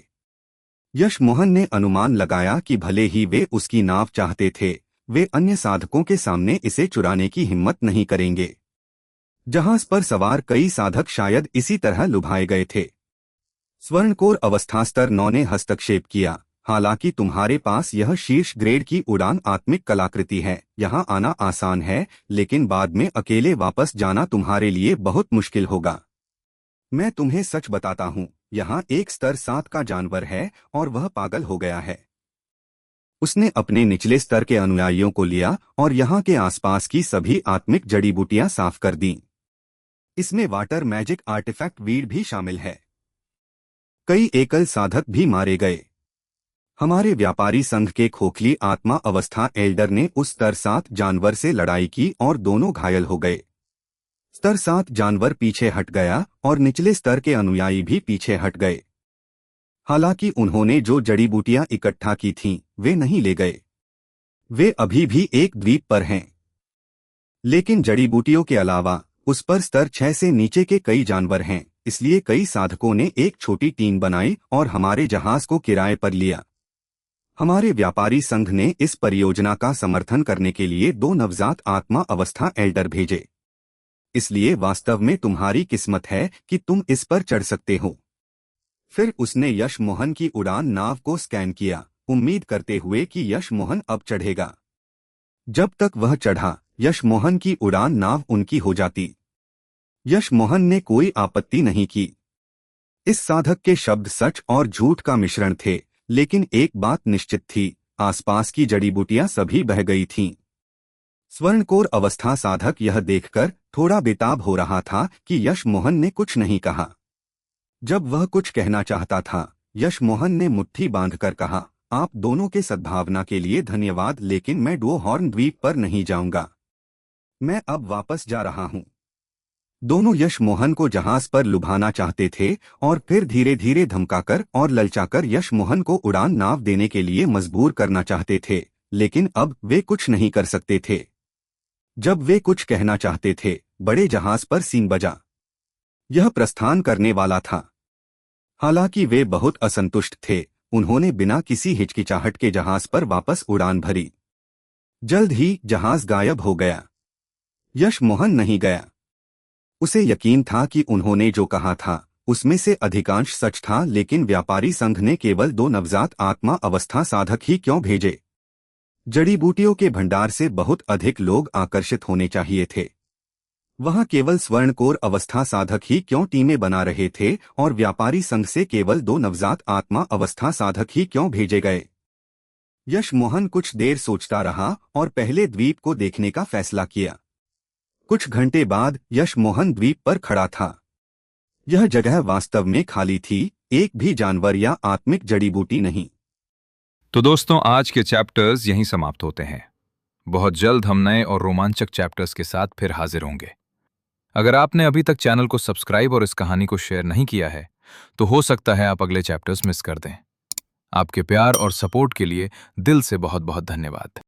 यश मोहन ने अनुमान लगाया कि भले ही वे उसकी नाव चाहते थे, वे अन्य साधकों के सामने इसे चुराने की हिम्मत नहीं करेंगे। जहाज पर सवार कई साधक शायद इसी तरह लुभाए गए थे। स्वर्णकोर अवस्था स्तर 9 ने हस्तक्षेप किया, हालांकि तुम्हारे पास यह शीर्ष ग्रेड की उड़ान आत्मिक कलाकृति है, यहाँ आना आसान है, लेकिन बाद में अकेले वापस जाना तुम्हारे लिए बहुत मुश्किल होगा। मैं तुम्हें सच बताता हूँ, यहाँ एक स्तर 7 का जानवर है और वह पागल हो गया है। उसने अपने निचले स्तर के अनुयायियों को लिया और यहाँ के आसपास की सभी आत्मिक जड़ी बूटियां साफ कर दी। इसमें वाटर मैजिक आर्टिफैक्ट वीड भी शामिल है। कई एकल साधक भी मारे गए। हमारे व्यापारी संघ के खोखली आत्मा अवस्था एल्डर ने उस स्तर 7 जानवर से लड़ाई की और दोनों घायल हो गए। स्तर 7 जानवर पीछे हट गया और निचले स्तर के अनुयायी भी पीछे हट गए। हालांकि उन्होंने जो जड़ी बूटियां इकट्ठा की थीं, वे नहीं ले गए। वे अभी भी एक द्वीप पर हैं। लेकिन जड़ी बूटियों के अलावा उस पर स्तर 6 से नीचे के कई जानवर हैं, इसलिए कई साधकों ने एक छोटी टीम बनाई और हमारे जहाज को किराए पर लिया। हमारे व्यापारी संघ ने इस परियोजना का समर्थन करने के लिए 2 नवजात आत्मा अवस्था एल्डर भेजे। इसलिए वास्तव में तुम्हारी किस्मत है कि तुम इस पर चढ़ सकते हो। फिर उसने यश मोहन की उड़ान नाव को स्कैन किया, उम्मीद करते हुए कि यश मोहन अब चढ़ेगा। जब तक वह चढ़ा, यश मोहन की उड़ान नाव उनकी हो जाती। यश मोहन ने कोई आपत्ति नहीं की। इस साधक के शब्द सच और झूठ का मिश्रण थे, लेकिन एक बात निश्चित थी, आसपास की जड़ी बूटियां सभी बह गई थीं। स्वर्णकोर अवस्था साधक यह देखकर थोड़ा बेताब हो रहा था कि यश मोहन ने कुछ नहीं कहा। जब वह कुछ कहना चाहता था, यश मोहन ने मुट्ठी बांधकर कहा, आप दोनों के सद्भावना के लिए धन्यवाद, लेकिन मैं डोहॉर्न द्वीप पर नहीं जाऊंगा। मैं अब वापस जा रहा हूं। दोनों यश मोहन को जहाज पर लुभाना चाहते थे और फिर धीरे धीरे धमकाकर और ललचाकर यश मोहन को उड़ान नाव देने के लिए मजबूर करना चाहते थे, लेकिन अब वे कुछ नहीं कर सकते थे। जब वे कुछ कहना चाहते थे, बड़े जहाज पर सीन बजा। यह प्रस्थान करने वाला था। हालांकि वे बहुत असंतुष्ट थे, उन्होंने बिना किसी हिचकिचाहट के जहाज पर वापस उड़ान भरी। जल्द ही जहाज गायब हो गया। यश मोहन नहीं गया। उसे यकीन था कि उन्होंने जो कहा था उसमें से अधिकांश सच था, लेकिन व्यापारी संघ ने केवल 2 नवजात आत्मा अवस्था साधक ही क्यों भेजे? जड़ी बूटियों के भंडार से बहुत अधिक लोग आकर्षित होने चाहिए थे। वहां केवल स्वर्णकोर अवस्था साधक ही क्यों टीमें बना रहे थे और व्यापारी संघ से केवल 2 नवजात आत्मा अवस्था साधक ही क्यों भेजे गए? यश मोहन कुछ देर सोचता रहा और पहले द्वीप को देखने का फैसला किया। कुछ घंटे बाद यश मोहन द्वीप पर खड़ा था। यह जगह वास्तव में खाली थी, एक भी जानवर या आत्मिक जड़ी बूटी नहीं। तो दोस्तों, आज के चैप्टर्स यहीं समाप्त होते हैं। बहुत जल्द हम नए और रोमांचक चैप्टर्स के साथ फिर हाजिर होंगे। अगर आपने अभी तक चैनल को सब्सक्राइब और इस कहानी को शेयर नहीं किया है, तो हो सकता है आप अगले चैप्टर्स मिस कर दें। आपके प्यार और सपोर्ट के लिए दिल से बहुत बहुत धन्यवाद।